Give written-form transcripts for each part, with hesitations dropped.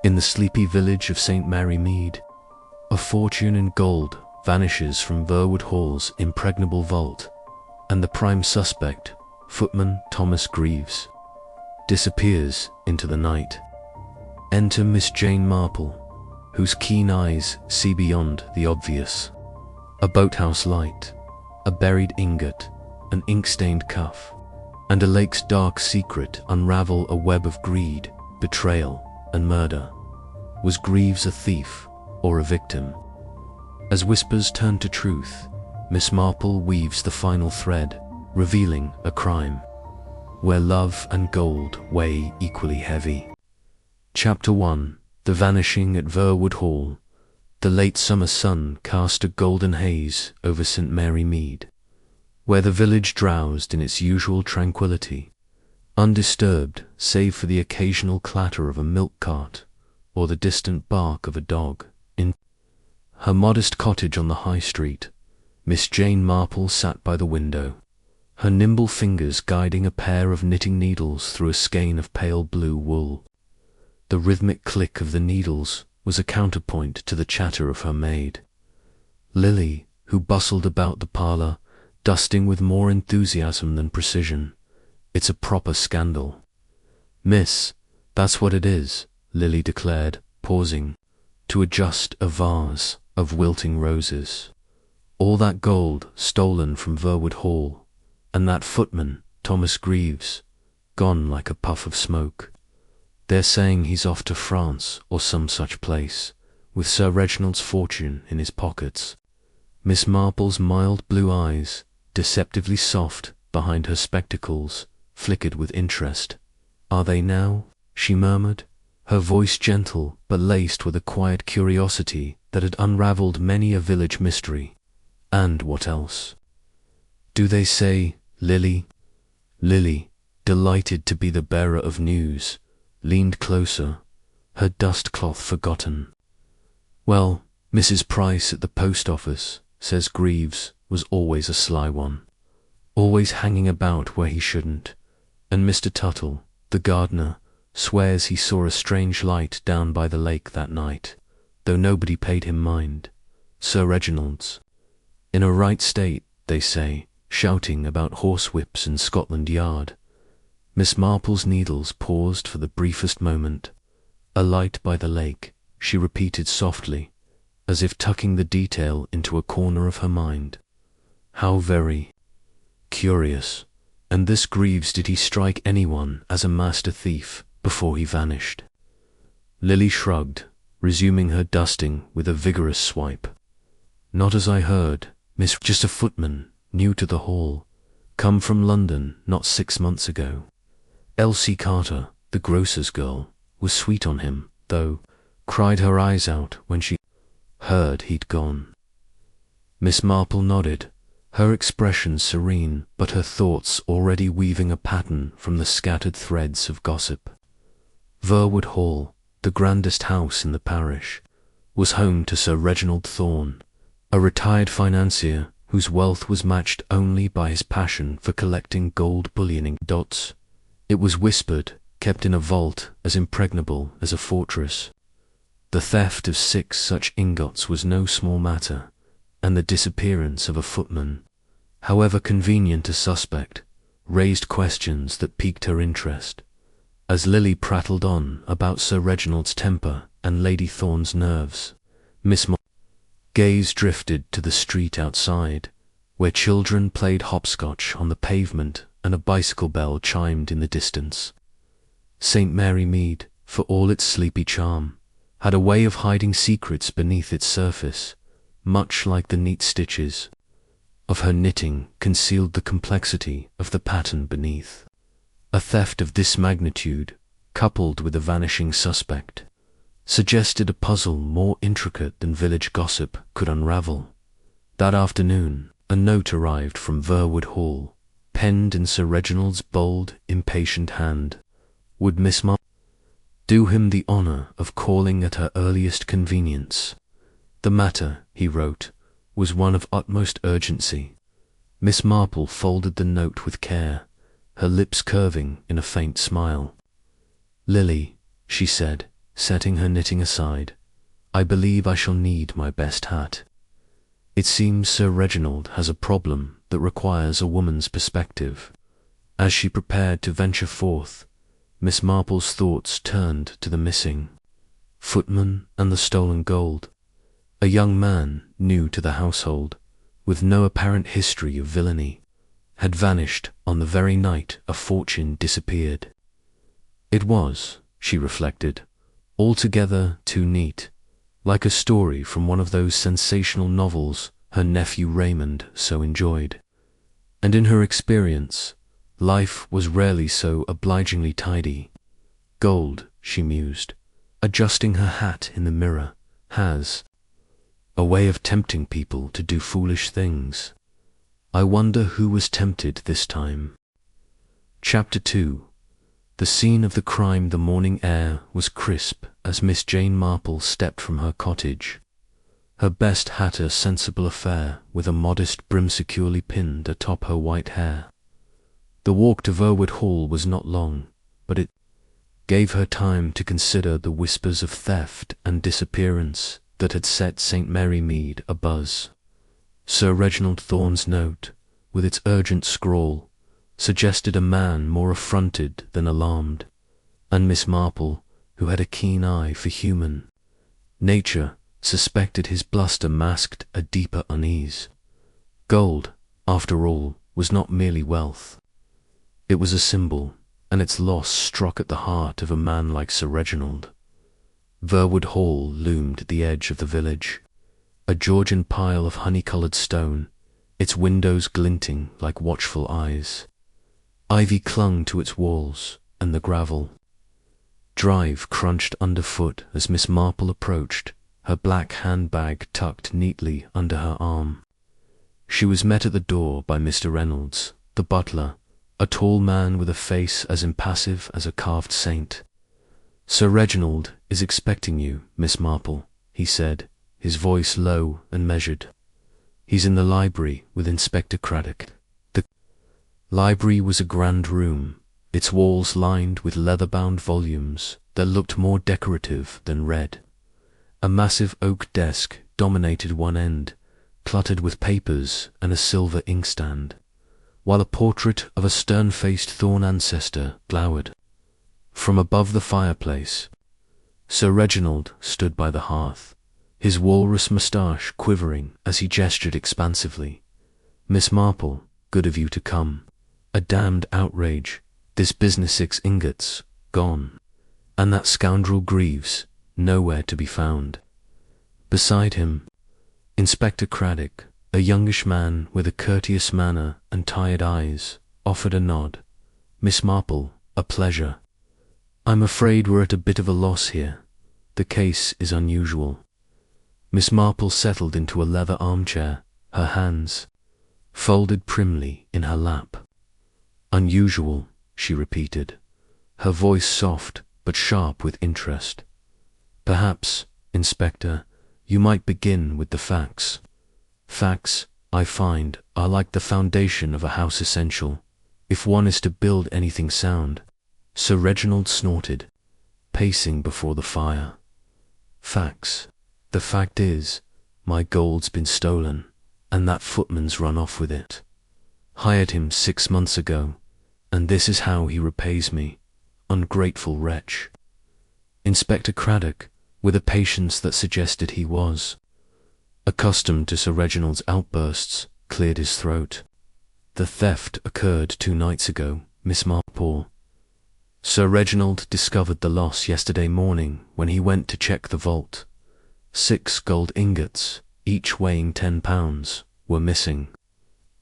In the sleepy village of St. Mary Mead, a fortune in gold vanishes from Verwood Hall's impregnable vault, and the prime suspect, footman Thomas Greaves, disappears into the night. Enter Miss Jane Marple, whose keen eyes see beyond the obvious. A boathouse light, a buried ingot, an ink-stained cuff, and a lake's dark secret unravel a web of greed, betrayal, and murder. Was Greaves a thief or a victim? As whispers turn to truth, Miss Marple weaves the final thread, revealing a crime where love and gold weigh equally heavy. Chapter 1. The Vanishing at Verwood Hall. The late summer sun cast a golden haze over St. Mary Mead, where the village drowsed in its usual tranquillity, undisturbed save for the occasional clatter of a milk cart or the distant bark of a dog. In her modest cottage on the high street, Miss Jane Marple sat by the window, her nimble fingers guiding a pair of knitting needles through a skein of pale blue wool. The rhythmic click of the needles was a counterpoint to the chatter of her maid, Lily, who bustled about the parlour, dusting with more enthusiasm than precision. "It's a proper scandal." "Miss, that's what it is," Lily declared, pausing to adjust a vase of wilting roses. "All that gold stolen from Verwood Hall, and that footman, Thomas Greaves, gone like a puff of smoke. They're saying he's off to France or some such place, with Sir Reginald's fortune in his pockets." Miss Marple's mild blue eyes, deceptively soft behind her spectacles, flickered with interest. "Are they now?" she murmured, her voice gentle but laced with a quiet curiosity that had unravelled many a village mystery. "And what else?" "Do they say?" Lily, delighted to be the bearer of news, leaned closer, her dust-cloth forgotten. "Well, Mrs. Price at the post office says Greaves was always a sly one, always hanging about where he shouldn't, and Mr. Tuttle, the gardener, swears he saw a strange light down by the lake that night, though nobody paid him mind. Sir Reginald's in a right state, they say, shouting about horsewhips in Scotland Yard." Miss Marple's needles paused for the briefest moment. "A light by the lake," she repeated softly, as if tucking the detail into a corner of her mind. "How very curious. And this Greaves, did he strike anyone as a master thief before he vanished?" Lily shrugged, resuming her dusting with a vigorous swipe. "Not as I heard, Miss. Just a footman, new to the hall, come from London not 6 months ago. Elsie Carter, the grocer's girl, was sweet on him, though, cried her eyes out when she heard he'd gone." Miss Marple nodded, her expression serene, but her thoughts already weaving a pattern from the scattered threads of gossip. Verwood Hall, the grandest house in the parish, was home to Sir Reginald Thorne, a retired financier whose wealth was matched only by his passion for collecting gold bullioning dots. It was whispered, kept in a vault as impregnable as a fortress. The theft of 6 such ingots was no small matter, and the disappearance of a footman, however convenient a suspect, raised questions that piqued her interest. As Lily prattled on about Sir Reginald's temper and Lady Thorne's nerves, Miss Marple's gaze drifted to the street outside, where children played hopscotch on the pavement and a bicycle bell chimed in the distance. St. Mary Mead, for all its sleepy charm, had a way of hiding secrets beneath its surface, much like the neat stitches of her knitting concealed the complexity of the pattern beneath. A theft of this magnitude, coupled with a vanishing suspect, suggested a puzzle more intricate than village gossip could unravel. That afternoon, a note arrived from Verwood Hall, penned in Sir Reginald's bold, impatient hand. Would Miss Marple do him the honour of calling at her earliest convenience? The matter, he wrote, was one of utmost urgency. Miss Marple folded the note with care, her lips curving in a faint smile. "Lily," she said, setting her knitting aside. "I believe I shall need my best hat." It seems Sir Reginald has a problem that requires a woman's perspective. As she prepared to venture forth, Miss Marple's thoughts turned to the missing footman and the stolen gold. A young man, new to the household, with no apparent history of villainy, had vanished on the very night a fortune disappeared. It was, she reflected, altogether too neat, like a story from one of those sensational novels her nephew Raymond so enjoyed. And in her experience, life was rarely so obligingly tidy. Gold, she mused, adjusting her hat in the mirror, has a way of tempting people to do foolish things. I wonder who was tempted this time. Chapter 2. The scene of the crime. The morning air was crisp as Miss Jane Marple stepped from her cottage, her best hat a sensible affair with a modest brim securely pinned atop her white hair. The walk to Verwood Hall was not long, but it gave her time to consider the whispers of theft and disappearance that had set St. Mary Mead abuzz. Sir Reginald Thorne's note, with its urgent scrawl, suggested a man more affronted than alarmed, and Miss Marple, who had a keen eye for human nature, suspected his bluster masked a deeper unease. Gold, after all, was not merely wealth. It was a symbol, and its loss struck at the heart of a man like Sir Reginald. Verwood Hall loomed at the edge of the village, a Georgian pile of honey-coloured stone, its windows glinting like watchful eyes. Ivy clung to its walls, and the gravel drive crunched underfoot as Miss Marple approached, her black handbag tucked neatly under her arm. She was met at the door by Mr. Reynolds, the butler, a tall man with a face as impassive as a carved saint. "Sir Reginald is expecting you, Miss Marple," he said, his voice low and measured. "He's in the library with Inspector Craddock." The library was a grand room, its walls lined with leather-bound volumes that looked more decorative than read. A massive oak desk dominated one end, cluttered with papers and a silver inkstand, while a portrait of a stern-faced Thorne ancestor glowered. From above the fireplace, Sir Reginald stood by the hearth, his walrus moustache quivering as he gestured expansively. "Miss Marple, good of you to come. A damned outrage. This business 6 ingots, gone. And that scoundrel Greaves, nowhere to be found." Beside him, Inspector Craddock, a youngish man with a courteous manner and tired eyes, offered a nod. "Miss Marple, a pleasure. I'm afraid we're at a bit of a loss here. The case is unusual." Miss Marple settled into a leather armchair, her hands folded primly in her lap. "Unusual," she repeated, her voice soft but sharp with interest. "Perhaps, Inspector, you might begin with the facts. Facts, I find, are like the foundation of a house essential, if one is to build anything sound." Sir Reginald snorted, pacing before the fire. "Facts. The fact is, my gold's been stolen, and that footman's run off with it. Hired him 6 months ago, and this is how he repays me. Ungrateful wretch." Inspector Craddock, with a patience that suggested he was accustomed to Sir Reginald's outbursts, cleared his throat. "The theft occurred 2 nights ago, Miss Marple. Sir Reginald discovered the loss yesterday morning when he went to check the vault. 6 gold ingots, each weighing 10 pounds, were missing.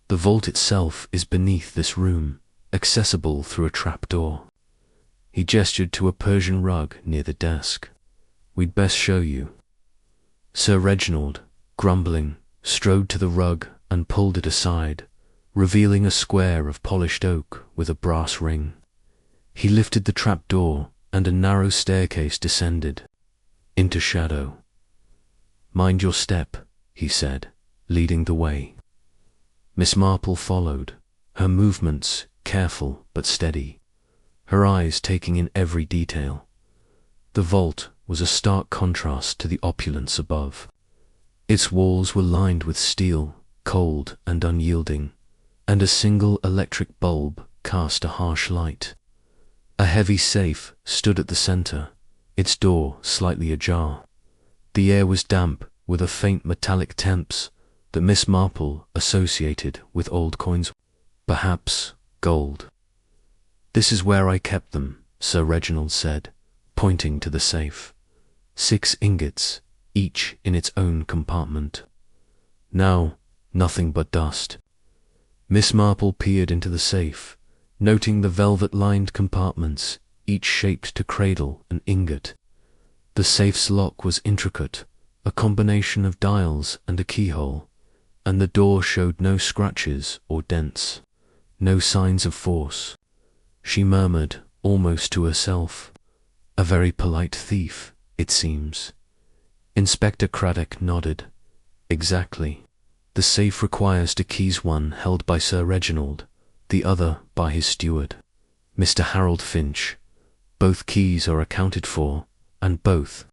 The vault itself is beneath this room, accessible through a trapdoor." He gestured to a Persian rug near the desk. "We'd best show you." Sir Reginald, grumbling, strode to the rug and pulled it aside, revealing a square of polished oak with a brass ring. He lifted the trapdoor, and a narrow staircase descended into shadow. "Mind your step," he said, leading the way. Miss Marple followed, her movements careful but steady, her eyes taking in every detail. The vault, was a stark contrast to the opulence above. Its walls were lined with steel, cold and unyielding, and a single electric bulb cast a harsh light. A heavy safe stood at the center, its door slightly ajar. The air was damp with a faint metallic temps that Miss Marple associated with old coins, perhaps gold. "This is where I kept them," Sir Reginald said, pointing to the safe. 6 ingots, each in its own compartment. Now, nothing but dust. Miss Marple peered into the safe, noting the velvet-lined compartments, each shaped to cradle an ingot. The safe's lock was intricate, a combination of dials and a keyhole, and the door showed no scratches or dents, no signs of force. She murmured, almost to herself, "A very polite thief, it seems." Inspector Craddock nodded. "Exactly. The safe requires to keys, one held by Sir Reginald, the other by his steward, Mr. Harold Finch. Both keys are accounted for, and both.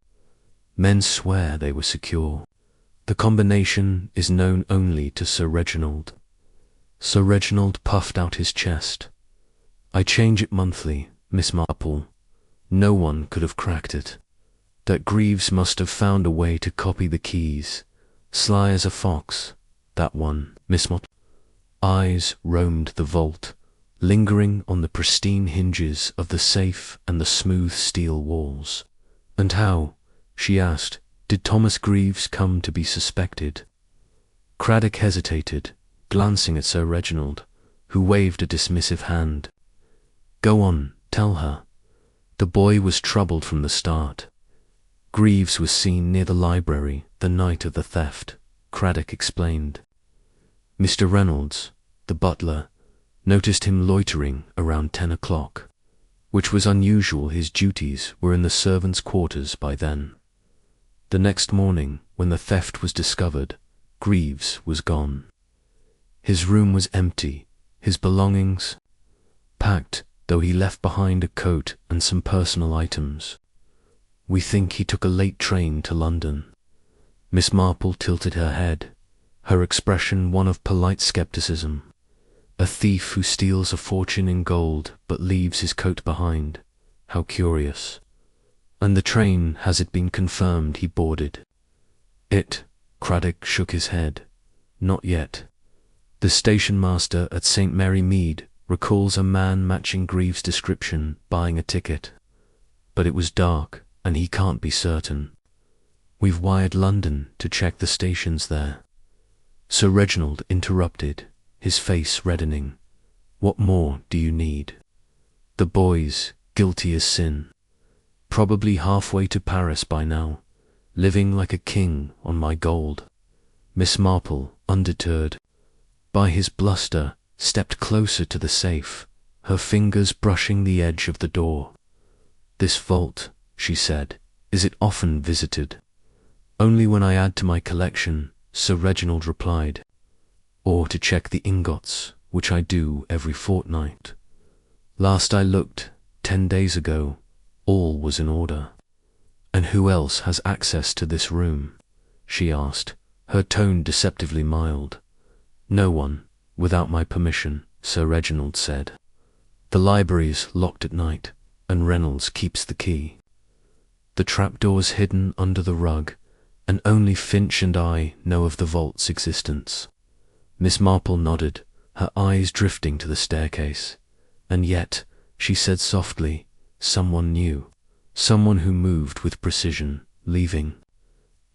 Men swear they were secure. The combination is known only to Sir Reginald." Sir Reginald puffed out his chest. "I change it monthly, Miss Marple. No one could have cracked it. That Greaves must have found a way to copy the keys. Sly as a fox, that one, Miss Marple." Eyes roamed the vault, lingering on the pristine hinges of the safe and the smooth steel walls. "And how," she asked, "did Thomas Greaves come to be suspected?" Craddock hesitated, glancing at Sir Reginald, who waved a dismissive hand. "Go on, tell her." "The boy was troubled from the start. Greaves was seen near the library the night of the theft," Craddock explained. "Mr. Reynolds, the butler, noticed him loitering around 10 o'clock, which was unusual. His duties were in the servants' quarters by then. The next morning, when the theft was discovered, Greaves was gone. His room was empty, his belongings packed, though he left behind a coat and some personal items. We think he took a late train to London." Miss Marple tilted her head, her expression one of polite skepticism. "A thief who steals a fortune in gold but leaves his coat behind. How curious. And the train, has it been confirmed he boarded?" Craddock shook his head. "Not yet. The station master at St. Mary Mead recalls a man matching Greaves' description buying a ticket. But it was dark, and he can't be certain. We've wired London to check the stations there." Sir Reginald interrupted, his face reddening. "What more do you need?" "The boy's guilty as sin. Probably halfway to Paris by now, living like a king on my gold." Miss Marple, undeterred by his bluster, stepped closer to the safe, her fingers brushing the edge of the door. "This vault," she said, "is it often visited?" "Only when I add to my collection," Sir Reginald replied, "or to check the ingots, which I do every fortnight. Last I looked, 10 days ago, all was in order." "And who else has access to this room?" she asked, her tone deceptively mild. "No one, without my permission," Sir Reginald said. "The library's locked at night, and Reynolds keeps the key. The trapdoor's hidden under the rug, and only Finch and I know of the vault's existence." Miss Marple nodded, her eyes drifting to the staircase. "And yet," she said softly, "someone knew, someone who moved with precision, leaving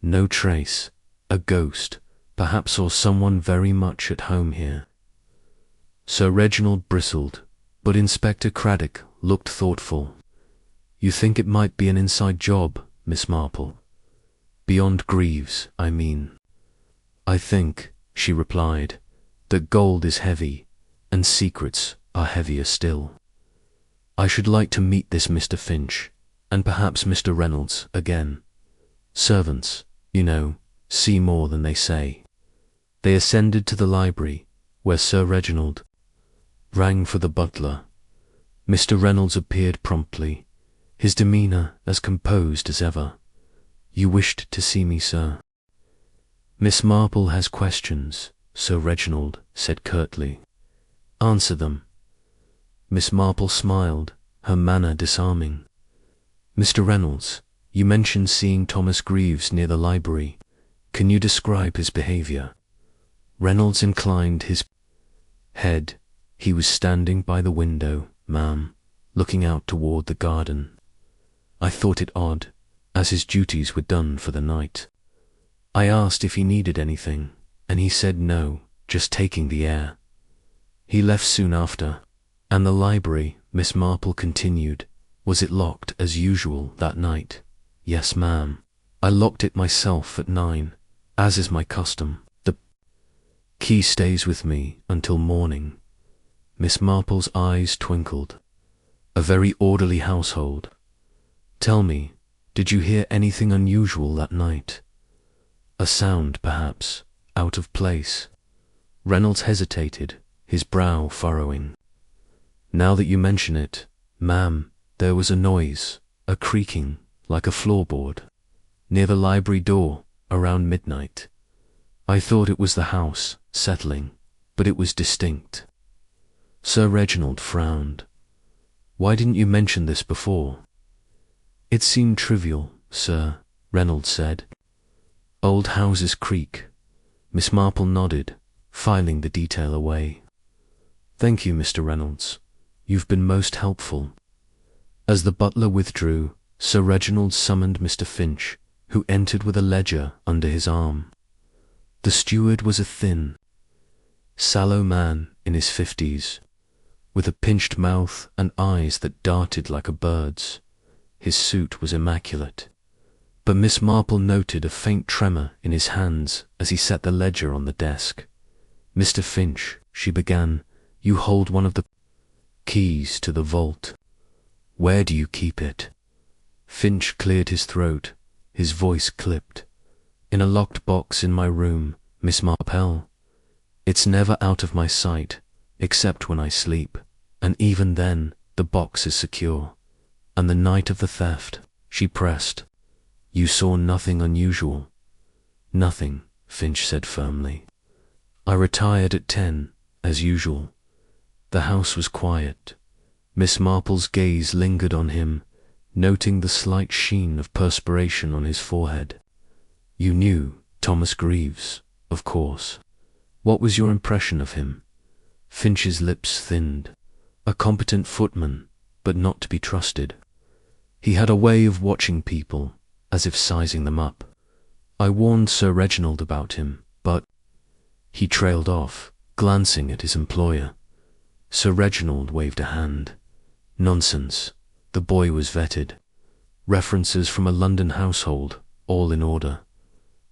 no trace, a ghost, perhaps, or someone very much at home here." Sir Reginald bristled, but Inspector Craddock looked thoughtful. "You think it might be an inside job, Miss Marple? Beyond Greaves, I mean." "I think," she replied, "that gold is heavy, and secrets are heavier still. I should like to meet this Mr. Finch, and perhaps Mr. Reynolds again. Servants, you know, see more than they say." They ascended to the library, where Sir Reginald rang for the butler. Mr. Reynolds appeared promptly, his demeanour as composed as ever. "You wished to see me, sir?" "Miss Marple has questions," Sir Reginald said curtly. "Answer them." Miss Marple smiled, her manner disarming. "Mr. Reynolds, you mentioned seeing Thomas Greaves near the library. Can you describe his behaviour?" Reynolds inclined his head. "He was standing by the window, ma'am, looking out toward the garden. I thought it odd, as his duties were done for the night. I asked if he needed anything, and he said no, just taking the air. He left soon after." "And the library," Miss Marple continued, "was it locked as usual that night?" "Yes, ma'am. I locked it myself at 9, as is my custom. The key stays with me until morning." Miss Marple's eyes twinkled. "A very orderly household. Tell me, did you hear anything unusual that night? A sound, perhaps, out of place?" Reynolds hesitated, his brow furrowing. "Now that you mention it, ma'am, there was a noise, a creaking, like a floorboard, near the library door, around midnight. I thought it was the house settling, but it was distinct." Sir Reginald frowned. "Why didn't you mention this before?" "It seemed trivial, sir," Reynolds said. "Old houses creak." Miss Marple nodded, filing the detail away. "Thank you, Mr. Reynolds. You've been most helpful." As the butler withdrew, Sir Reginald summoned Mr. Finch, who entered with a ledger under his arm. The steward was a thin, sallow man in his 50s, with a pinched mouth and eyes that darted like a bird's. His suit was immaculate, but Miss Marple noted a faint tremor in his hands as he set the ledger on the desk. "Mr. Finch," she began, "you hold one of the keys to the vault. Where do you keep it?" Finch cleared his throat, his voice clipped. "In a locked box in my room, Miss Marple. It's never out of my sight, except when I sleep, and even then the box is secure." "And the night of the theft," she pressed, "you saw nothing unusual?" "Nothing," Finch said firmly. "I retired at 10, as usual. The house was quiet." Miss Marple's gaze lingered on him, noting the slight sheen of perspiration on his forehead. "You knew Thomas Greaves, of course. What was your impression of him?" Finch's lips thinned. "A competent footman, but not to be trusted. He had a way of watching people, as if sizing them up. I warned Sir Reginald about him, but—" He trailed off, glancing at his employer. Sir Reginald waved a hand. "Nonsense. The boy was vetted. References from a London household, all in order."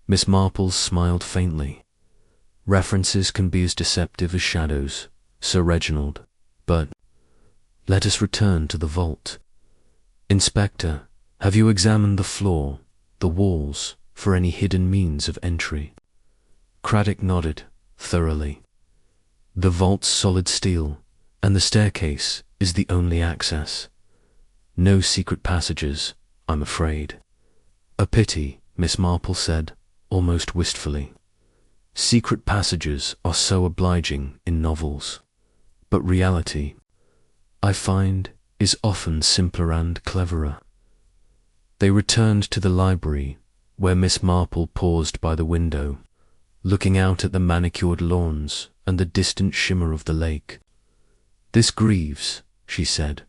Miss Marple smiled faintly. "References can be as deceptive as shadows, Sir Reginald, but let us return to the vault. Inspector, have you examined the floor, the walls, for any hidden means of entry?" Craddock nodded, thoroughly. "The vault's solid steel, and the staircase is the only access. No secret passages, I'm afraid." "A pity," Miss Marple said, almost wistfully. "Secret passages are so obliging in novels, but reality, I find, is often simpler and cleverer." They returned to the library, where Miss Marple paused by the window, looking out at the manicured lawns and the distant shimmer of the lake. "This Greaves," she said,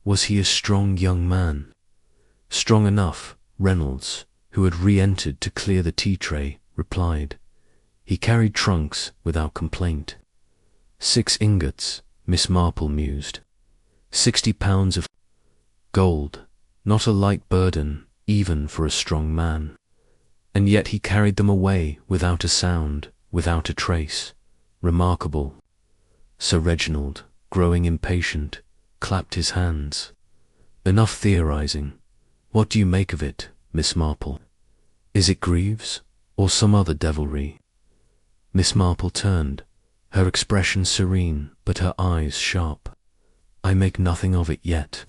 "was he a strong young man?" "Strong enough," Reynolds, who had re-entered to clear the tea-tray, replied. "He carried trunks without complaint." 6 ingots, Miss Marple mused. 60 pounds of gold, not a light burden, even for a strong man. And yet he carried them away without a sound, without a trace. Remarkable. Sir Reginald, growing impatient, clapped his hands. "Enough theorizing. What do you make of it, Miss Marple? Is it Greaves, or some other devilry?" Miss Marple turned, her expression serene, but her eyes sharp. "I make nothing of it yet.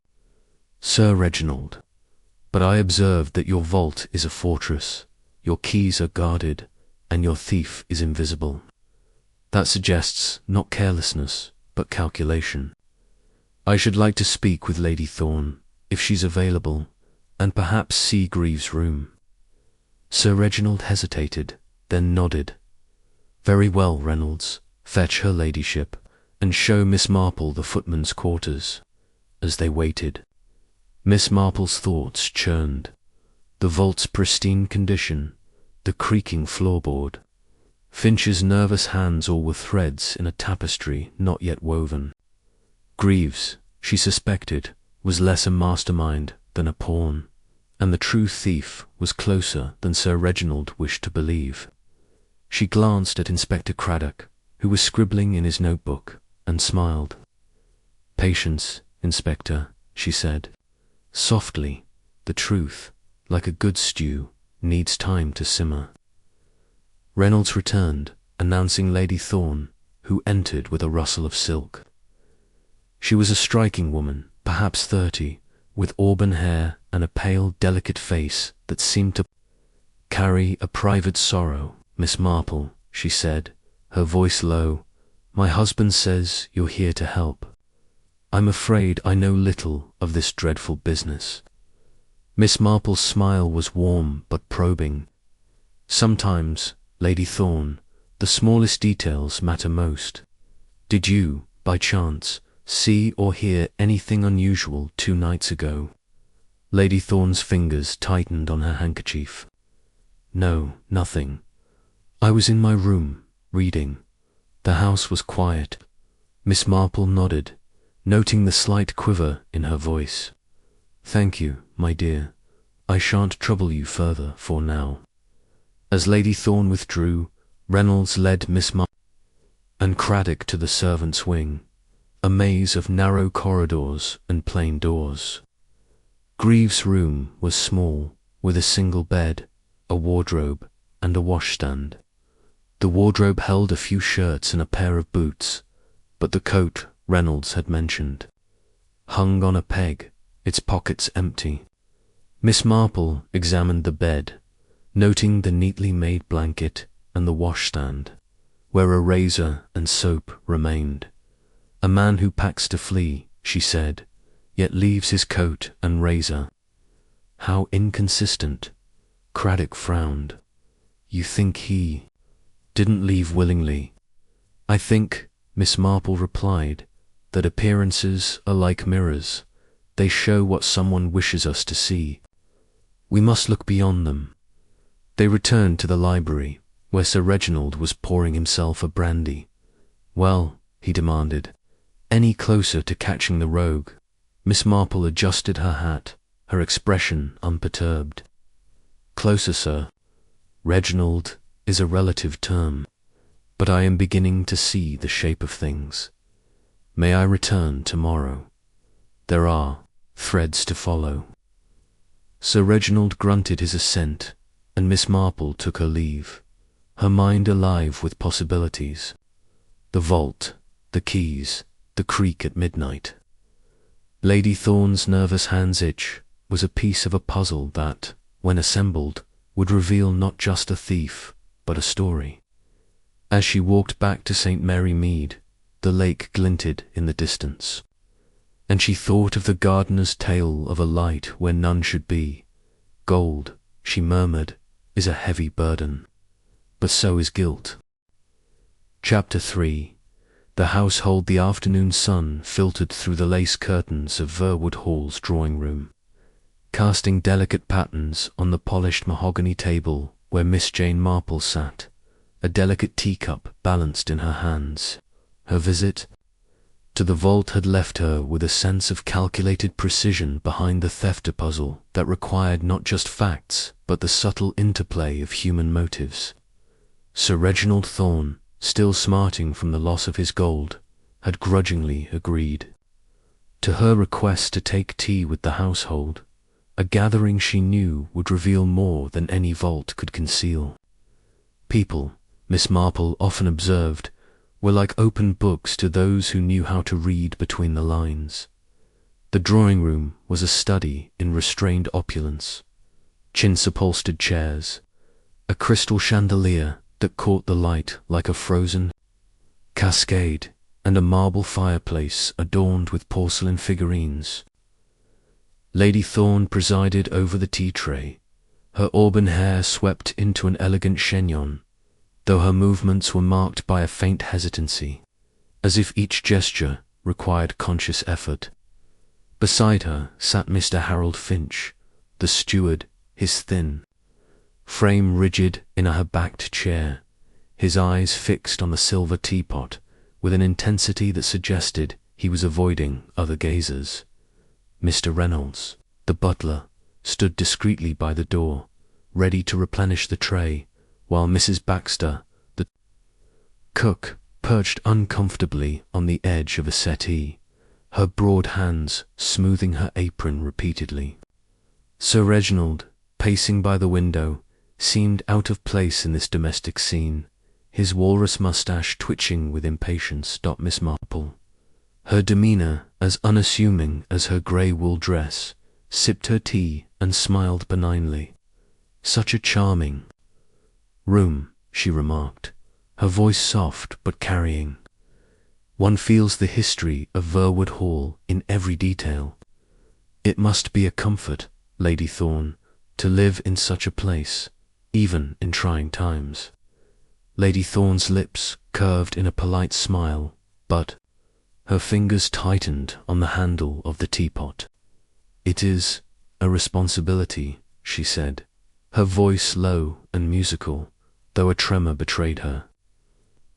"Sir Reginald, but I observed that your vault is a fortress, your keys are guarded, and your thief is invisible. That suggests not carelessness, but calculation. I should like to speak with Lady Thorne, if she's available, and perhaps see Greaves' room." Sir Reginald hesitated, then nodded. "Very well, Reynolds, fetch her ladyship, and show Miss Marple the footman's quarters." As they waited, Miss Marple's thoughts churned. The vault's pristine condition, the creaking floorboard, Finch's nervous hands, all were threads in a tapestry not yet woven. Greaves, she suspected, was less a mastermind than a pawn, and the true thief was closer than Sir Reginald wished to believe. She glanced at Inspector Craddock, who was scribbling in his notebook, and smiled. "Patience, Inspector," she said. "Softly, the truth, like a good stew, needs time to simmer." Reynolds returned, announcing Lady Thorne, who entered with a rustle of silk. She was a striking woman, perhaps 30, with auburn hair and a pale, delicate face that seemed to carry a private sorrow. "Miss Marple," she said, her voice low, "my husband says you're here to help. I'm afraid I know little of this dreadful business." Miss Marple's smile was warm but probing. "Sometimes, Lady Thorne, the smallest details matter most. Did you, by chance, see or hear anything unusual 2 nights ago?" Lady Thorne's fingers tightened on her handkerchief. "No, nothing. I was in my room, reading. The house was quiet." Miss Marple nodded, noting the slight quiver in her voice. "Thank you, my dear. I shan't trouble you further for now." As Lady Thorne withdrew, Reynolds led Miss Marple and Craddock to the servants' wing, a maze of narrow corridors and plain doors. Greaves' room was small, with a single bed, a wardrobe, and a washstand. The wardrobe held a few shirts and a pair of boots, but the coat Reynolds had mentioned hung on a peg, its pockets empty. Miss Marple examined the bed, noting the neatly made blanket and the washstand, where a razor and soap remained. "A man who packs to flee," she said, "yet leaves his coat and razor. How inconsistent." Craddock frowned. "You think he didn't leave willingly?" "I think," Miss Marple replied, "that appearances are like mirrors. They show what someone wishes us to see. We must look beyond them." They returned to the library, where Sir Reginald was pouring himself a brandy. "Well," he demanded, "any closer to catching the rogue?" Miss Marple adjusted her hat, her expression unperturbed. "Closer, sir. Reginald is a relative term, but I am beginning to see the shape of things. May I return tomorrow? There are threads to follow." Sir Reginald grunted his assent, and Miss Marple took her leave, her mind alive with possibilities. The vault, the keys, the creak at midnight. Lady Thorne's nervous hands' itch was a piece of a puzzle that, when assembled, would reveal not just a thief, but a story. As she walked back to St. Mary Mead, the lake glinted in the distance, and she thought of the gardener's tale of a light where none should be. "Gold," she murmured, "is a heavy burden, but so is guilt." Chapter 3. The household. The afternoon sun filtered through the lace curtains of Verwood Hall's drawing-room, casting delicate patterns on the polished mahogany table where Miss Jane Marple sat, a delicate teacup balanced in her hands. Her visit to the vault had left her with a sense of calculated precision behind the theft puzzle that required not just facts, but the subtle interplay of human motives. Sir Reginald Thorne, still smarting from the loss of his gold, had grudgingly agreed to her request to take tea with the household, a gathering she knew would reveal more than any vault could conceal. People, Miss Marple often observed, were like open books to those who knew how to read between the lines. The drawing-room was a study in restrained opulence. Chintz-upholstered chairs, a crystal chandelier that caught the light like a frozen cascade, and a marble fireplace adorned with porcelain figurines. Lady Thorne presided over the tea tray, her auburn hair swept into an elegant chignon, though her movements were marked by a faint hesitancy, as if each gesture required conscious effort. Beside her sat Mr. Harold Finch, the steward, his thin frame rigid in a backed chair, his eyes fixed on the silver teapot with an intensity that suggested he was avoiding other gazers. Mr. Reynolds, the butler, stood discreetly by the door, ready to replenish the tray, while Mrs. Baxter, the cook, perched uncomfortably on the edge of a settee, her broad hands smoothing her apron repeatedly. Sir Reginald, pacing by the window, seemed out of place in this domestic scene, his walrus moustache twitching with impatience. Miss Marple, her demeanour as unassuming as her grey wool dress, sipped her tea and smiled benignly. "Such a charming room," she remarked, her voice soft but carrying. "One feels the history of Verwood Hall in every detail. It must be a comfort, Lady Thorne, to live in such a place, even in trying times." Lady Thorne's lips curved in a polite smile, but her fingers tightened on the handle of the teapot. "It is a responsibility," she said, her voice low and musical, though a tremor betrayed her.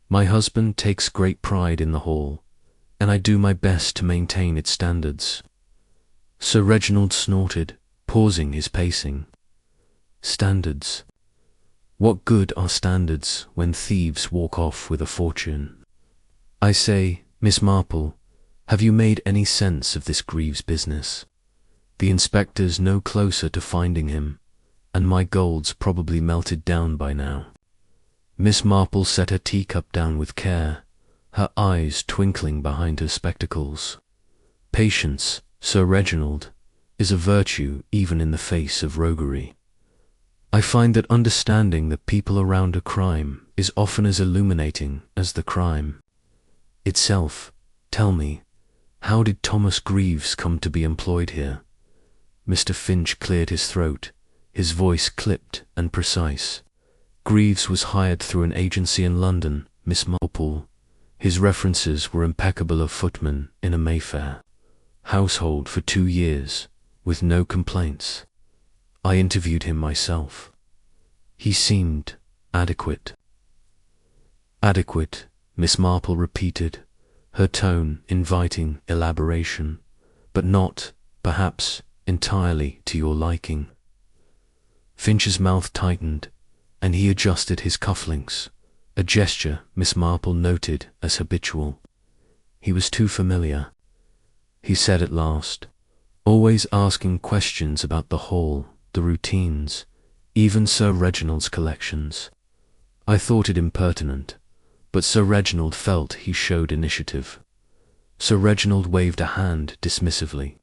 "My husband takes great pride in the hall, and I do my best to maintain its standards." Sir Reginald snorted, pausing his pacing. "Standards? What good are standards when thieves walk off with a fortune? I say, Miss Marple, have you made any sense of this Greaves business? The inspector's no closer to finding him, and my gold's probably melted down by now." Miss Marple set her teacup down with care, her eyes twinkling behind her spectacles. "Patience, Sir Reginald, is a virtue even in the face of roguery. I find that understanding the people around a crime is often as illuminating as the crime itself. Tell me, how did Thomas Greaves come to be employed here?" Mr. Finch cleared his throat, his voice clipped and precise. "Greaves was hired through an agency in London, Miss Marple. His references were impeccable. A footman in a Mayfair household for 2 years, with no complaints. I interviewed him myself. He seemed adequate." "Adequate," Miss Marple repeated, her tone inviting elaboration, "but not, perhaps, entirely to your liking." Finch's mouth tightened, and he adjusted his cufflinks, a gesture Miss Marple noted as habitual. "He was too familiar," he said at last, "always asking questions about the hall, the routines, even Sir Reginald's collections. I thought it impertinent, but Sir Reginald felt he showed initiative." Sir Reginald waved a hand dismissively.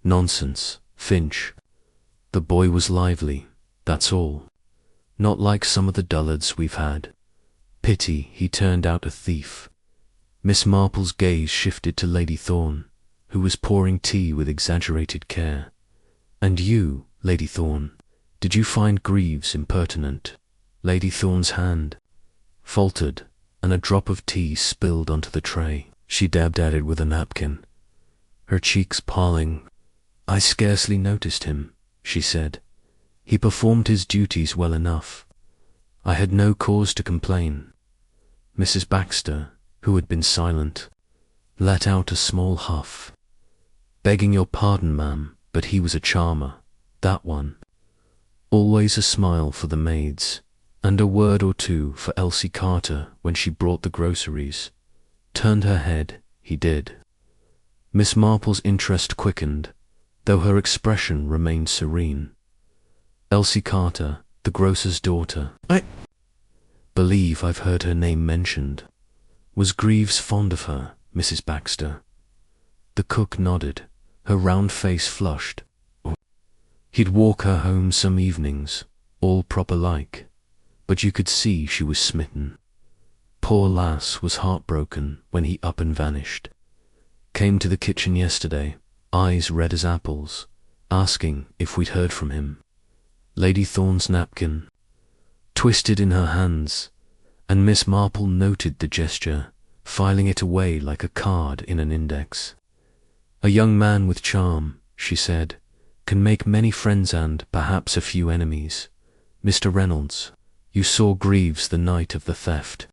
"Nonsense, Finch. The boy was lively, that's all. Not like some of the dullards we've had. Pity he turned out a thief." Miss Marple's gaze shifted to Lady Thorne, who was pouring tea with exaggerated care. "And you, Lady Thorne, did you find Greaves impertinent?" Lady Thorne's hand faltered, and a drop of tea spilled onto the tray. She dabbed at it with a napkin, her cheeks paling. "I scarcely noticed him," she said. "He performed his duties well enough. I had no cause to complain." Mrs. Baxter, who had been silent, let out a small huff. "Begging your pardon, ma'am, but he was a charmer, that one. Always a smile for the maids, and a word or two for Elsie Carter when she brought the groceries. Turned her head, he did." Miss Marple's interest quickened, though her expression remained serene. "Elsie Carter, the grocer's daughter. I believe I've heard her name mentioned. Was Greaves fond of her, Mrs. Baxter?" The cook nodded, her round face flushed. He'd walk her home some evenings, all proper like, but you could see she was smitten. Poor lass was heartbroken when he up and vanished. Came to the kitchen yesterday, eyes red as apples, asking if we'd heard from him. Lady Thorne's napkin twisted in her hands, and Miss Marple noted the gesture, filing it away like a card in an index. A young man with charm, she said, can make many friends and, perhaps, a few enemies. Mr. Reynolds, you saw Greaves the night of the theft.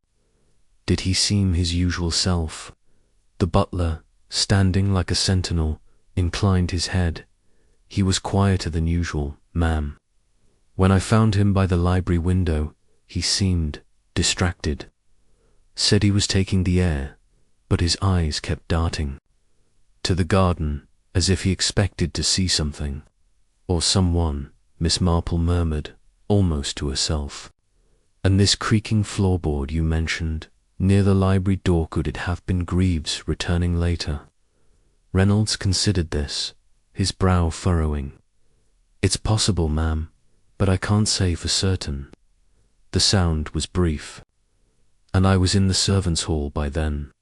Did he seem his usual self? The butler, standing like a sentinel, inclined his head. He was quieter than usual, ma'am. When I found him by the library window, he seemed distracted. Said he was taking the air, but his eyes kept darting to the garden, as if he expected to see something, or someone, Miss Marple murmured, almost to herself. And this creaking floorboard you mentioned, near the library door, could it have been Greaves returning later? Reynolds considered this, his brow furrowing. It's possible, ma'am, but I can't say for certain. The sound was brief, and I was in the servants' hall by then.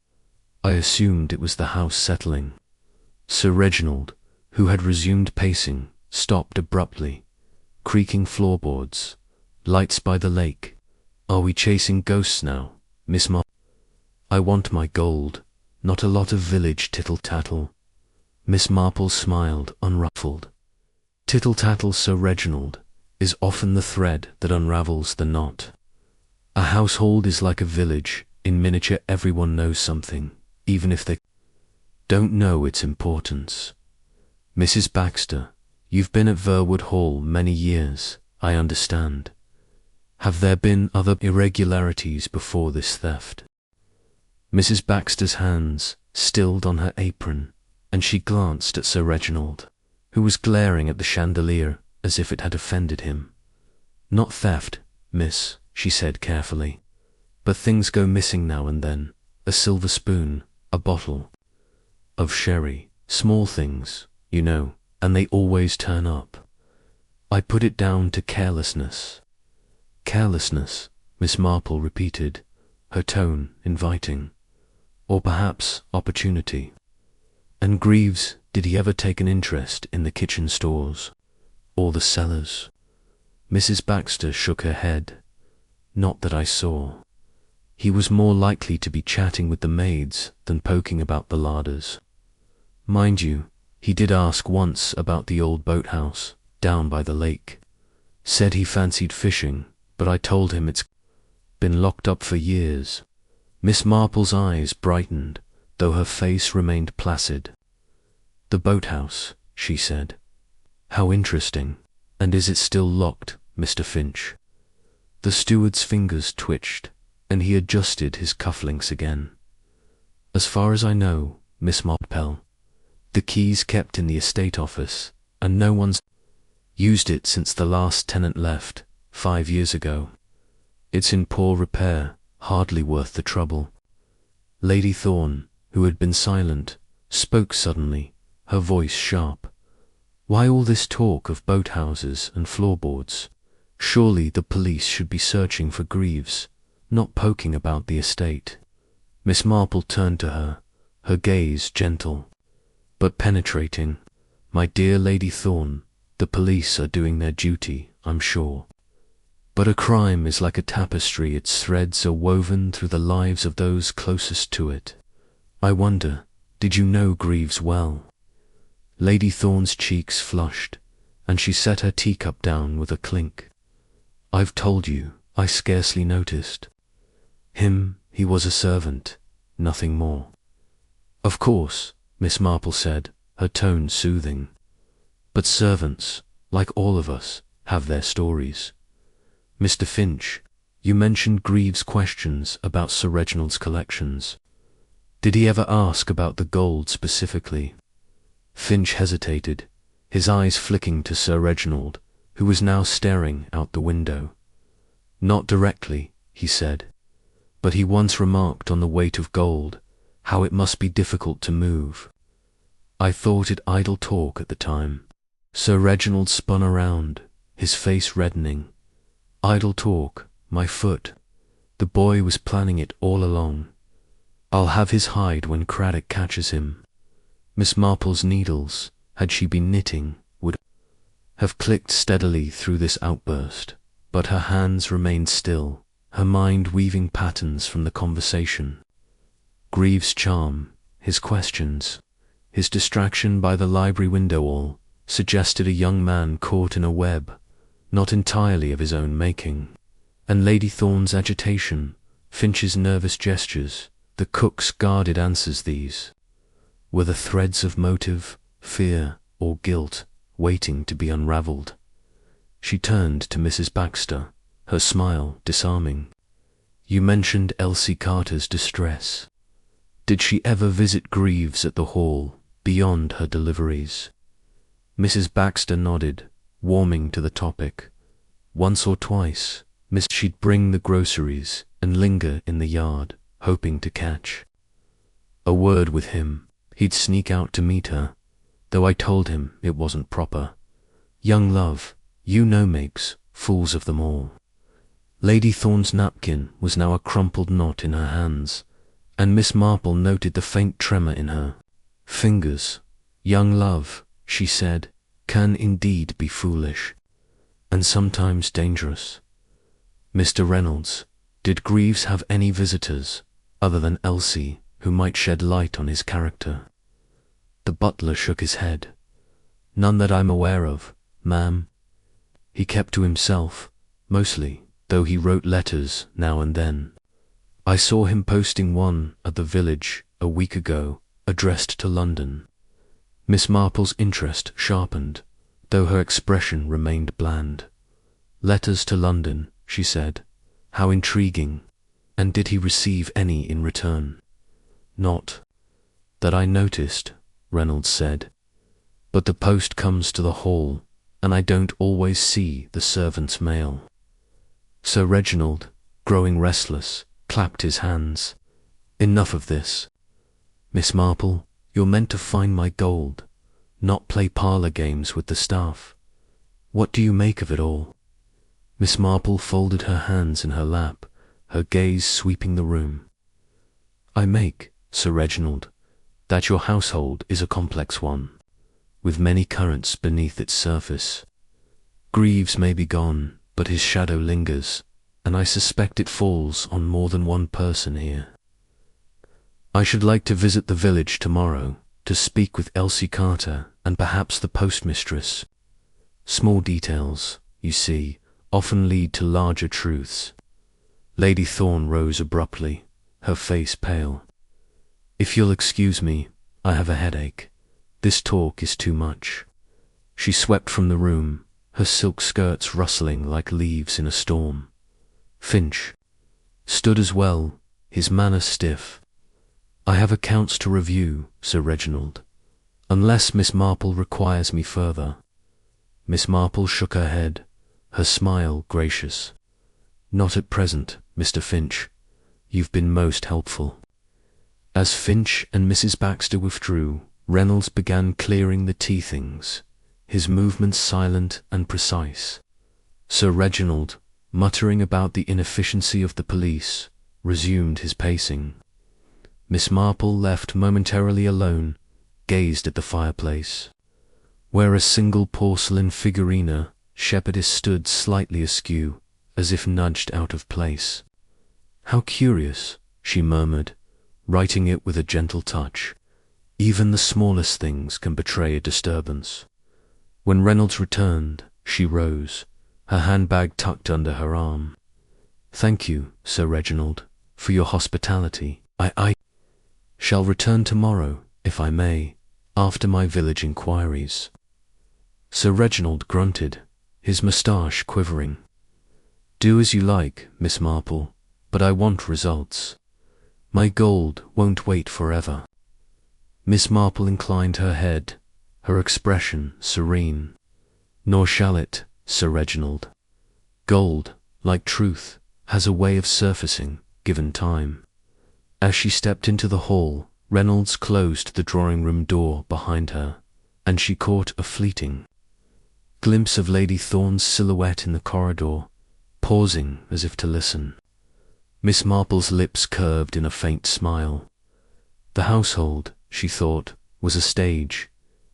I assumed it was the house settling. Sir Reginald, who had resumed pacing, stopped abruptly. Creaking floorboards, lights by the lake. Are we chasing ghosts now, Miss Marple? I want my gold, not a lot of village tittle-tattle. Miss Marple smiled, unruffled. Tittle-tattle, Sir Reginald, is often the thread that unravels the knot. A household is like a village. In miniature, everyone knows something, even if they don't know its importance. Mrs. Baxter, you've been at Verwood Hall many years, I understand. Have there been other irregularities before this theft? Mrs. Baxter's hands stilled on her apron, and she glanced at Sir Reginald, who was glaring at the chandelier as if it had offended him. Not theft, miss, she said carefully, but things go missing now and then. A silver spoon, a bottle of sherry, small things, you know, and they always turn up. I put it down to carelessness. Carelessness, Miss Marple repeated, her tone inviting. Or perhaps opportunity. And Greaves, did he ever take an interest in the kitchen stores? Or the cellars? Mrs. Baxter shook her head. Not that I saw. He was more likely to be chatting with the maids than poking about the larders. Mind you, he did ask once about the old boathouse down by the lake. Said he fancied fishing, but I told him it's been locked up for years. Miss Marple's eyes brightened, though her face remained placid. The boathouse, she said. How interesting. And is it still locked, Mr. Finch? The steward's fingers twitched, and he adjusted his cufflinks again. As far as I know, Miss Marple, the key's kept in the estate office, and no one's used it since the last tenant left, 5 years ago. It's in poor repair, hardly worth the trouble. Lady Thorne, who had been silent, spoke suddenly, her voice sharp. Why all this talk of boathouses and floorboards? Surely the police should be searching for Greaves, not poking about the estate. Miss Marple turned to her, her gaze gentle, but penetrating. My dear Lady Thorne, the police are doing their duty, I'm sure. But a crime is like a tapestry, its threads are woven through the lives of those closest to it. I wonder, did you know Greaves well? Lady Thorne's cheeks flushed, and she set her teacup down with a clink. I've told you, I scarcely noticed. He was a servant, nothing more. Of course, Miss Marple said, her tone soothing. But servants, like all of us, have their stories. Mr. Finch, you mentioned Greaves' questions about Sir Reginald's collections. Did he ever ask about the gold specifically? Finch hesitated, his eyes flicking to Sir Reginald, who was now staring out the window. Not directly, he said, but he once remarked on the weight of gold, how it must be difficult to move. I thought it idle talk at the time. Sir Reginald spun around, his face reddening. Idle talk, my foot. The boy was planning it all along. I'll have his hide when Craddock catches him. Miss Marple's needles, had she been knitting, would have clicked steadily through this outburst, but her hands remained still, her mind weaving patterns from the conversation. Greaves' charm, his questions, his distraction by the library window all suggested a young man caught in a web, not entirely of his own making. And Lady Thorne's agitation, Finch's nervous gestures, the cook's guarded answers, these were the threads of motive, fear, or guilt waiting to be unravelled. She turned to Mrs. Baxter, her smile disarming. You mentioned Elsie Carter's distress. Did she ever visit Greaves at the Hall beyond her deliveries? Mrs. Baxter nodded, warming to the topic. Once or twice, she'd bring the groceries and linger in the yard, hoping to catch a word with him. He'd sneak out to meet her, though I told him it wasn't proper. Young love, you know, makes fools of them all. Lady Thorne's napkin was now a crumpled knot in her hands, and Miss Marple noted the faint tremor in her fingers. Young love, she said, can indeed be foolish, and sometimes dangerous. Mr. Reynolds, did Greaves have any visitors, other than Elsie, who might shed light on his character? The butler shook his head. None that I'm aware of, ma'am. He kept to himself, mostly, though he wrote letters now and then. I saw him posting one at the village a week ago, addressed to London. Miss Marple's interest sharpened, though her expression remained bland. Letters to London, she said. How intriguing. And did he receive any in return? Not that I noticed, Reynolds said. But the post comes to the Hall, and I don't always see the servant's mail. Sir Reginald, growing restless, clapped his hands. Enough of this. Miss Marple, you're meant to find my gold, not play parlour games with the staff. What do you make of it all? Miss Marple folded her hands in her lap, her gaze sweeping the room. I make, Sir Reginald, that your household is a complex one, with many currents beneath its surface. Greaves may be gone, but his shadow lingers, and I suspect it falls on more than one person here. I should like to visit the village tomorrow, to speak with Elsie Carter and perhaps the postmistress. Small details, you see, often lead to larger truths. Lady Thorne rose abruptly, her face pale. If you'll excuse me, I have a headache. This talk is too much. She swept from the room, her silk skirts rustling like leaves in a storm. Finch stood as well, his manner stiff. I have accounts to review, Sir Reginald, unless Miss Marple requires me further. Miss Marple shook her head, her smile gracious. Not at present, Mr. Finch. You've been most helpful. As Finch and Mrs. Baxter withdrew, Reynolds began clearing the tea things, his movements silent and precise. Sir Reginald, muttering about the inefficiency of the police, resumed his pacing. Miss Marple, left momentarily alone, gazed at the fireplace, where a single porcelain figurina shepherdess stood slightly askew, as if nudged out of place. How curious, she murmured, writing it with a gentle touch. Even the smallest things can betray a disturbance. When Reynolds returned, she rose, her handbag tucked under her arm. Thank you, Sir Reginald, for your hospitality. I shall return tomorrow, if I may, after my village inquiries. Sir Reginald grunted, his moustache quivering. Do as you like, Miss Marple, but I want results. My gold won't wait forever. Miss Marple inclined her head, her expression serene. Nor shall it, Sir Reginald. Gold, like truth, has a way of surfacing, given time. As she stepped into the hall, Reynolds closed the drawing-room door behind her, and she caught a fleeting glimpse of Lady Thorne's silhouette in the corridor, pausing as if to listen. Miss Marple's lips curved in a faint smile. The household, she thought, was a stage,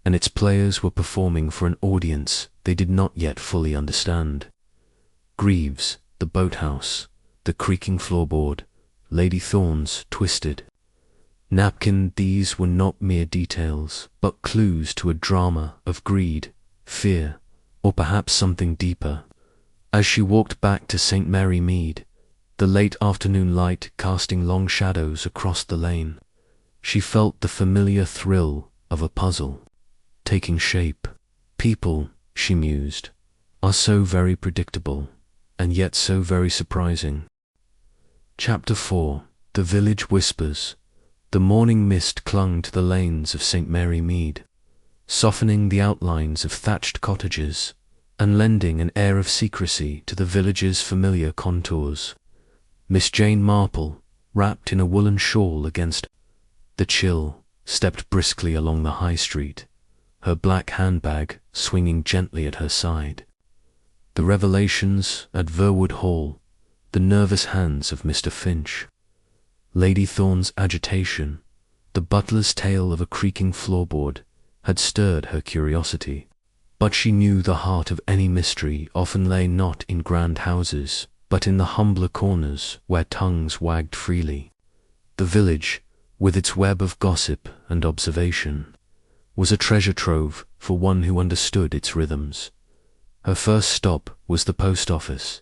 and its players were performing for an audience they did not yet fully understand. Greaves, the boathouse, the creaking floorboard, Lady Thorne's twisted napkin, these were not mere details, but clues to a drama of greed, fear, or perhaps something deeper. As she walked back to St. Mary Mead, the late afternoon light casting long shadows across the lane, she felt the familiar thrill of a puzzle taking shape. People, she mused, are so very predictable, and yet so very surprising. Chapter 4. The Village Whispers. The morning mist clung to the lanes of St. Mary Mead, softening the outlines of thatched cottages and lending an air of secrecy to the village's familiar contours. Miss Jane Marple, wrapped in a woolen shawl against the chill, stepped briskly along the high street, her black handbag swinging gently at her side. The revelations at Verwood Hall, the nervous hands of Mr. Finch, Lady Thorne's agitation, the butler's tale of a creaking floorboard, had stirred her curiosity. But she knew the heart of any mystery often lay not in grand houses, but in the humbler corners where tongues wagged freely. The village, with its web of gossip and observation, was a treasure trove for one who understood its rhythms. Her first stop was the post office,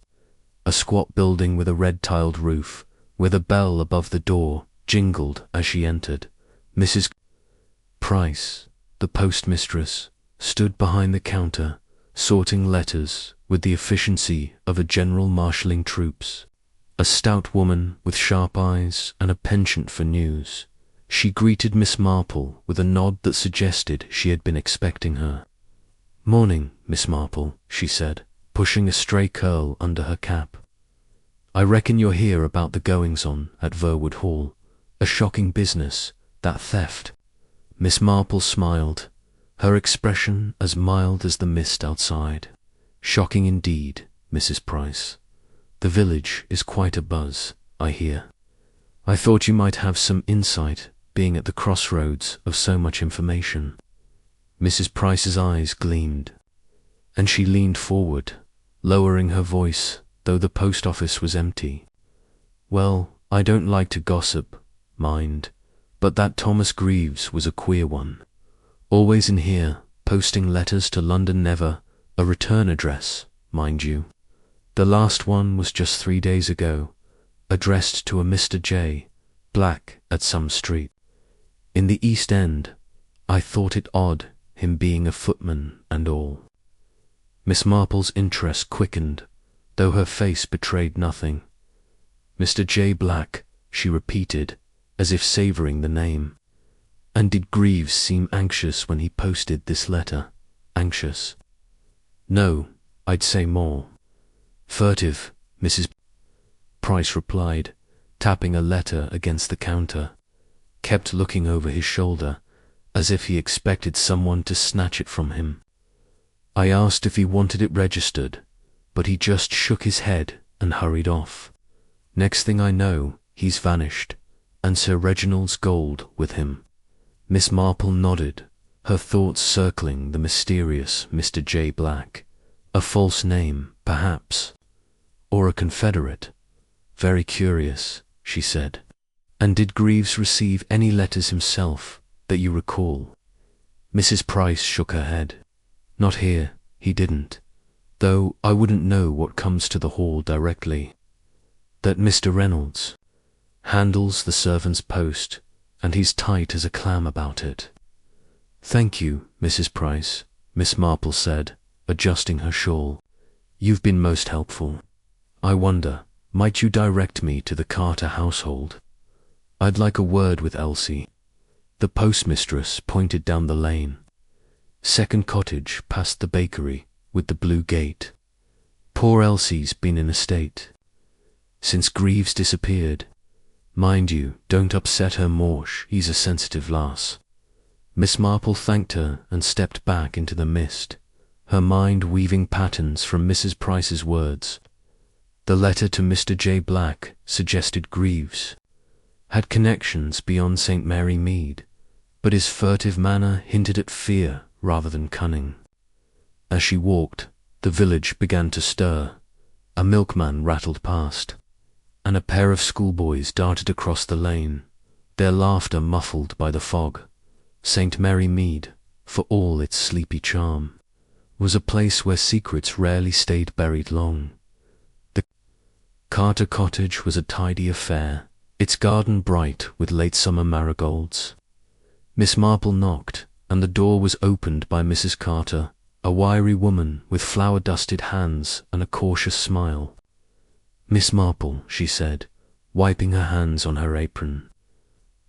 a squat building with a red-tiled roof, where the bell above the door jingled as she entered. Mrs. Price, the postmistress, stood behind the counter, sorting letters with the efficiency of a general marshalling troops. A stout woman with sharp eyes and a penchant for news, she greeted Miss Marple with a nod that suggested she had been expecting her. "Morning, Miss Marple," she said, pushing a stray curl under her cap. "I reckon you're here about the goings-on at Verwood Hall. A shocking business, that theft." Miss Marple smiled, her expression as mild as the mist outside. "Shocking indeed, Mrs. Price. The village is quite abuzz, I hear. I thought you might have some insight, being at the crossroads of so much information." Mrs. Price's eyes gleamed, and she leaned forward, lowering her voice, though the post office was empty. "Well, I don't like to gossip, mind, but that Thomas Greaves was a queer one. Always in here, posting letters to London, never a return address, mind you. The last one was just 3 days ago, addressed to a Mr. J. Black at some street in the East End. I thought it odd, him being a footman and all." Miss Marple's interest quickened, though her face betrayed nothing. "Mr. J. Black," she repeated, as if savouring the name. "And did Greaves seem anxious when he posted this letter? Anxious?" "No, I'd say more. Furtive," Mrs. Price replied, tapping a letter against the counter. "Kept looking over his shoulder, as if he expected someone to snatch it from him. I asked if he wanted it registered, but he just shook his head and hurried off. Next thing I know, he's vanished, and Sir Reginald's gold with him." Miss Marple nodded, her thoughts circling the mysterious Mr. J. Black. A false name, perhaps, or a confederate. "Very curious," she said. "And did Greaves receive any letters himself, that you recall?" Mrs. Price shook her head. "Not here, he didn't, though I wouldn't know what comes to the hall directly. That Mr. Reynolds handles the servant's post, and he's tight as a clam about it." "Thank you, Mrs. Price," Miss Marple said, adjusting her shawl. "You've been most helpful. I wonder, might you direct me to the Carter household? I'd like a word with Elsie." The postmistress pointed down the lane. "Second cottage past the bakery with the blue gate. Poor Elsie's been in a state since Greaves disappeared. Mind you, don't upset her, Morsh, he's a sensitive lass. Miss Marple thanked her and stepped back into the mist, her mind weaving patterns from Mrs. Price's words. The letter to Mr. J. Black suggested Greaves had connections beyond St. Mary Mead, but his furtive manner hinted at fear rather than cunning. As she walked, the village began to stir. A milkman rattled past, and a pair of schoolboys darted across the lane, their laughter muffled by the fog. St. Mary Mead, for all its sleepy charm, was a place where secrets rarely stayed buried long. The Carter cottage was a tidy affair, its garden bright with late summer marigolds. Miss Marple knocked, and the door was opened by Mrs. Carter, a wiry woman with flour-dusted hands and a cautious smile. "Miss Marple," she said, wiping her hands on her apron.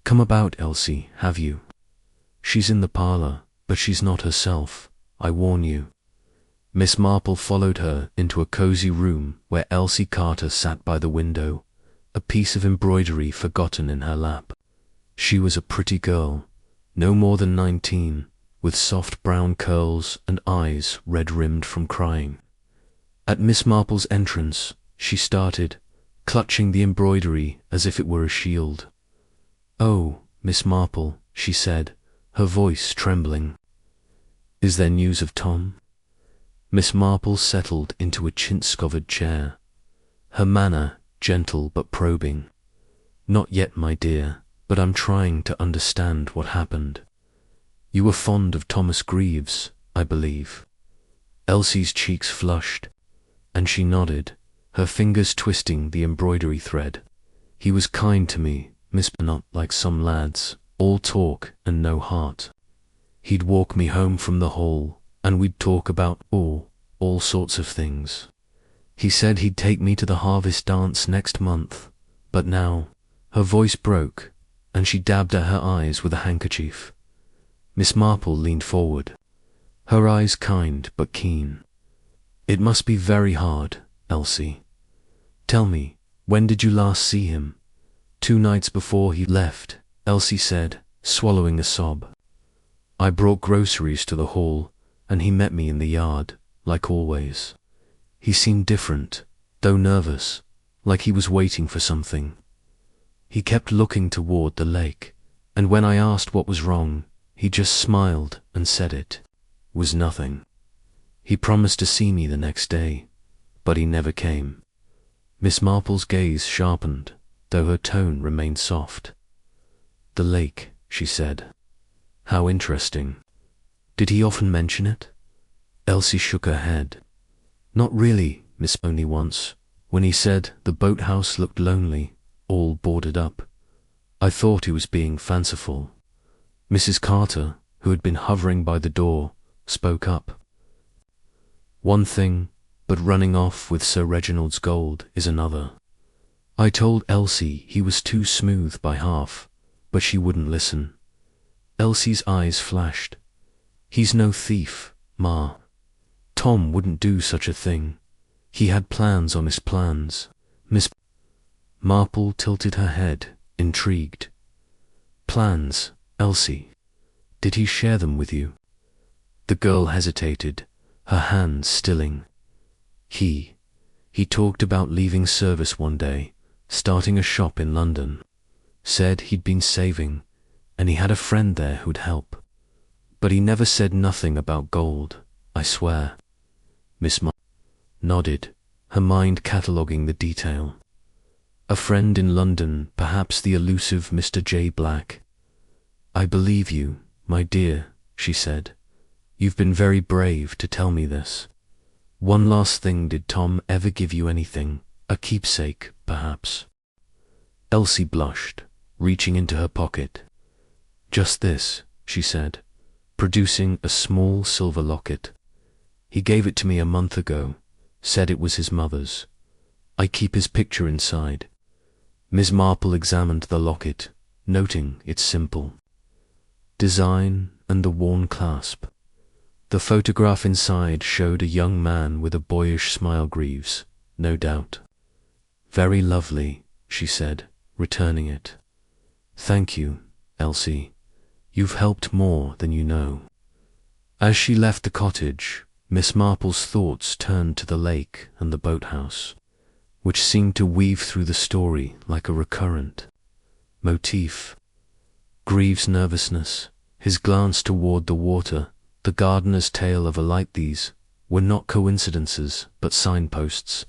"Come about, Elsie, have you? She's in the parlour, but she's not herself, I warn you." Miss Marple followed her into a cosy room where Elsie Carter sat by the window, a piece of embroidery forgotten in her lap. She was a pretty girl, no more than 19, with soft brown curls and eyes red-rimmed from crying. At Miss Marple's entrance, she started, clutching the embroidery as if it were a shield. "Oh, Miss Marple," she said, her voice trembling. "Is there news of Tom?" Miss Marple settled into a chintz-covered chair, her manner gentle but probing. "Not yet, my dear, but I'm trying to understand what happened. You were fond of Thomas Greaves, I believe." Elsie's cheeks flushed, and she nodded, her fingers twisting the embroidery thread. "He was kind to me, Miss, not like some lads, all talk and no heart. He'd walk me home from the hall, and we'd talk about all sorts of things. He said he'd take me to the harvest dance next month, but now—" Her voice broke, and she dabbed at her eyes with a handkerchief. Miss Marple leaned forward, her eyes kind but keen. "It must be very hard, Elsie. Tell me, when did you last see him?" "2 nights before he left," Elsie said, swallowing a sob. "I brought groceries to the hall, and he met me in the yard, like always. He seemed different, though nervous, like he was waiting for something. He kept looking toward the lake, and when I asked what was wrong, he just smiled and said it was nothing. He promised to see me the next day, but he never came." Miss Marple's gaze sharpened, though her tone remained soft. "The lake," she said. "How interesting. Did he often mention it?" Elsie shook her head. "Not really, Miss, only once, when he said the boathouse looked lonely, all boarded up. I thought he was being fanciful." Mrs. Carter, who had been hovering by the door, spoke up. "One thing, but running off with Sir Reginald's gold is another. I told Elsie he was too smooth by half, but she wouldn't listen." Elsie's eyes flashed. "He's no thief, Ma. Tom wouldn't do such a thing. He had plans on his plans." Miss Marple tilted her head, intrigued. "Plans, Elsie? Did he share them with you?" The girl hesitated, her hands stilling. He talked about leaving service one day, starting a shop in London. Said he'd been saving, and he had a friend there who'd help. But he never said nothing about gold, I swear." Miss Marple nodded, her mind cataloguing the detail. "A friend in London, perhaps the elusive Mr. J. Black." "I believe you, my dear," she said. "You've been very brave to tell me this. One last thing, did Tom ever give you anything? A keepsake, perhaps?" Elsie blushed, reaching into her pocket. "Just this," she said, producing a small silver locket. "He gave it to me a month ago, said it was his mother's. I keep his picture inside." Miss Marple examined the locket, noting its simple design and the worn clasp. The photograph inside showed a young man with a boyish smile. "Greaves, no doubt." "Very lovely," she said, returning it. "Thank you, Elsie. You've helped more than you know." As she left the cottage, Miss Marple's thoughts turned to the lake and the boathouse, which seemed to weave through the story like a recurrent motif. Greaves' nervousness, his glance toward the water, the gardener's tale of a light, these were not coincidences but signposts.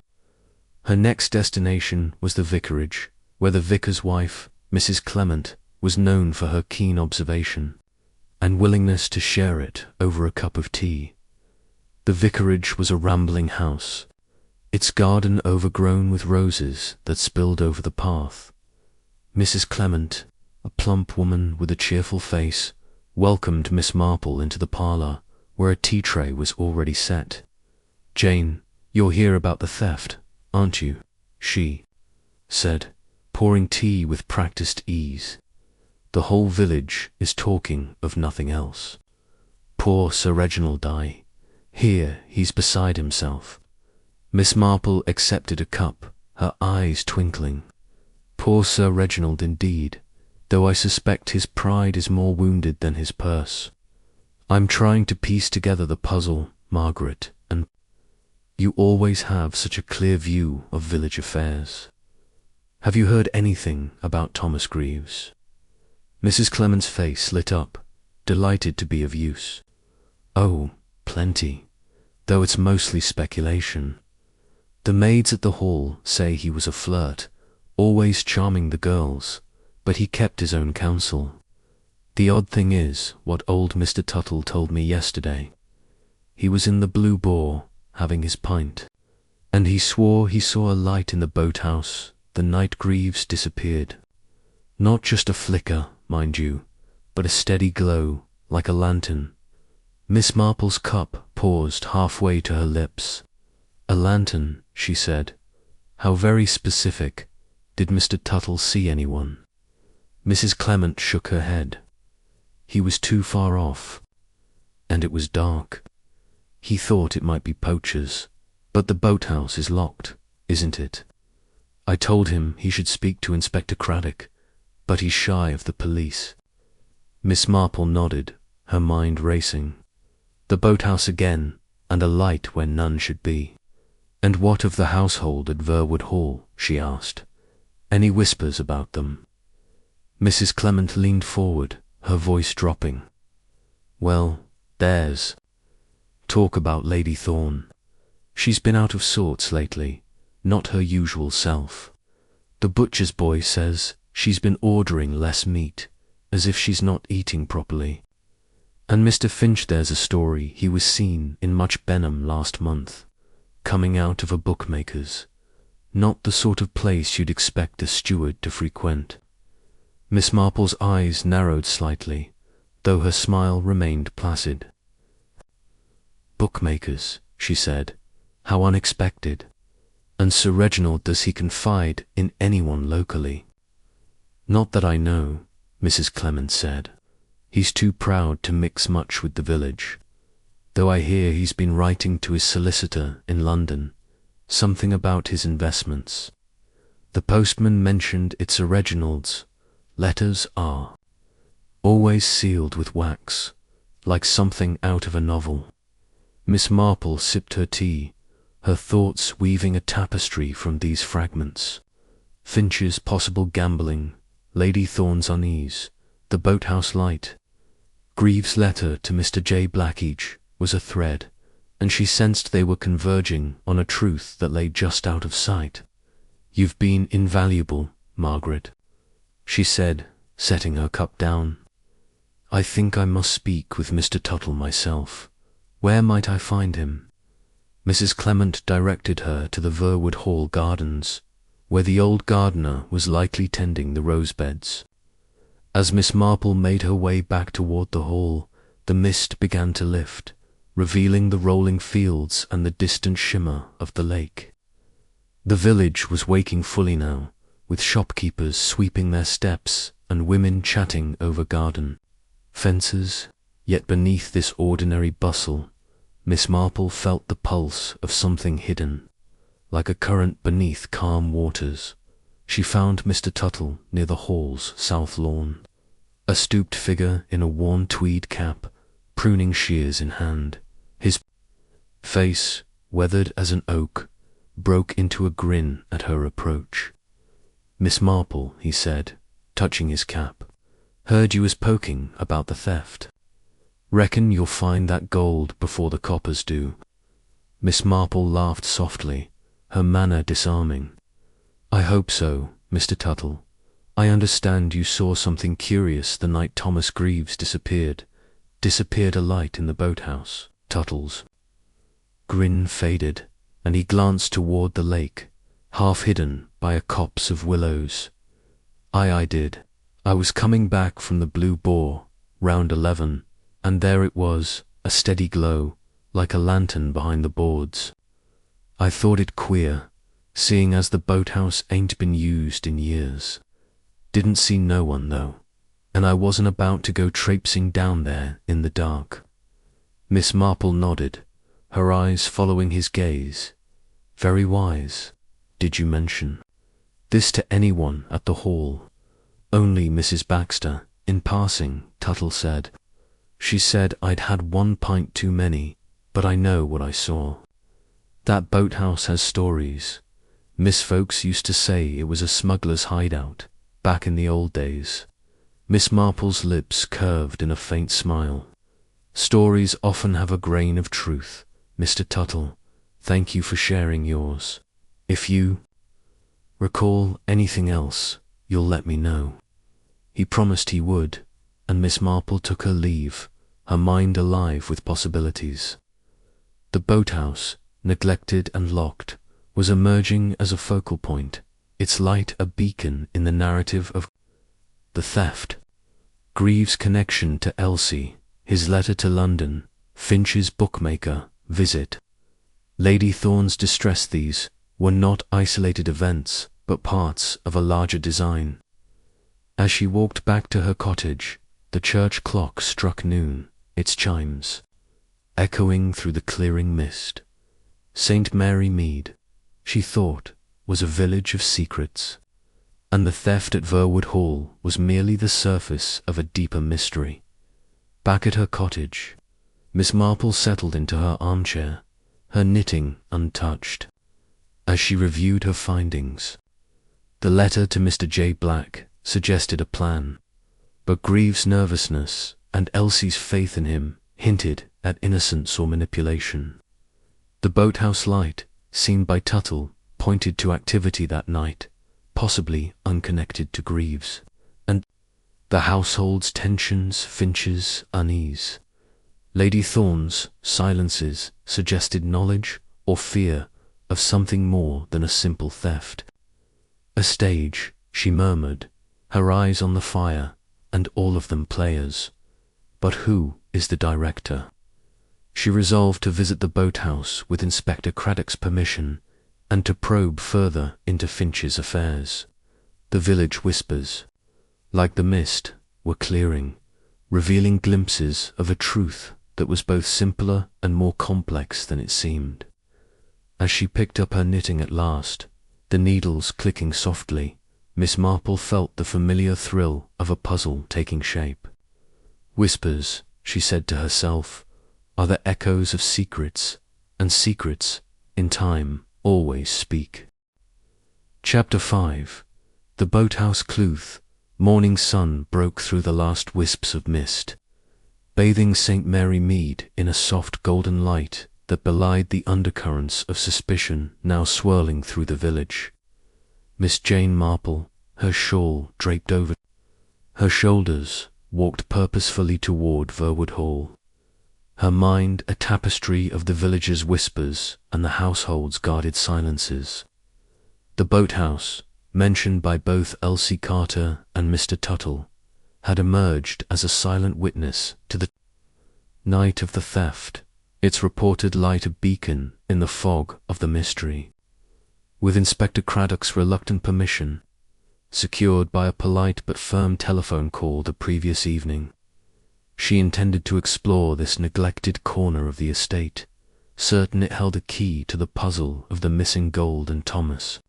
Her next destination was the vicarage, where the vicar's wife, Mrs. Clement, was known for her keen observation and willingness to share it over a cup of tea. The vicarage was a rambling house, its garden overgrown with roses that spilled over the path. Mrs. Clement, a plump woman with a cheerful face, welcomed Miss Marple into the parlour, where a tea tray was already set. "Jane, you're here about the theft, aren't you?" she said, pouring tea with practiced ease. "The whole village is talking of nothing else. Poor Sir Reginald here he's beside himself." Miss Marple accepted a cup, her eyes twinkling. "Poor Sir Reginald indeed, though I suspect his pride is more wounded than his purse. I'm trying to piece together the puzzle, Margaret, and you always have such a clear view of village affairs. Have you heard anything about Thomas Greaves?" Mrs. Clement's face lit up, delighted to be of use. "Oh, plenty, though it's mostly speculation. The maids at the hall say he was a flirt, always charming the girls, but he kept his own counsel. The odd thing is what old Mr. Tuttle told me yesterday. He was in the Blue Boar, having his pint, and he swore he saw a light in the boathouse the night Greaves disappeared. Not just a flicker, mind you, but a steady glow, like a lantern." Miss Marple's cup paused halfway to her lips. "A lantern," she said. "How very specific. Did Mr. Tuttle see anyone?" Mrs. Clement shook her head. "He was too far off, and it was dark. He thought it might be poachers, but the boathouse is locked, isn't it? I told him he should speak to Inspector Craddock, but he's shy of the police." Miss Marple nodded, her mind racing. The boathouse again, and a light where none should be. "And what of the household at Verwood Hall?" she asked. "Any whispers about them?" Mrs. Clement leaned forward, her voice dropping. "Well, there's talk about Lady Thorne. She's been out of sorts lately, not her usual self. The butcher's boy says she's been ordering less meat, as if she's not eating properly. And Mr. Finch, there's a story he was seen in Much Benham last month, coming out of a bookmaker's. Not the sort of place you'd expect a steward to frequent." Miss Marple's eyes narrowed slightly, though her smile remained placid. "Bookmakers," she said. "How unexpected. And Sir Reginald, does he confide in anyone locally?" "Not that I know," Mrs. Clement said. "He's too proud to mix much with the village, though I hear he's been writing to his solicitor in London, something about his investments. The postman mentioned it's Sir Reginald's. Letters are always sealed with wax, like something out of a novel." Miss Marple sipped her tea, her thoughts weaving a tapestry from these fragments. Finch's possible gambling, Lady Thorne's unease, the boathouse light. Greaves' letter to Mr. J. Blackheach was a thread, and she sensed they were converging on a truth that lay just out of sight. "You've been invaluable, Margaret," she said, setting her cup down. "I think I must speak with Mr. Tuttle myself. Where might I find him?" Mrs. Clement directed her to the Verwood Hall gardens, where the old gardener was likely tending the rose-beds. As Miss Marple made her way back toward the hall, the mist began to lift, revealing the rolling fields and the distant shimmer of the lake. The village was waking fully now, with shopkeepers sweeping their steps and women chatting over garden fences, yet beneath this ordinary bustle, Miss Marple felt the pulse of something hidden, like a current beneath calm waters. she found Mr. Tuttle near the Hall's south lawn, a stooped figure in a worn tweed cap, pruning shears in hand. His face, weathered as an oak, broke into a grin at her approach. "Miss Marple," he said, touching his cap, "heard you was poking about the theft. Reckon you'll find that gold before the coppers do." Miss Marple laughed softly, her manner disarming. "I hope so, Mr. Tuttle. I understand you saw something curious the night Thomas Greaves disappeared a light in the boathouse." Tuttle's grin faded, and he glanced toward the lake, half hidden by a copse of willows. I did. I was coming back from the Blue Boar, round 11, and there it was, a steady glow, like a lantern behind the boards. I thought it queer, seeing as the boathouse ain't been used in years. Didn't see no one, though, and I wasn't about to go traipsing down there in the dark." Miss Marple nodded, her eyes following his gaze. "Very wise. Did you mention this to anyone at the Hall?" "Only Mrs. Baxter, in passing," Tuttle said. "She said I'd had 1 pint too many, but I know what I saw. That boathouse has stories. Miss folks used to say it was a smuggler's hideout, back in the old days." Miss Marple's lips curved in a faint smile. "Stories often have a grain of truth, Mr. Tuttle. Thank you for sharing yours. If you recall anything else, you'll let me know." He promised he would, and Miss Marple took her leave, her mind alive with possibilities. The boathouse, neglected and locked, was emerging as a focal point, its light a beacon in the narrative of the theft. Greaves' connection to Elsie, his letter to London, Finch's bookmaker visit, Lady Thorne's distress, these were not isolated events, but parts of a larger design. As she walked back to her cottage, the church clock struck noon, its chimes echoing through the clearing mist. St. Mary Mead, she thought, was a village of secrets, and the theft at Verwood Hall was merely the surface of a deeper mystery. Back at her cottage, Miss Marple settled into her armchair, her knitting untouched. As she reviewed her findings, the letter to Mr. J. Black suggested a plan, but Greaves' nervousness and Elsie's faith in him hinted at innocence or manipulation. The boathouse light, seen by Tuttle, pointed to activity that night, possibly unconnected to Greaves, and the household's tensions, Finch's unease. Lady Thorne's silences suggested knowledge or fear of something more than a simple theft. "A stage," she murmured, her eyes on the fire, "and all of them players. But who is the director?" She resolved to visit the boathouse with Inspector Craddock's permission and to probe further into Finch's affairs. The village whispers, like the mist, were clearing, revealing glimpses of a truth that was both simpler and more complex than it seemed. As she picked up her knitting at last, the needles clicking softly, Miss Marple felt the familiar thrill of a puzzle taking shape. Whispers, she said to herself, are the echoes of secrets, and secrets, in time, always speak. Chapter 5. The Boathouse Klooth. Morning sun broke through the last wisps of mist, bathing St. Mary Mead in a soft golden light that belied the undercurrents of suspicion now swirling through the village. Miss Jane Marple, her shawl draped over her shoulders, walked purposefully toward Verwood Hall, her mind a tapestry of the villagers' whispers and the household's guarded silences. The boathouse, mentioned by both Elsie Carter and Mr. Tuttle, had emerged as a silent witness to the night of the theft, its reported light a beacon in the fog of the mystery. With Inspector Craddock's reluctant permission, secured by a polite but firm telephone call the previous evening, she intended to explore this neglected corner of the estate, certain it held a key to the puzzle of the missing gold and Thomas.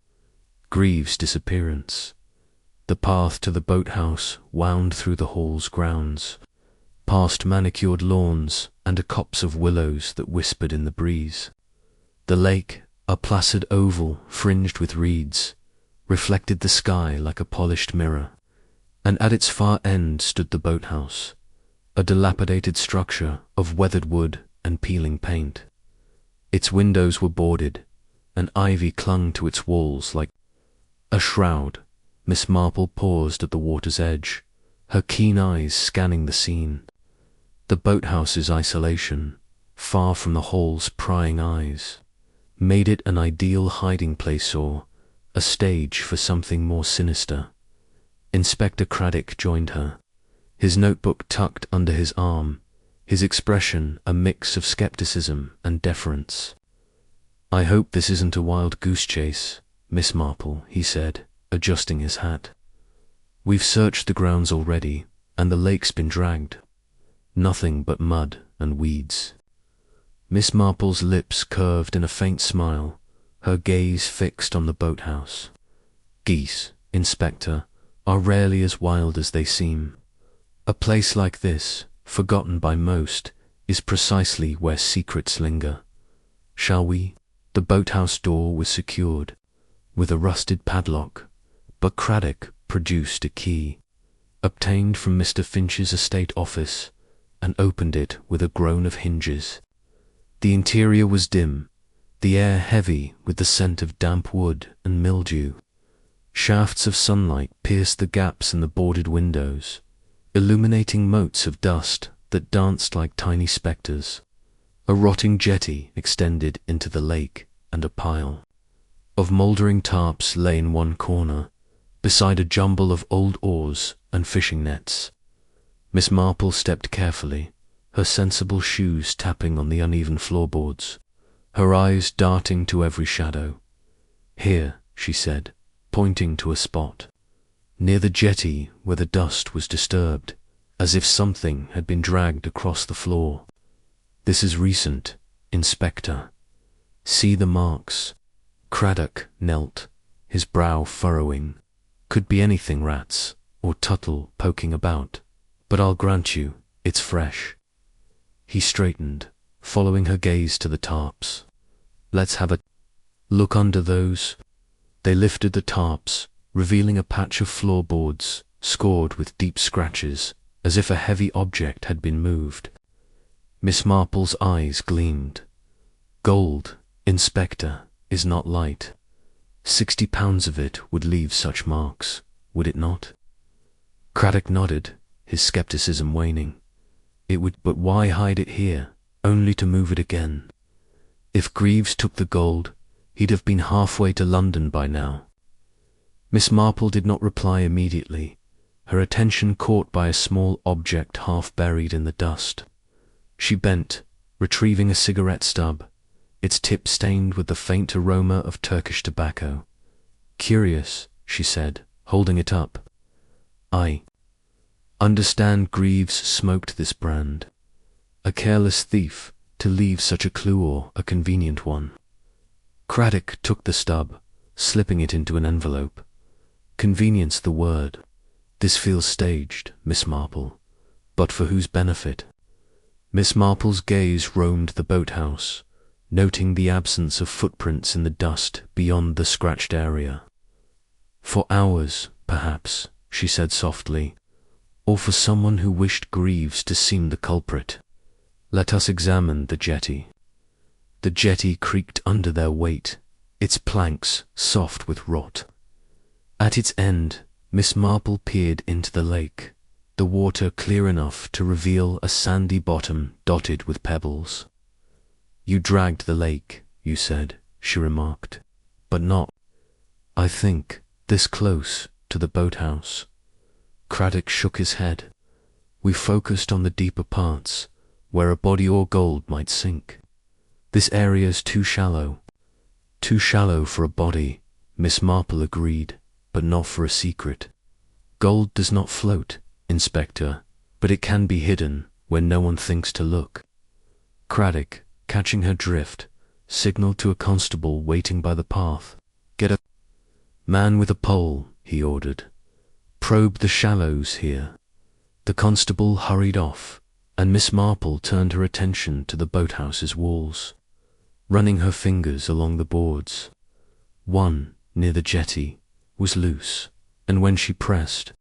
Greaves' disappearance. The path to the boathouse wound through the hall's grounds, past manicured lawns and a copse of willows that whispered in the breeze. The lake, a placid oval fringed with reeds, reflected the sky like a polished mirror, and at its far end stood the boathouse, a dilapidated structure of weathered wood and peeling paint. Its windows were boarded, and ivy clung to its walls like a shroud. Miss Marple paused at the water's edge, her keen eyes scanning the scene. The boathouse's isolation, far from the hall's prying eyes, made it an ideal hiding place or a stage for something more sinister. Inspector Craddock joined her, his notebook tucked under his arm, his expression a mix of skepticism and deference. "I hope this isn't a wild goose chase, Miss Marple," he said, adjusting his hat. "We've searched the grounds already, and the lake's been dragged. Nothing but mud and weeds." Miss Marple's lips curved in a faint smile, her gaze fixed on the boathouse. "Geese, Inspector, are rarely as wild as they seem. A place like this, forgotten by most, is precisely where secrets linger. Shall we?" The boathouse door was secured with a rusted padlock, but Craddock produced a key, obtained from Mr. Finch's estate office, and opened it with a groan of hinges. The interior was dim, the air heavy with the scent of damp wood and mildew. Shafts of sunlight pierced the gaps in the boarded windows, illuminating motes of dust that danced like tiny spectres. A rotting jetty extended into the lake, and a pile of mouldering tarps lay in one corner, beside a jumble of old oars and fishing nets. Miss Marple stepped carefully, her sensible shoes tapping on the uneven floorboards, her eyes darting to every shadow. "Here," she said, pointing to a spot near the jetty where the dust was disturbed, as if something had been dragged across the floor. "This is recent, Inspector. See the marks." Craddock knelt, his brow furrowing. "Could be anything, rats, or Tuttle poking about, but I'll grant you, it's fresh." He straightened, following her gaze to the tarps. "Let's have a look under those." They lifted the tarps, revealing a patch of floorboards scored with deep scratches, as if a heavy object had been moved. Miss Marple's eyes gleamed. "Gold, Inspector, is not light. 60 pounds of it would leave such marks, would it not?" Craddock nodded, his skepticism waning. "It would, but why hide it here, only to move it again? If Greaves took the gold, he'd have been halfway to London by now." Miss Marple did not reply immediately, her attention caught by a small object half buried in the dust. She bent, retrieving a cigarette stub, its tip stained with the faint aroma of Turkish tobacco. "Curious," she said, holding it up. "I understand Greaves smoked this brand. A careless thief to leave such a clue, or a convenient one." Craddock took the stub, slipping it into an envelope. "Convenience the word. This feels staged, Miss Marple, but for whose benefit?" Miss Marple's gaze roamed the boathouse, noting the absence of footprints in the dust beyond the scratched area. "For ours, perhaps," she said softly, "or for someone who wished Greaves to seem the culprit. Let us examine the jetty." The jetty creaked under their weight, its planks soft with rot. At its end, Miss Marple peered into the lake, the water clear enough to reveal a sandy bottom dotted with pebbles. "You dragged the lake, you said," she remarked, "but not, I think, this close to the boathouse." Craddock shook his head. "We focused on the deeper parts, where a body or gold might sink. This area's too shallow." "Too shallow for a body," Miss Marple agreed, "but not for a secret. Gold does not float, Inspector, but it can be hidden when no one thinks to look." Craddock, catching her drift, signalled to a constable waiting by the path. "Get a..." "Man with a pole," he ordered. "Probe the shallows here." The constable hurried off, and Miss Marple turned her attention to the boathouse's walls, running her fingers along the boards. One, near the jetty, was loose, and when she pressed,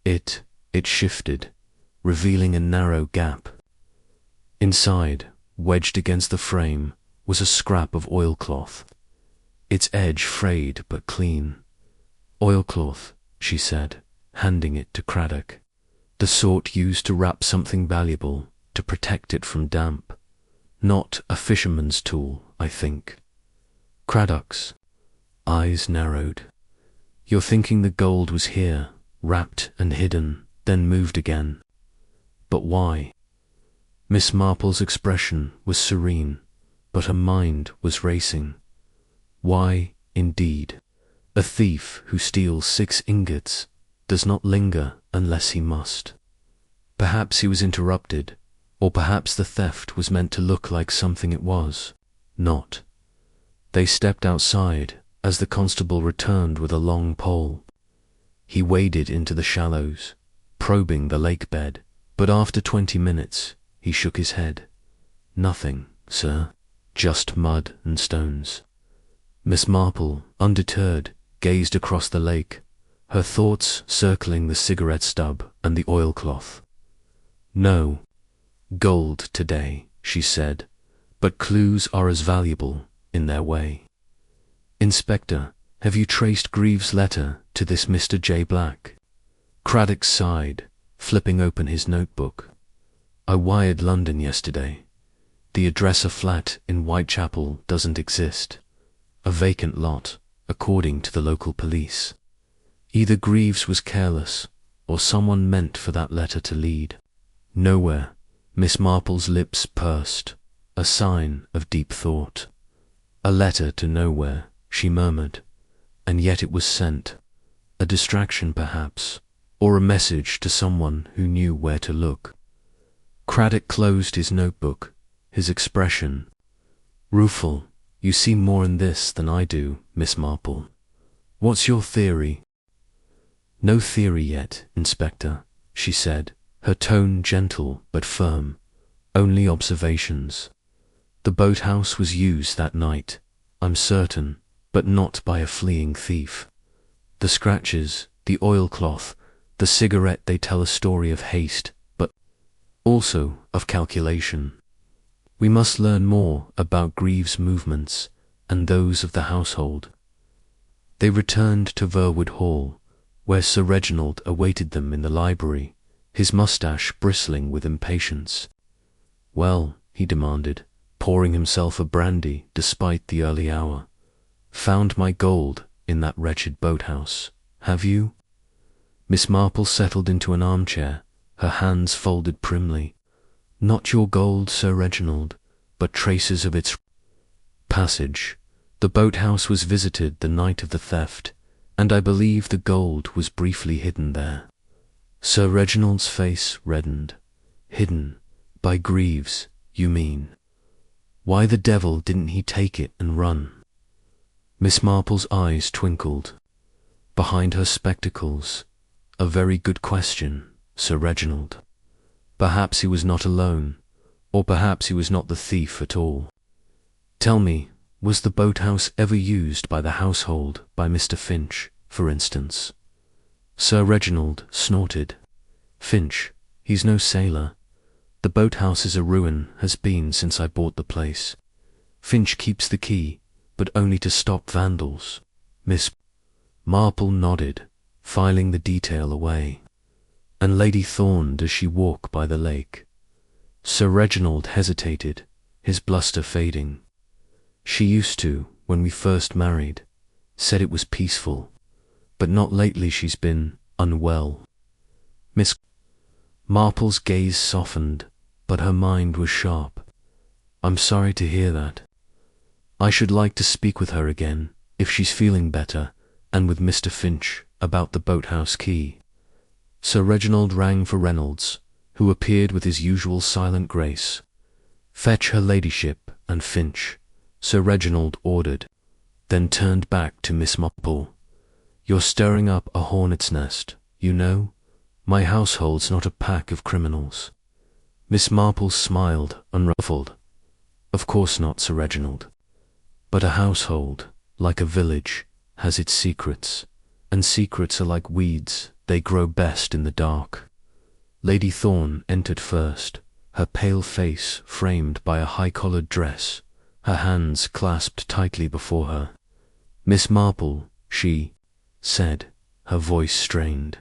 it shifted, revealing a narrow gap. Inside, wedged against the frame, was a scrap of oilcloth, its edge frayed but clean. "Oilcloth," she said, handing it to Craddock. "The sort used to wrap something valuable, to protect it from damp. Not a fisherman's tool, I think." Craddock's eyes narrowed. "You're thinking the gold was here, wrapped and hidden, then moved again. But why?" Miss Marple's expression was serene, but her mind was racing. Why, indeed? A thief who steals 6 ingots does not linger unless he must. Perhaps he was interrupted, or perhaps the theft was meant to look like something it was not. They stepped outside as the constable returned with a long pole. He waded into the shallows, probing the lake bed, but after 20 minutes he shook his head. "Nothing, sir, just mud and stones." Miss Marple, undeterred, gazed across the lake, her thoughts circling the cigarette stub and the oilcloth. "No gold today," she said, "but clues are as valuable in their way. Inspector, have you traced Greaves' letter to this Mr. J. Black?" Craddock sighed, flipping open his notebook. "I wired London yesterday. The address a flat in Whitechapel doesn't exist. A vacant lot, according to the local police. Either Greaves was careless, or someone meant for that letter to lead. Nowhere." Miss Marple's lips pursed, a sign of deep thought. "A letter to nowhere," she murmured, "and yet it was sent. A distraction, perhaps, or a message to someone who knew where to look." Craddock closed his notebook, his expression rueful. "You see more in this than I do, Miss Marple. What's your theory?" "No theory yet, Inspector," she said, her tone gentle but firm. "Only observations. The boathouse was used that night, I'm certain, but not by a fleeing thief. The scratches, the oilcloth, the cigarette, they tell a story of haste, but also of calculation. We must learn more about Greaves' movements and those of the household." They returned to Verwood Hall, where Sir Reginald awaited them in the library, his moustache bristling with impatience. "Well," he demanded, pouring himself a brandy despite the early hour, "found my gold in that wretched boathouse, have you?" Miss Marple settled into an armchair, her hands folded primly. "Not your gold, Sir Reginald, but traces of its passage. The boathouse was visited the night of the theft, and I believe the gold was briefly hidden there." Sir Reginald's face reddened. "Hidden by Greaves, you mean? Why the devil didn't he take it and run?" Miss Marple's eyes twinkled behind her spectacles. "A very good question, Sir Reginald. Perhaps he was not alone, or perhaps he was not the thief at all. Tell me, was the boathouse ever used by the household, by Mr. Finch, for instance?" Sir Reginald snorted. "Finch, he's no sailor. The boathouse is a ruin, has been since I bought the place. Finch keeps the key, but only to stop vandals." Miss Marple nodded, filing the detail away. "And Lady Thorne, does she walk by the lake?" Sir Reginald hesitated, his bluster fading. "She used to, when we first married. Said it was peaceful. But not lately, she's been unwell." Miss Marple's gaze softened, but her mind was sharp. "I'm sorry to hear that. I should like to speak with her again, if she's feeling better, and with Mr. Finch, about the boathouse key." Sir Reginald rang for Reynolds, who appeared with his usual silent grace. "Fetch her ladyship and Finch," Sir Reginald ordered, then turned back to Miss Marple. You're stirring up a hornet's nest, you know. My household's not a pack of criminals. Miss Marple smiled, unruffled. Of course not, Sir Reginald. But a household, like a village, has its secrets, and secrets are like weeds, they grow best in the dark. Lady Thorne entered first, her pale face framed by a high-collared dress, her hands clasped tightly before her. Miss Marple, she said, her voice strained.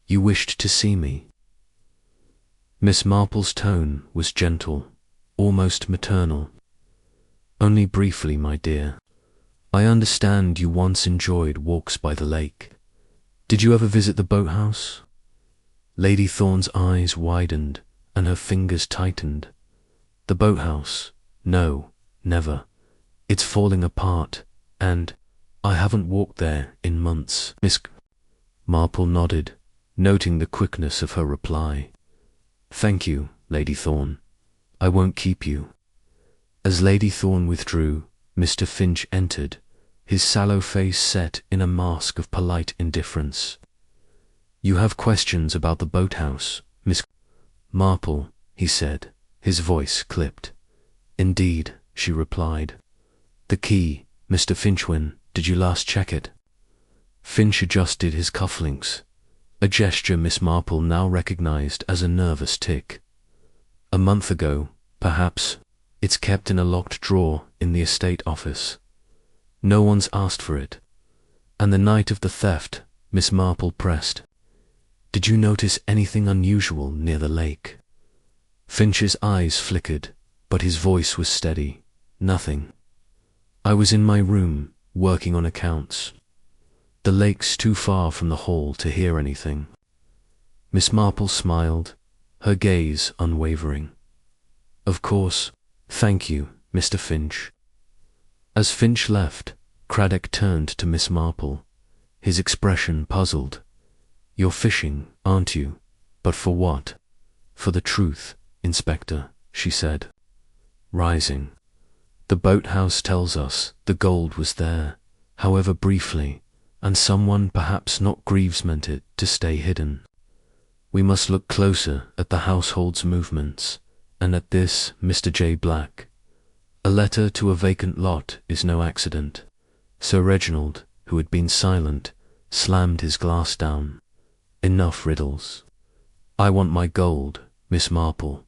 You wished to see me. Miss Marple's tone was gentle, almost maternal. Only briefly, my dear. I understand you once enjoyed walks by the lake. Did you ever visit the boathouse? Lady Thorne's eyes widened and her fingers tightened. The boathouse? No, never. It's falling apart, and I haven't walked there in months. Miss Marple nodded, noting the quickness of her reply. Thank you, Lady Thorne. I won't keep you. As Lady Thorne withdrew, Mr. Finch entered, his sallow face set in a mask of polite indifference. You have questions about the boathouse, Miss Marple, he said, his voice clipped. Indeed, she replied. The key, Mr. Finchwin, did you last check it? Finch adjusted his cufflinks, a gesture Miss Marple now recognized as a nervous tic. A month ago, perhaps. It's kept in a locked drawer in the estate office. No one's asked for it. And the night of the theft, Miss Marple pressed. Did you notice anything unusual near the lake? Finch's eyes flickered, but his voice was steady. Nothing. I was in my room, working on accounts. The lake's too far from the hall to hear anything. Miss Marple smiled, her gaze unwavering. Of course. Thank you, Mr. Finch. As Finch left, Craddock turned to Miss Marple, his expression puzzled. You're fishing, aren't you? But for what? For the truth, Inspector, she said, rising. The boathouse tells us the gold was there, however briefly, and someone, perhaps not Greaves, meant it to stay hidden. We must look closer at the household's movements, and at this, Mr. J. Black. A letter to a vacant lot is no accident. Sir Reginald, who had been silent, slammed his glass down. Enough riddles. I want my gold, Miss Marple.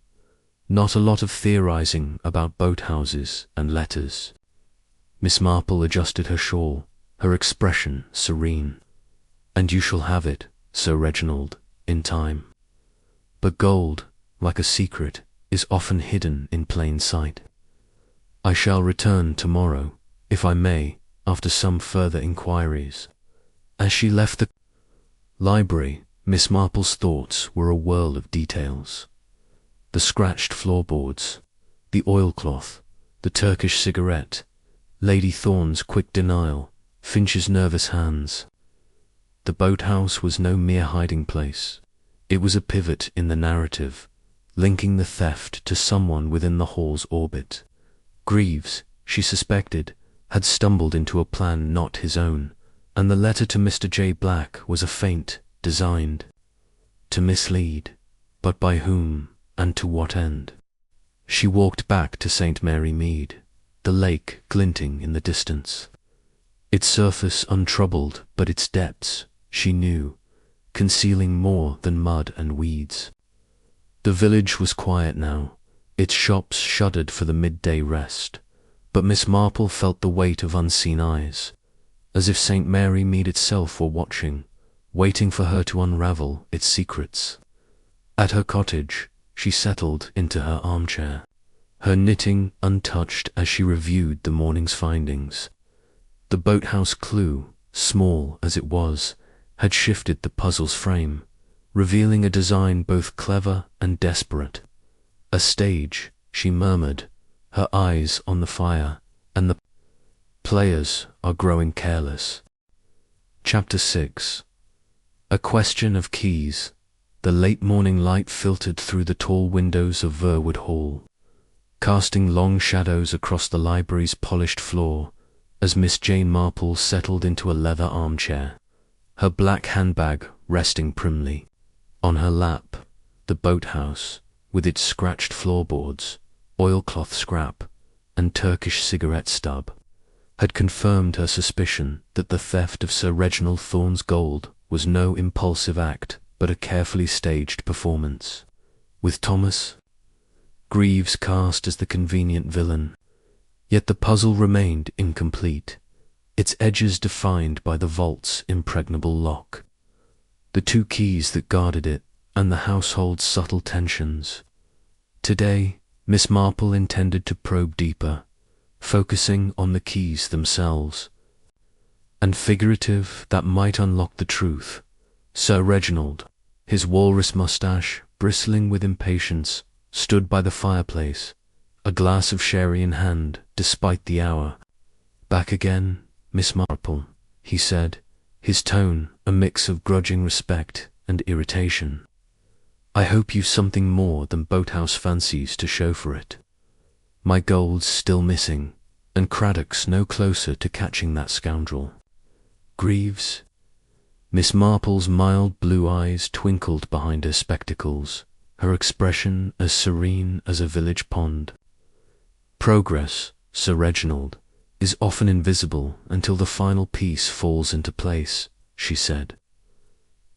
Not a lot of theorizing about boathouses and letters. Miss Marple adjusted her shawl, her expression serene. And you shall have it, Sir Reginald, in time. But gold, like a secret, is often hidden in plain sight. I shall return tomorrow, if I may, after some further inquiries. As she left the library, Miss Marple's thoughts were a whirl of details. The scratched floorboards, the oilcloth, the Turkish cigarette, Lady Thorne's quick denial, Finch's nervous hands. The boathouse was no mere hiding place. It was a pivot in the narrative, linking the theft to someone within the hall's orbit. Greaves, she suspected, had stumbled into a plan not his own, and the letter to Mr. J. Black was a feint designed to mislead, but by whom and to what end? She walked back to St. Mary Mead, the lake glinting in the distance. Its surface untroubled, but its depths, she knew, concealing more than mud and weeds. The village was quiet now, its shops shuttered for the midday rest, but Miss Marple felt the weight of unseen eyes, as if St. Mary Mead itself were watching, waiting for her to unravel its secrets. At her cottage, she settled into her armchair, her knitting untouched as she reviewed the morning's findings. The boathouse clue, small as it was, had shifted the puzzle's frame, revealing a design both clever and desperate. A stage, she murmured, her eyes on the fire, and the players are growing careless. Chapter 6. A question of keys. The late morning light filtered through the tall windows of Verwood Hall, casting long shadows across the library's polished floor as Miss Jane Marple settled into a leather armchair, her black handbag resting primly. On her lap, the boathouse, with its scratched floorboards, oilcloth scrap, and Turkish cigarette stub, had confirmed her suspicion that the theft of Sir Reginald Thorne's gold was no impulsive act but a carefully staged performance, with Thomas Greaves cast as the convenient villain. Yet the puzzle remained incomplete, its edges defined by the vault's impregnable lock, the two keys that guarded it, and the household's subtle tensions. Today, Miss Marple intended to probe deeper, focusing on the keys themselves, and figurative that might unlock the truth. Sir Reginald, his walrus moustache bristling with impatience, stood by the fireplace, a glass of sherry in hand, despite the hour. "Back again, Miss Marple," he said, his tone a mix of grudging respect and irritation. "I hope you've something more than boathouse fancies to show for it. My gold's still missing, and Craddock's no closer to catching that scoundrel. Greaves?" Miss Marple's mild blue eyes twinkled behind her spectacles, her expression as serene as a village pond. "Progress, Sir Reginald, is often invisible until the final piece falls into place," she said.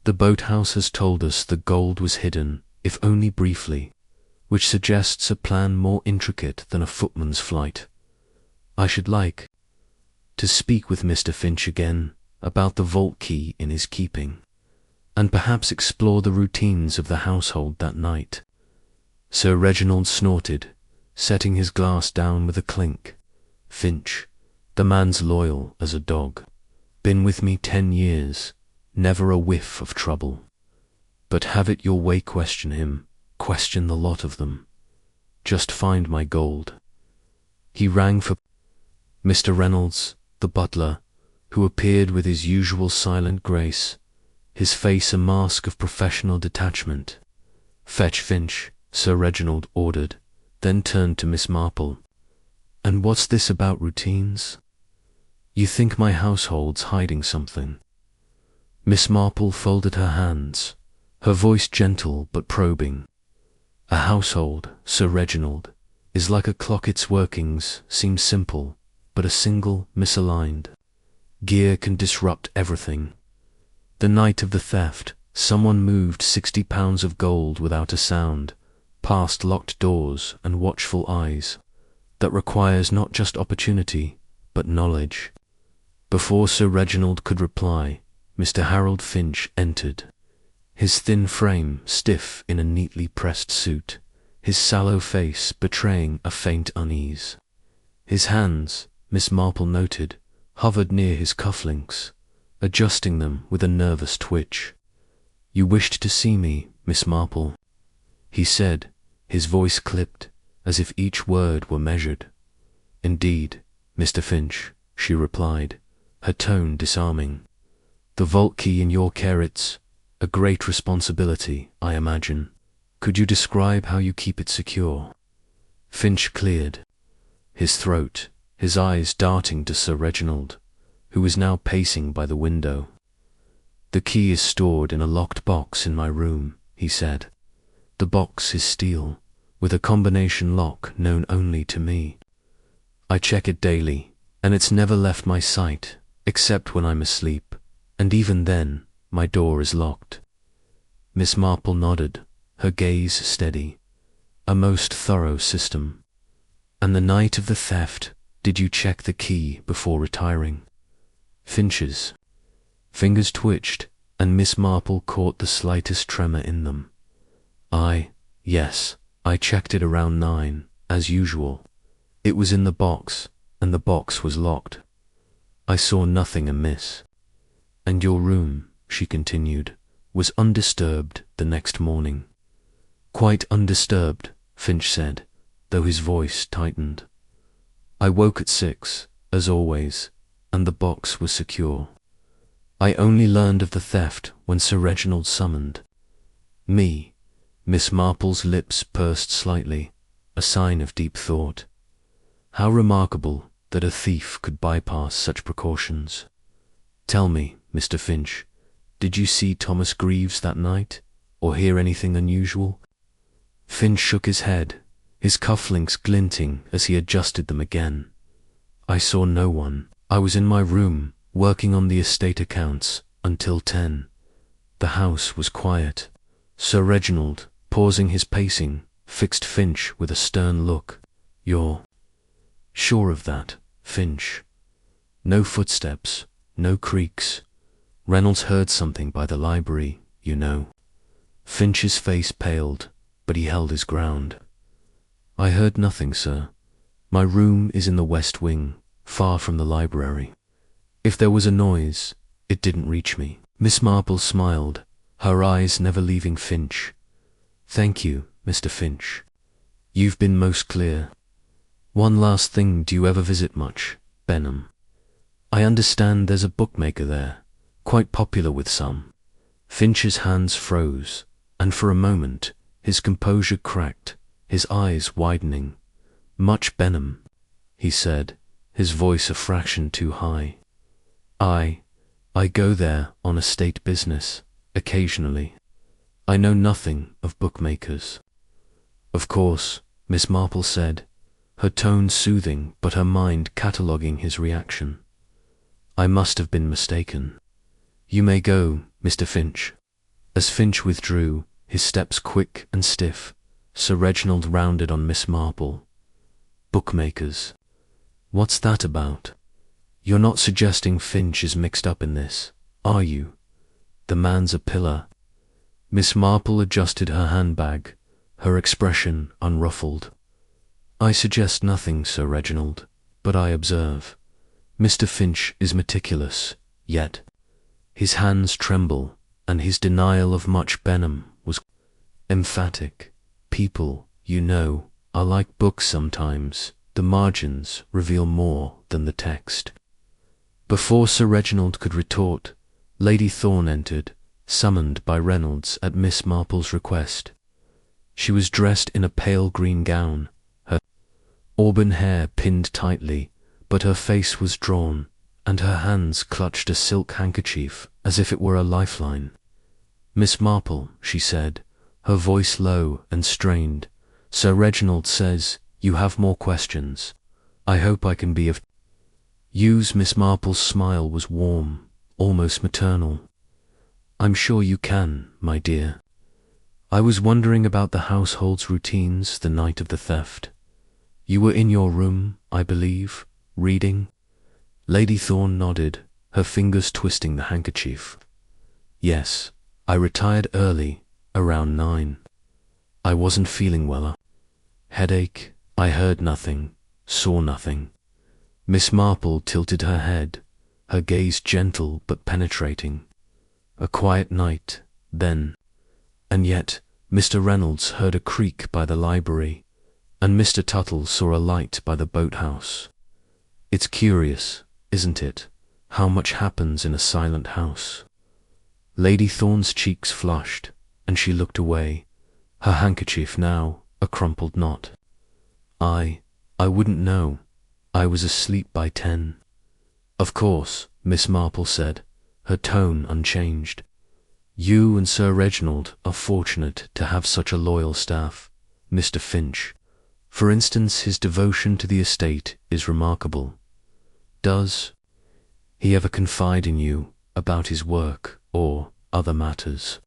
"The boathouse has told us the gold was hidden, if only briefly, which suggests a plan more intricate than a footman's flight. I should like to speak with Mr. Finch again about the vault key in his keeping, and perhaps explore the routines of the household that night." Sir Reginald snorted, setting his glass down with a clink. "Finch, the man's loyal as a dog. Been with me 10 years, never a whiff of trouble. But have it your way, question him, question the lot of them. Just find my gold." He rang for Mr. Reynolds, the butler, who appeared with his usual silent grace, his face a mask of professional detachment. "Fetch Finch," Sir Reginald ordered, then turned to Miss Marple. "And what's this about routines? You think my household's hiding something?" Miss Marple folded her hands, her voice gentle but probing. "A household, Sir Reginald, is like a clock. Its workings seem simple, but a single misaligned gear can disrupt everything. The night of the theft, someone moved £60 of gold without a sound, past locked doors and watchful eyes. That requires not just opportunity, but knowledge." Before Sir Reginald could reply, Mr. Harold Finch entered, his thin frame stiff in a neatly pressed suit, his sallow face betraying a faint unease. His hands, Miss Marple noted, hovered near his cufflinks, adjusting them with a nervous twitch. "You wished to see me, Miss Marple," he said, his voice clipped, as if each word were measured. "Indeed, Mr. Finch," she replied, her tone disarming. "The vault key in your care, it's a great responsibility, I imagine. Could you describe how you keep it secure?" Finch cleared his throat, his eyes darting to Sir Reginald, who was now pacing by the window. "The key is stored in a locked box in my room," he said. "The box is steel, with a combination lock known only to me. I check it daily, and it's never left my sight, except when I'm asleep, and even then, my door is locked." Miss Marple nodded, her gaze steady. "A most thorough system. And the night of the theft, did you check the key before retiring?" Finch's fingers twitched, and Miss Marple caught the slightest tremor in them. Yes, I checked it around 9, as usual. It was in the box, and the box was locked. I saw nothing amiss." "And your room," she continued, "was undisturbed the next morning?" "Quite undisturbed," Finch said, though his voice tightened. "I woke at 6, as always, and the box was secure. I only learned of the theft when Sir Reginald summoned me." Miss Marple's lips pursed slightly, a sign of deep thought. How remarkable that a thief could bypass such precautions. "Tell me, Mr. Finch, Did you see Thomas Greaves that night, or hear anything unusual? Finch shook his head, his cufflinks glinting as he adjusted them again. I saw no one. I was in my room, working on the estate accounts, until 10. The house was quiet. Sir Reginald, pausing his pacing, fixed Finch with a stern look. You're sure of that, Finch? No footsteps, no creaks. Reynolds heard something by the library, you know. Finch's face paled, but he held his ground. I heard nothing, sir. My room is in the west wing, far from the library. If there was a noise, it didn't reach me. Miss Marple smiled, her eyes never leaving Finch. Thank you, Mr. Finch. You've been most clear. One last thing, do you ever visit much, Benham? I understand there's a bookmaker there, quite popular with some. Finch's hands froze, and for a moment his composure cracked, his eyes widening. Much, Benham, he said, his voice a fraction too high. I go there on estate business, occasionally. I know nothing of bookmakers. Of course, Miss Marple said, her tone soothing but her mind cataloguing his reaction. I must have been mistaken. You may go, Mr. Finch. As Finch withdrew, his steps quick and stiff, Sir Reginald rounded on Miss Marple. Bookmakers. What's that about? You're not suggesting Finch is mixed up in this, are you? The man's a pillar. Miss Marple adjusted her handbag, her expression unruffled. I suggest nothing, Sir Reginald, but I observe. Mr. Finch is meticulous, yet his hands tremble, and his denial of much Benham was emphatic. People, you know, are like books sometimes. The margins reveal more than the text. Before Sir Reginald could retort, Lady Thorne entered, summoned by Reynolds at Miss Marple's request. She was dressed in a pale green gown, her auburn hair pinned tightly, but her face was drawn, and her hands clutched a silk handkerchief as if it were a lifeline. Miss Marple, she said, her voice low and strained, Sir Reginald says you have more questions. I hope I can be of use. Miss Marple's smile was warm, almost maternal. I'm sure you can, my dear. I was wondering about the household's routines the night of the theft. You were in your room, I believe, reading? Lady Thorne nodded, her fingers twisting the handkerchief. Yes, I retired early, around 9. I wasn't feeling well. Headache. I heard nothing, saw nothing. Miss Marple tilted her head, her gaze gentle but penetrating. A quiet night, then. And yet Mr. Reynolds heard a creak by the library, and Mr. Tuttle saw a light by the boathouse. It's curious, isn't it, how much happens in a silent house? Lady Thorne's cheeks flushed, and she looked away, her handkerchief now a crumpled knot. I wouldn't know. I was asleep by 10. Of course, Miss Marple said, her tone unchanged. You and Sir Reginald are fortunate to have such a loyal staff. Mr. Finch, for instance, his devotion to the estate is remarkable. Does he ever confide in you about his work or other matters?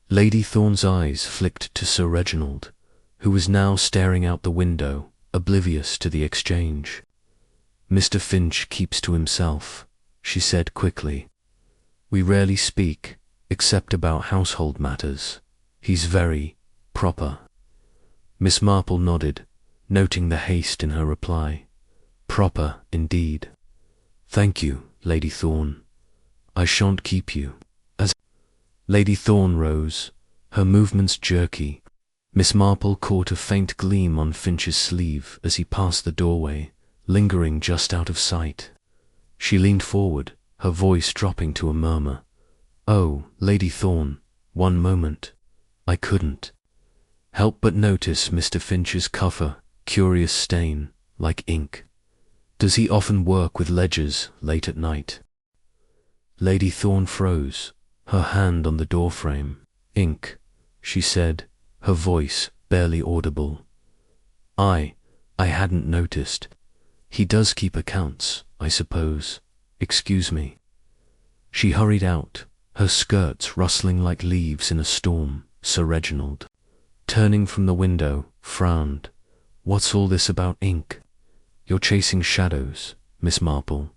Lady Thorne's eyes flicked to Sir Reginald, who was now staring out the window, oblivious to the exchange. Mr. Finch keeps to himself, she said quickly. We rarely speak, except about household matters. He's very proper. Miss Marple nodded, noting the haste in her reply. Proper, indeed. Thank you, Lady Thorne. I shan't keep you. As Lady Thorne rose, her movements jerky, Miss Marple caught a faint gleam on Finch's sleeve as he passed the doorway, lingering just out of sight. She leaned forward, her voice dropping to a murmur. Oh, Lady Thorne, one moment. I couldn't help but notice Mr. Finch's cover, curious stain, like ink. Does he often work with ledgers late at night? Lady Thorne froze, her hand on the doorframe. Ink, she said, her voice barely audible. I hadn't noticed. He does keep accounts, I suppose. Excuse me. She hurried out, her skirts rustling like leaves in a storm. Sir Reginald, turning from the window, frowned. What's all this about ink? You're chasing shadows, Miss Marple.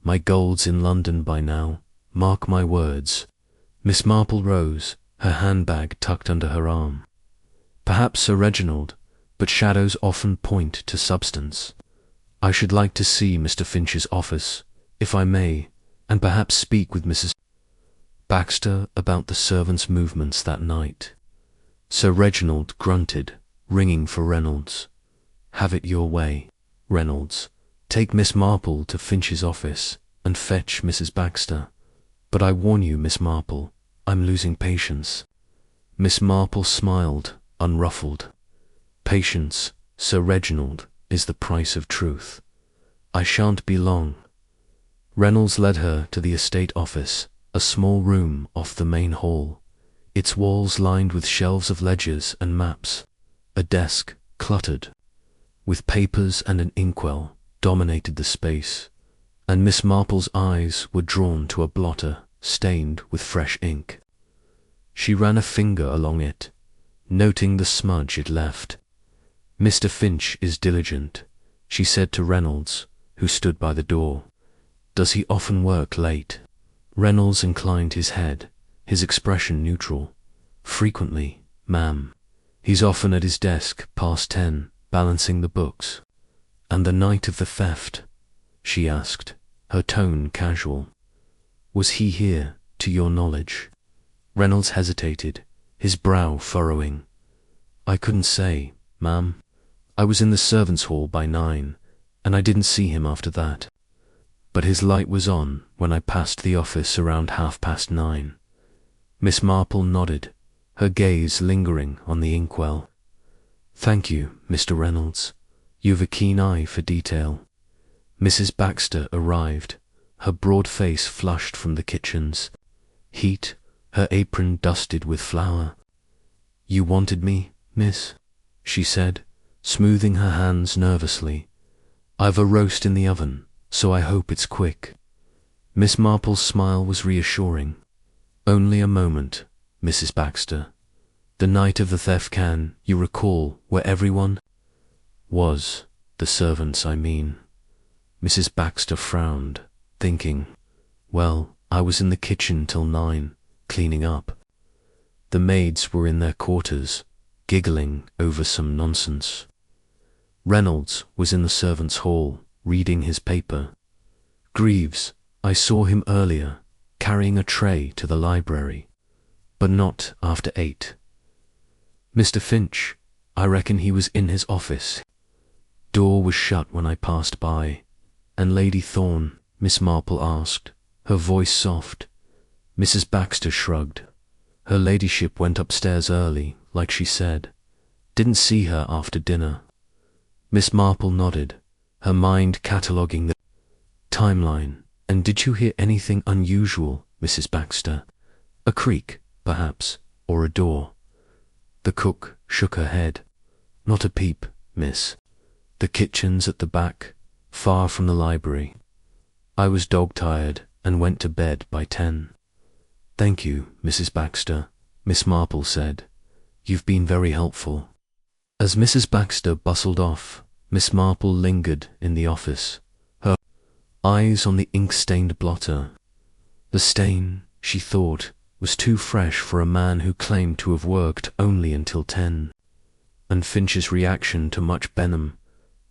My gold's in London by now, mark my words. Miss Marple rose, her handbag tucked under her arm. Perhaps, Sir Reginald, but shadows often point to substance. I should like to see Mr. Finch's office, if I may, and perhaps speak with Mrs. Baxter about the servants' movements that night. Sir Reginald grunted, ringing for Reynolds. Have it your way, Reynolds. Take Miss Marple to Finch's office and fetch Mrs. Baxter. But I warn you, Miss Marple, I'm losing patience. Miss Marple smiled, unruffled. Patience, Sir Reginald, is the price of truth. I shan't be long. Reynolds led her to the estate office, a small room off the main hall, its walls lined with shelves of ledgers and maps. A desk, cluttered with papers and an inkwell, dominated the space, and Miss Marple's eyes were drawn to a blotter stained with fresh ink. She ran a finger along it, noting the smudge it left. Mr. Finch is diligent, she said to Reynolds, who stood by the door. Does he often work late? Reynolds inclined his head, his expression neutral. Frequently, ma'am. He's often at his desk past 10, balancing the books. And the night of the theft? She asked, her tone casual. Was he here, to your knowledge? Reynolds hesitated, his brow furrowing. I couldn't say, ma'am. I was in the servants' hall by 9, and I didn't see him after that. But his light was on when I passed the office around 9:30. Miss Marple nodded, her gaze lingering on the inkwell. Thank you, Mr. Reynolds. You've a keen eye for detail. Mrs. Baxter arrived, her broad face flushed from the kitchen's heat, her apron dusted with flour. You wanted me, miss? She said, smoothing her hands nervously. I've a roast in the oven, so I hope it's quick. Miss Marple's smile was reassuring. Only a moment, Mrs. Baxter. The night of the theft can, you recall, where everyone was, the servants, I mean. Mrs. Baxter frowned, thinking, well, I was in the kitchen till 9, cleaning up. The maids were in their quarters, giggling over some nonsense. Reynolds was in the servants' hall, reading his paper. Greaves, I saw him earlier, carrying a tray to the library, but not after 8. Mr. Finch, I reckon he was in his office. Door was shut when I passed by. And Lady Thorne, Miss Marple asked, her voice soft. Mrs. Baxter shrugged. Her ladyship went upstairs early, like she said. Didn't see her after dinner. Miss Marple nodded, her mind cataloguing the timeline. And did you hear anything unusual, Mrs. Baxter? A creak, perhaps, or a door? The cook shook her head. Not a peep, miss. The kitchen's at the back, far from the library. I was dog-tired and went to bed by 10. Thank you, Mrs. Baxter, Miss Marple said. You've been very helpful. As Mrs. Baxter bustled off, Miss Marple lingered in the office, her eyes on the ink-stained blotter. The stain, she thought, was too fresh for a man who claimed to have worked only until 10. And Finch's reaction to much Benham,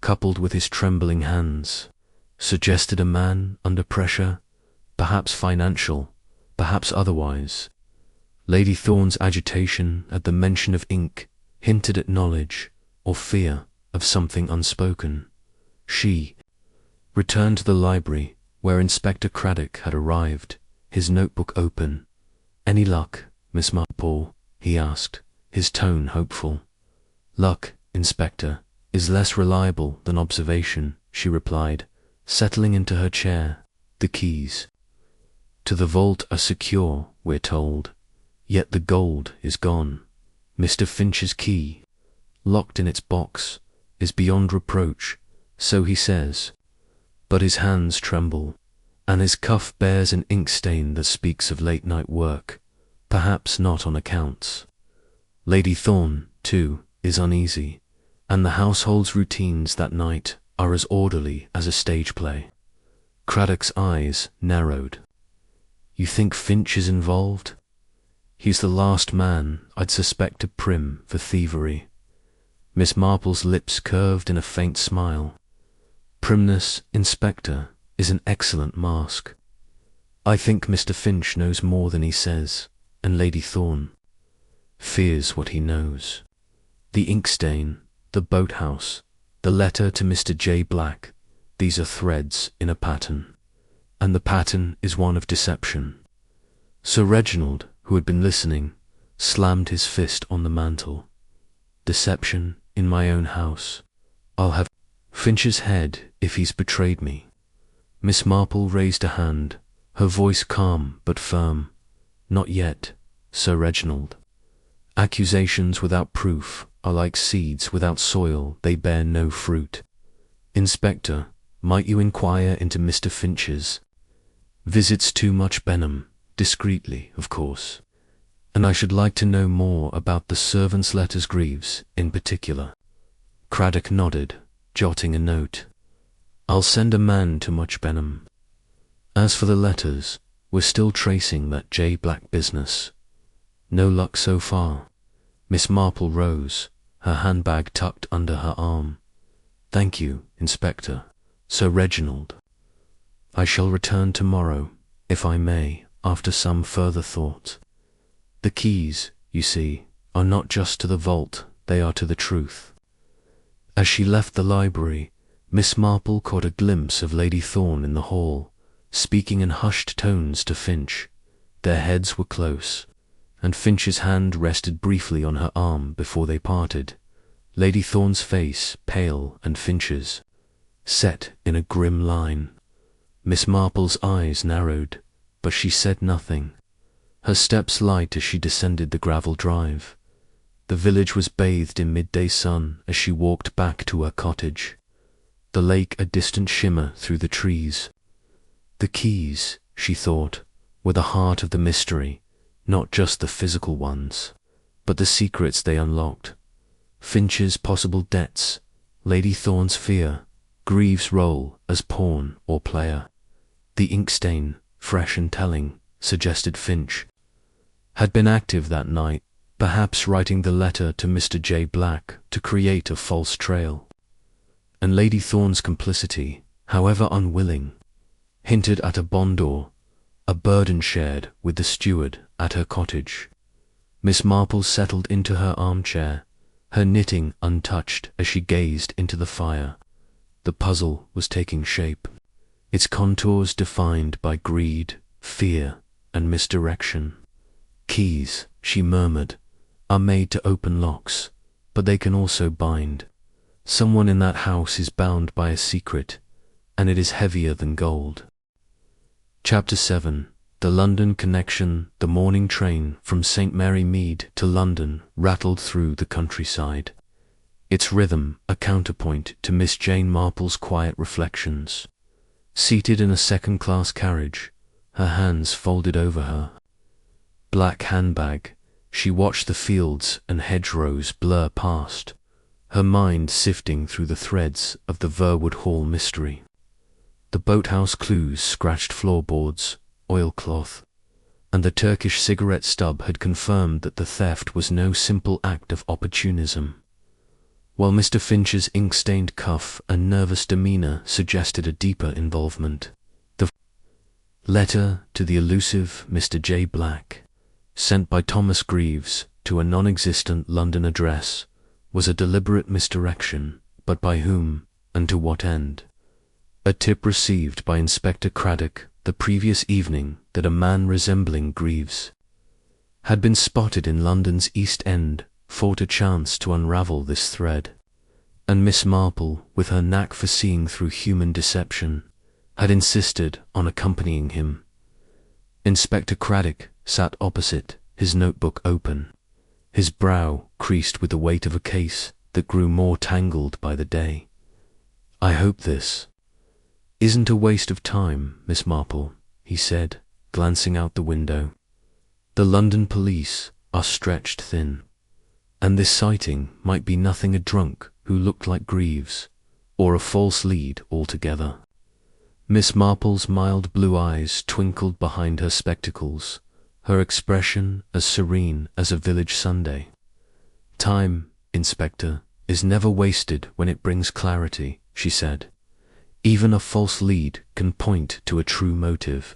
coupled with his trembling hands, suggested a man under pressure, perhaps financial, perhaps otherwise. Lady Thorne's agitation at the mention of ink hinted at knowledge or fear of something unspoken. She returned to the library, where Inspector Craddock had arrived, his notebook open. Any luck, Miss Marple? He asked, his tone hopeful. Luck, Inspector, is less reliable than observation, she replied, settling into her chair. The keys. To the vault are secure, we're told, yet the gold is gone. Mr. Finch's key, locked in its box, is beyond reproach, so he says, but his hands tremble, and his cuff bears an ink stain that speaks of late-night work, perhaps not on accounts. Lady Thorne, too, is uneasy, and the household's routines that night are as orderly as a stage play. Craddock's eyes narrowed. You think Finch is involved? He's the last man I'd suspect of Prim for thievery. Miss Marple's lips curved in a faint smile. Primness, Inspector, is an excellent mask. I think Mr. Finch knows more than he says, and Lady Thorne fears what he knows. The ink-stain, the boathouse, the letter to Mr. J. Black, these are threads in a pattern, and the pattern is one of deception. Sir Reginald, who had been listening, slammed his fist on the mantel. Deception in my own house. I'll have Finch's head if he's betrayed me. Miss Marple raised a hand, her voice calm but firm. Not yet, Sir Reginald. Accusations without proof are like seeds without soil, they bear no fruit. Inspector, might you inquire into Mr. Finch's visits to Much Benham, discreetly, of course, and I should like to know more about the servants' letters, Greaves, in particular. Craddock nodded, jotting a note. I'll send a man to Much Benham. As for the letters, we're still tracing that J. Black business. No luck so far. Miss Marple rose, her handbag tucked under her arm. Thank you, Inspector. Sir Reginald. I shall return tomorrow, if I may, after some further thought. The keys, you see, are not just to the vault, they are to the truth. As she left the library, Miss Marple caught a glimpse of Lady Thorne in the hall, speaking in hushed tones to Finch. Their heads were close, and Finch's hand rested briefly on her arm before they parted. Lady Thorne's face, pale, and Finch's set in a grim line. Miss Marple's eyes narrowed, but she said nothing. Her steps light as she descended the gravel drive. The village was bathed in midday sun as she walked back to her cottage, the lake a distant shimmer through the trees. The keys, she thought, were the heart of the mystery, not just the physical ones, but the secrets they unlocked. Finch's possible debts, Lady Thorne's fear, Greaves' role as pawn or player. The ink-stain, fresh and telling, suggested Finch had been active that night, perhaps writing the letter to Mr. J. Black to create a false trail. And Lady Thorne's complicity, however unwilling, hinted at a bondor, a burden shared with the steward at her cottage. Miss Marple settled into her armchair, her knitting untouched as she gazed into the fire. The puzzle was taking shape, its contours defined by greed, fear, and misdirection. Keys, she murmured, are made to open locks, but they can also bind. Someone in that house is bound by a secret, and it is heavier than gold. Chapter 7. The London Connection. The morning train from St. Mary Mead to London rattled through the countryside, its rhythm a counterpoint to Miss Jane Marple's quiet reflections. Seated in a second-class carriage, her hands folded over her black handbag, she watched the fields and hedgerows blur past, her mind sifting through the threads of the Verwood Hall mystery. The boathouse clues scratched floorboards, oilcloth, and the Turkish cigarette stub had confirmed that the theft was no simple act of opportunism, while Mr. Finch's ink-stained cuff and nervous demeanour suggested a deeper involvement. The letter to the elusive Mr. J. Black, sent by Thomas Greaves to a non-existent London address, was a deliberate misdirection, but by whom, and to what end? A tip received by Inspector Craddock the previous evening that a man resembling Greaves had been spotted in London's East End fought a chance to unravel this thread, and Miss Marple, with her knack for seeing through human deception, had insisted on accompanying him. Inspector Craddock sat opposite, his notebook open, his brow creased with the weight of a case that grew more tangled by the day. "I hope this isn't a waste of time, Miss Marple," he said, glancing out the window. "The London police are stretched thin, and this sighting might be nothing a drunk who looked like Greaves, or a false lead altogether." Miss Marple's mild blue eyes twinkled behind her spectacles, her expression as serene as a village Sunday. "Time, Inspector, is never wasted when it brings clarity," she said. "Even a false lead can point to a true motive.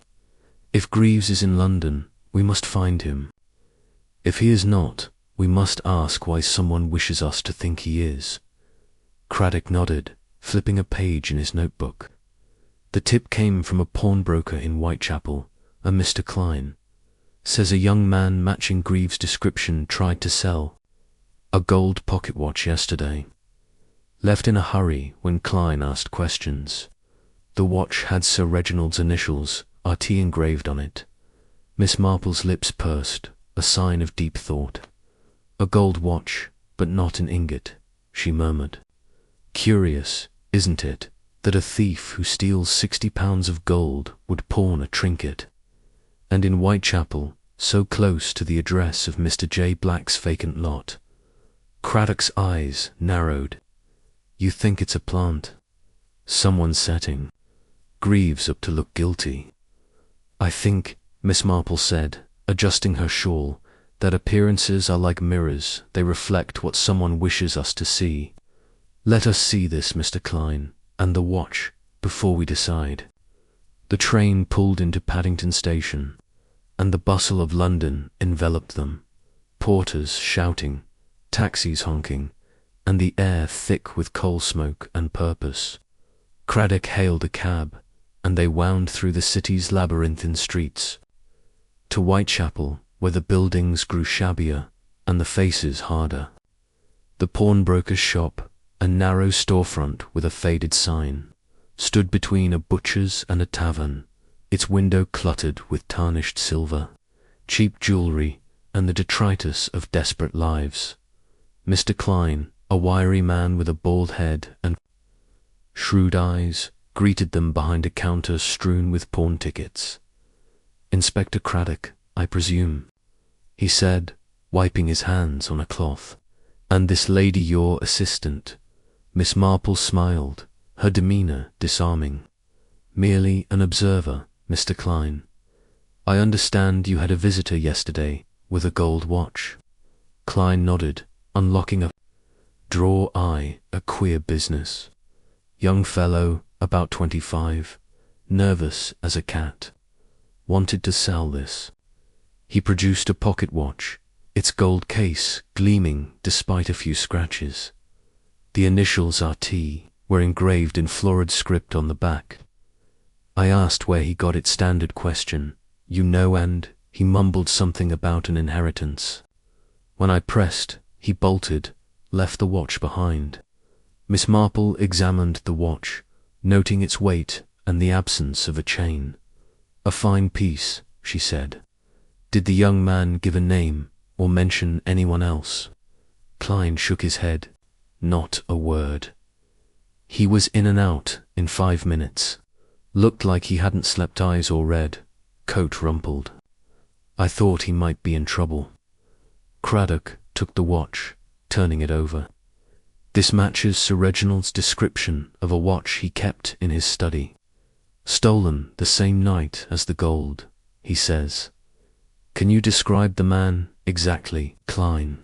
If Greaves is in London, we must find him. If he is not, we must ask why someone wishes us to think he is." Craddock nodded, flipping a page in his notebook. "The tip came from a pawnbroker in Whitechapel, a Mr. Klein. Says a young man matching Greaves' description tried to sell a gold pocket watch yesterday. Left in a hurry when Klein asked questions. The watch had Sir Reginald's initials, RT, engraved on it." Miss Marple's lips pursed, a sign of deep thought. "A gold watch, but not an ingot," she murmured. "Curious, isn't it, that a thief who steals 60 pounds of gold would pawn a trinket? And in Whitechapel, so close to the address of Mr. J. Black's vacant lot." Craddock's eyes narrowed. "You think it's a plant? Someone's setting Greaves up to look guilty?" "I think," Miss Marple said, adjusting her shawl, "that appearances are like mirrors, they reflect what someone wishes us to see. Let us see this Mr. Klein, and the watch, before we decide." The train pulled into Paddington Station, and the bustle of London enveloped them, porters shouting, taxis honking, and the air thick with coal smoke and purpose. Craddock hailed a cab, and they wound through the city's labyrinthine streets to Whitechapel, where the buildings grew shabbier and the faces harder. The pawnbroker's shop, a narrow storefront with a faded sign, stood between a butcher's and a tavern, its window cluttered with tarnished silver, cheap jewellery, and the detritus of desperate lives. Mr. Klein, a wiry man with a bald head and shrewd eyes, greeted them behind a counter strewn with pawn tickets. "Inspector Craddock, I presume," he said, wiping his hands on a cloth. "And this lady your assistant?" Miss Marple smiled, her demeanour disarming. "Merely an observer, Mr. Klein. I understand you had a visitor yesterday with a gold watch." Klein nodded, unlocking a drawer. "A queer business. Young fellow, about 25, nervous as a cat. Wanted to sell this." He produced a pocket watch, its gold case gleaming despite a few scratches. The initials RT were engraved in florid script on the back. I asked where he got it. Standard question, you know, and he mumbled something about an inheritance. When I pressed, he bolted, left the watch behind. Miss Marple examined the watch, noting its weight and the absence of a chain. "A fine piece," she said. "Did the young man give a name or mention anyone else?" Klein shook his head. "Not a word. He was in and out in 5 minutes. Looked like he hadn't slept, eyes all red, coat rumpled. I thought he might be in trouble." Craddock took the watch, turning it over. "This matches Sir Reginald's description of a watch he kept in his study. Stolen the same night as the gold, he says. Can you describe the man exactly?" Klein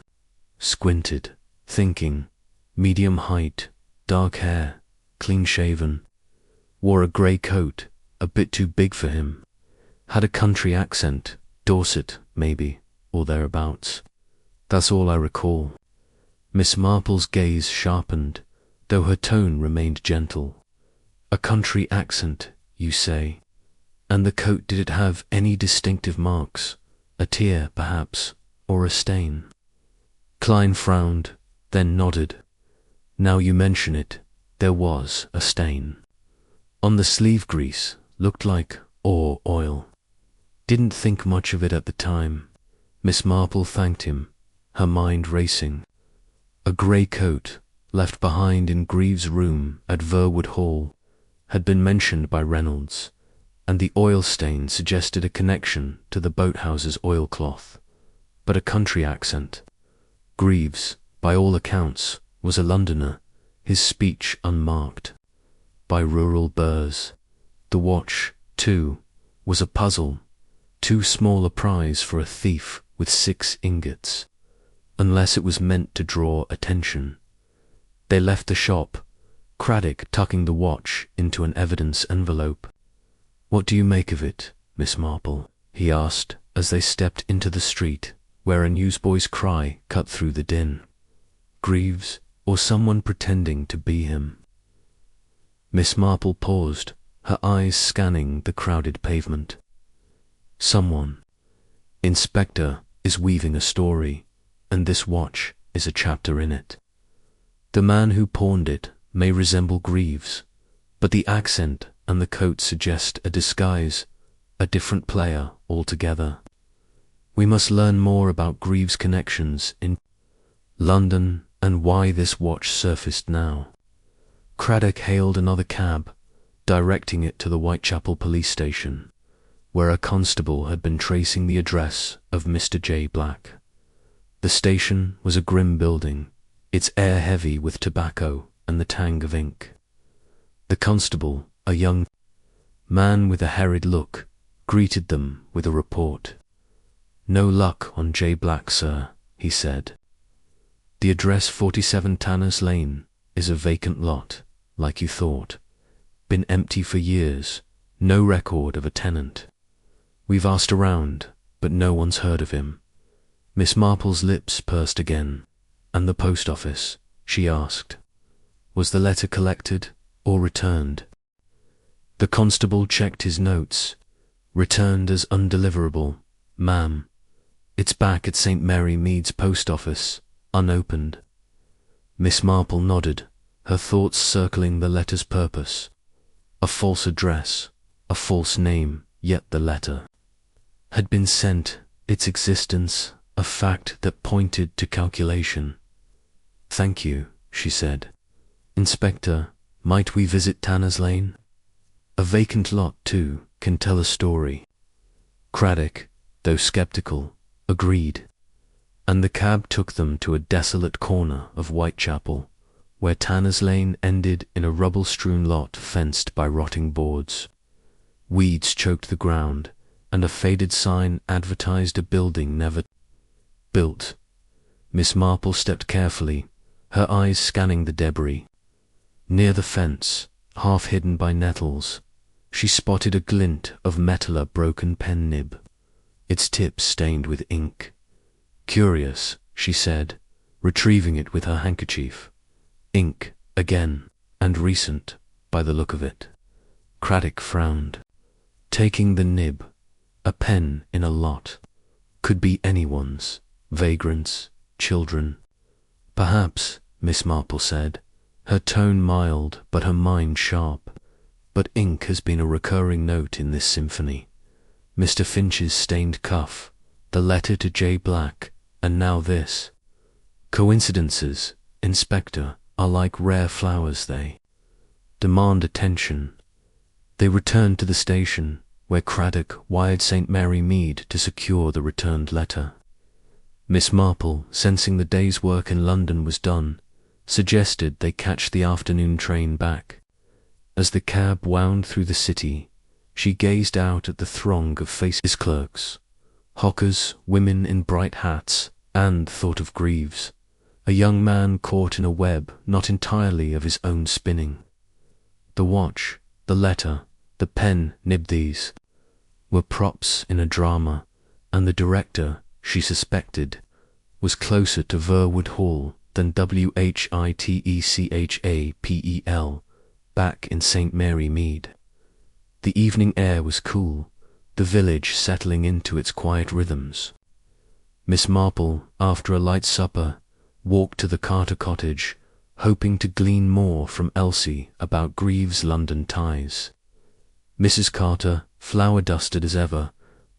squinted, thinking. Medium height, dark hair, clean-shaven. Wore a grey coat, a bit too big for him. Had a country accent, Dorset, maybe, or thereabouts. That's all I recall." Miss Marple's gaze sharpened, though her tone remained gentle. "A country accent, you say? And the coat, did it have any distinctive marks? A tear, perhaps, or a stain?" Klein frowned, then nodded. "Now you mention it, there was a stain. On the sleeve grease, looked like oil. Didn't think much of it at the time. Miss Marple thanked him, her mind racing. A grey coat, left behind in Greaves' room at Verwood Hall, had been mentioned by Reynolds, and the oil stain suggested a connection to the boathouse's oilcloth, but a country accent. Greaves, by all accounts, was a Londoner, his speech unmarked by rural burrs. The watch, too, was a puzzle, too small a prize for a thief with 6 ingots, unless it was meant to draw attention. They left the shop, Craddock tucking the watch into an evidence envelope. "What do you make of it, Miss Marple?" he asked as they stepped into the street, where a newsboy's cry cut through the din. Greaves, or someone pretending to be him? Miss Marple paused, her eyes scanning the crowded pavement. Someone. Inspector is weaving a story, and this watch is a chapter in it. The man who pawned it may resemble Greaves, but the accent and the coat suggest a disguise, a different player altogether. We must learn more about Greaves' connections in London and why this watch surfaced now. Craddock hailed another cab, directing it to the Whitechapel police station, where a constable had been tracing the address of Mr. J. Black. The station was a grim building, its air heavy with tobacco and the tang of ink. The constable, a young man with a harried look, greeted them with a report. "No luck on J. Black, sir," he said. "The address 47 Tanner's Lane is a vacant lot, like you thought. Been empty for years, no record of a tenant. We've asked around, but no one's heard of him." Miss Marple's lips pursed again. "And the post office?" she asked. "Was the letter collected or returned?" The constable checked his notes. "Returned as undeliverable, ma'am. It's back at St. Mary Mead's post office, unopened." Miss Marple nodded, her thoughts circling the letter's purpose. A false address, a false name, yet the letter had been sent, its existence a fact that pointed to calculation. "Thank you," she said. "Inspector, might we visit Tanner's Lane? A vacant lot, too, can tell a story." Craddock, though sceptical, agreed, and the cab took them to a desolate corner of Whitechapel, where Tanner's Lane ended in a rubble-strewn lot fenced by rotting boards. Weeds choked the ground, and a faded sign advertised a building never built. Miss Marple stepped carefully, her eyes scanning the debris. Near the fence, half hidden by nettles, she spotted a glint of metal, a broken pen nib, its tip stained with ink. "Curious," she said, retrieving it with her handkerchief. "Ink, again, and recent, by the look of it." Craddock frowned. Taking the nib, a pen in a lot, could be anyone's, vagrants, children. "Perhaps," Miss Marple said, her tone mild but her mind sharp. "But ink has been a recurring note in this symphony. Mr. Finch's stained cuff, the letter to J. Black, and now this. Coincidences, Inspector, are like rare flowers. They demand attention." They returned to the station, where Craddock wired St. Mary Mead to secure the returned letter. Miss Marple, sensing the day's work in London was done, suggested they catch the afternoon train back. As the cab wound through the city, she gazed out at the throng of faces, clerks, hawkers, women in bright hats, and thought of Greaves, a young man caught in a web not entirely of his own spinning. The watch, the letter, the pen nib, these were props in a drama, and the director, she suspected, was closer to Verwood Hall than Whitechapel, back in St. Mary Mead. The evening air was cool, the village settling into its quiet rhythms. Miss Marple, after a light supper, walked to the Carter cottage, hoping to glean more from Elsie about Greaves' London ties. Mrs. Carter, flower-dusted as ever,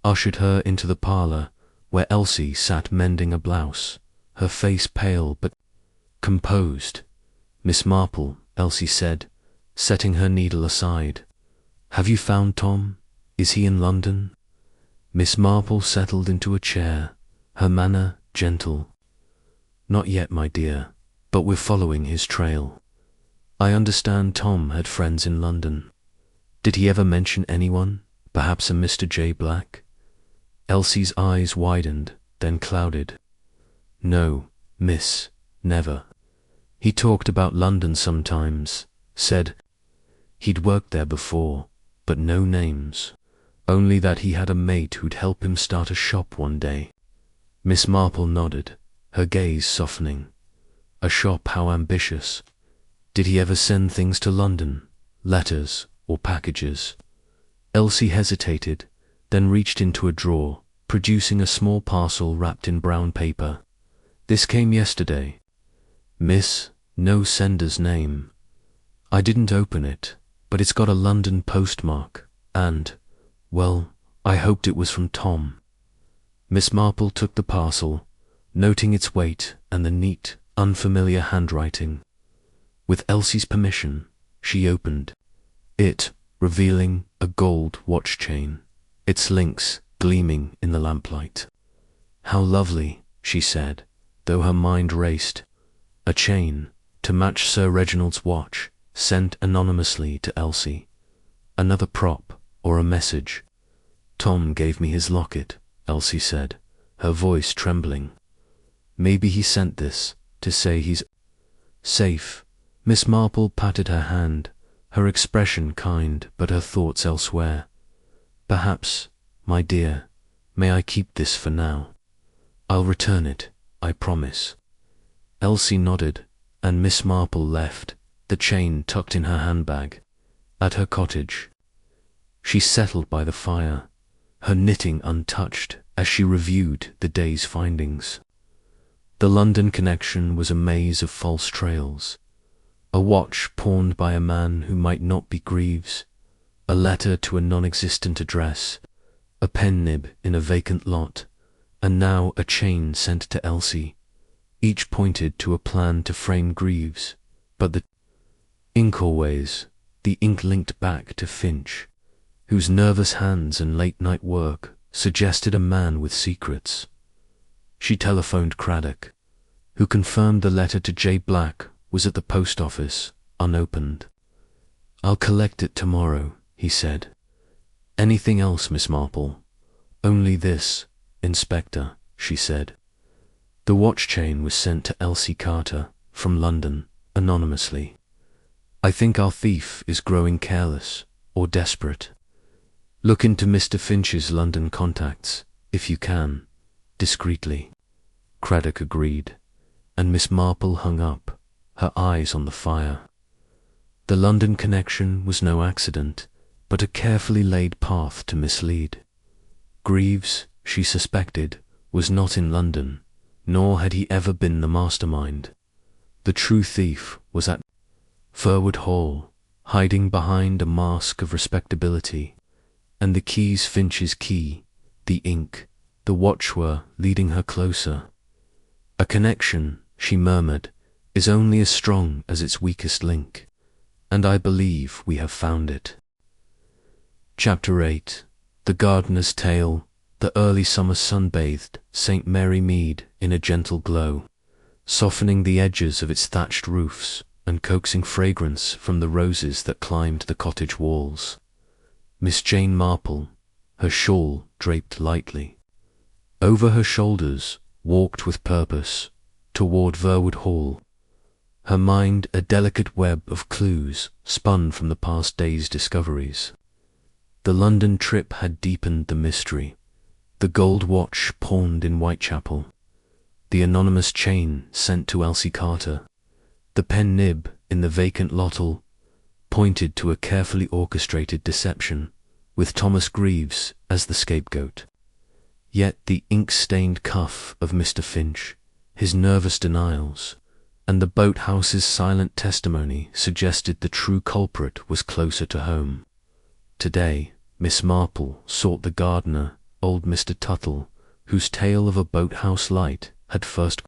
ushered her into the parlour, where Elsie sat mending a blouse, her face pale but composed. "Miss Marple," Elsie said, setting her needle aside. "Have you found Tom? Is he in London?" Miss Marple settled into a chair, her manner gentle. "Not yet, my dear, but we're following his trail. I understand Tom had friends in London. Did he ever mention anyone, perhaps a Mr. J. Black?" Elsie's eyes widened, then clouded. "No, miss, never. He talked about London sometimes, said he'd worked there before, but no names. Only that he had a mate who'd help him start a shop one day." Miss Marple nodded, her gaze softening. "A shop, how ambitious. Did he ever send things to London, letters or packages?" Elsie hesitated, then reached into a drawer, producing a small parcel wrapped in brown paper. "This came yesterday. Miss, no sender's name. I didn't open it, but it's got a London postmark, and, well, I hoped it was from Tom." Miss Marple took the parcel, noting its weight and the neat, unfamiliar handwriting. With Elsie's permission, she opened it, revealing a gold watch chain, its links gleaming in the lamplight. "How lovely," she said, though her mind raced. A chain, to match Sir Reginald's watch, sent anonymously to Elsie. Another prop, or a message. "Tom gave me his locket," Elsie said, her voice trembling. "Maybe he sent this to say he's safe." Miss Marple patted her hand, her expression kind but her thoughts elsewhere. "Perhaps, my dear, may I keep this for now? I'll return it, I promise." Elsie nodded, and Miss Marple left, the chain tucked in her handbag. At her cottage, she settled by the fire, her knitting untouched as she reviewed the day's findings. The London connection was a maze of false trails. A watch pawned by a man who might not be Greaves, a letter to a non-existent address, a pen nib in a vacant lot, and now a chain sent to Elsie. Each pointed to a plan to frame Greaves, but the ink always, the ink linked back to Finch, whose nervous hands and late-night work suggested a man with secrets. She telephoned Craddock, who confirmed the letter to J. Black was at the post office, unopened. "I'll collect it tomorrow," he said. "Anything else, Miss Marple?" "Only this, Inspector," she said. The watch chain was sent to Elsie Carter, from London, anonymously. "I think our thief is growing careless or desperate. Look into Mr. Finch's London contacts, if you can, discreetly." Craddock agreed, and Miss Marple hung up, her eyes on the fire. The London connection was no accident, but a carefully laid path to mislead. Greaves, she suspected, was not in London, nor had he ever been the mastermind. The true thief was at Furwood Hall, hiding behind a mask of respectability, and the key's Finch's key, the ink, the watch were leading her closer. "A connection," she murmured, "is only as strong as its weakest link, and I believe we have found it." Chapter 8. The Gardener's Tale. The early summer sun bathed St. Mary Mead in a gentle glow, softening the edges of its thatched roofs and coaxing fragrance from the roses that climbed the cottage walls. Miss Jane Marple, her shawl draped lightly, over her shoulders, walked with purpose toward Verwood Hall, her mind a delicate web of clues spun from the past day's discoveries. The London trip had deepened the mystery. The gold watch pawned in Whitechapel, the anonymous chain sent to Elsie Carter, the pen nib in the vacant lottel pointed to a carefully orchestrated deception, with Thomas Greaves as the scapegoat. Yet the ink-stained cuff of Mr. Finch, his nervous denials, and the boathouse's silent testimony suggested the true culprit was closer to home. Today, Miss Marple sought the gardener old Mr. Tuttle, whose tale of a boathouse light had first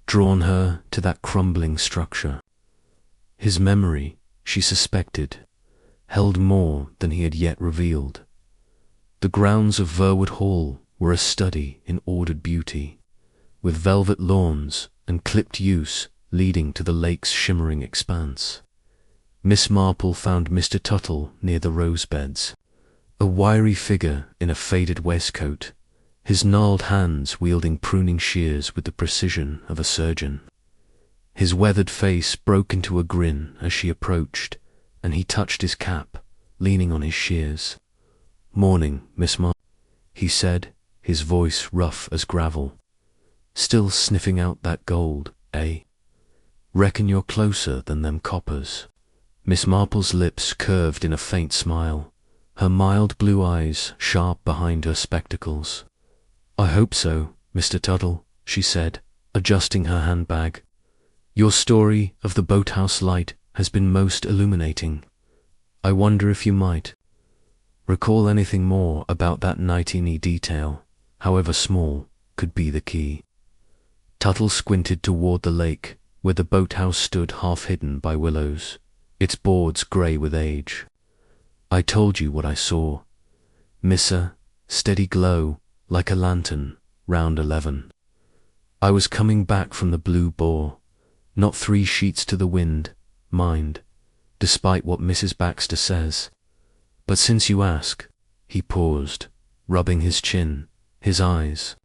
drawn her to that crumbling structure. His memory, she suspected, held more than he had yet revealed. The grounds of Verwood Hall were a study in ordered beauty, with velvet lawns and clipped yews leading to the lake's shimmering expanse. Miss Marple found Mr. Tuttle near the rose beds, a wiry figure in a faded waistcoat, his gnarled hands wielding pruning shears with the precision of a surgeon. His weathered face broke into a grin as she approached, and he touched his cap, leaning on his shears. "Morning, Miss Marple," he said, his voice rough as gravel. "Still sniffing out that gold, eh? Reckon you're closer than them coppers." Miss Marple's lips curved in a faint smile, her mild blue eyes sharp behind her spectacles. "I hope so, Mr. Tuttle," she said, adjusting her handbag. "Your story of the boathouse light has been most illuminating. I wonder if you might recall anything more about that night. Any detail, however small, could be the key." Tuttle squinted toward the lake, where the boathouse stood half hidden by willows, its boards grey with age. "I told you what I saw, Missa, steady glow like a lantern, round 11. I was coming back from the Blue Boar, not 3 sheets to the wind, mind, despite what Mrs. Baxter says. But since you ask," he paused, rubbing his chin, his eyes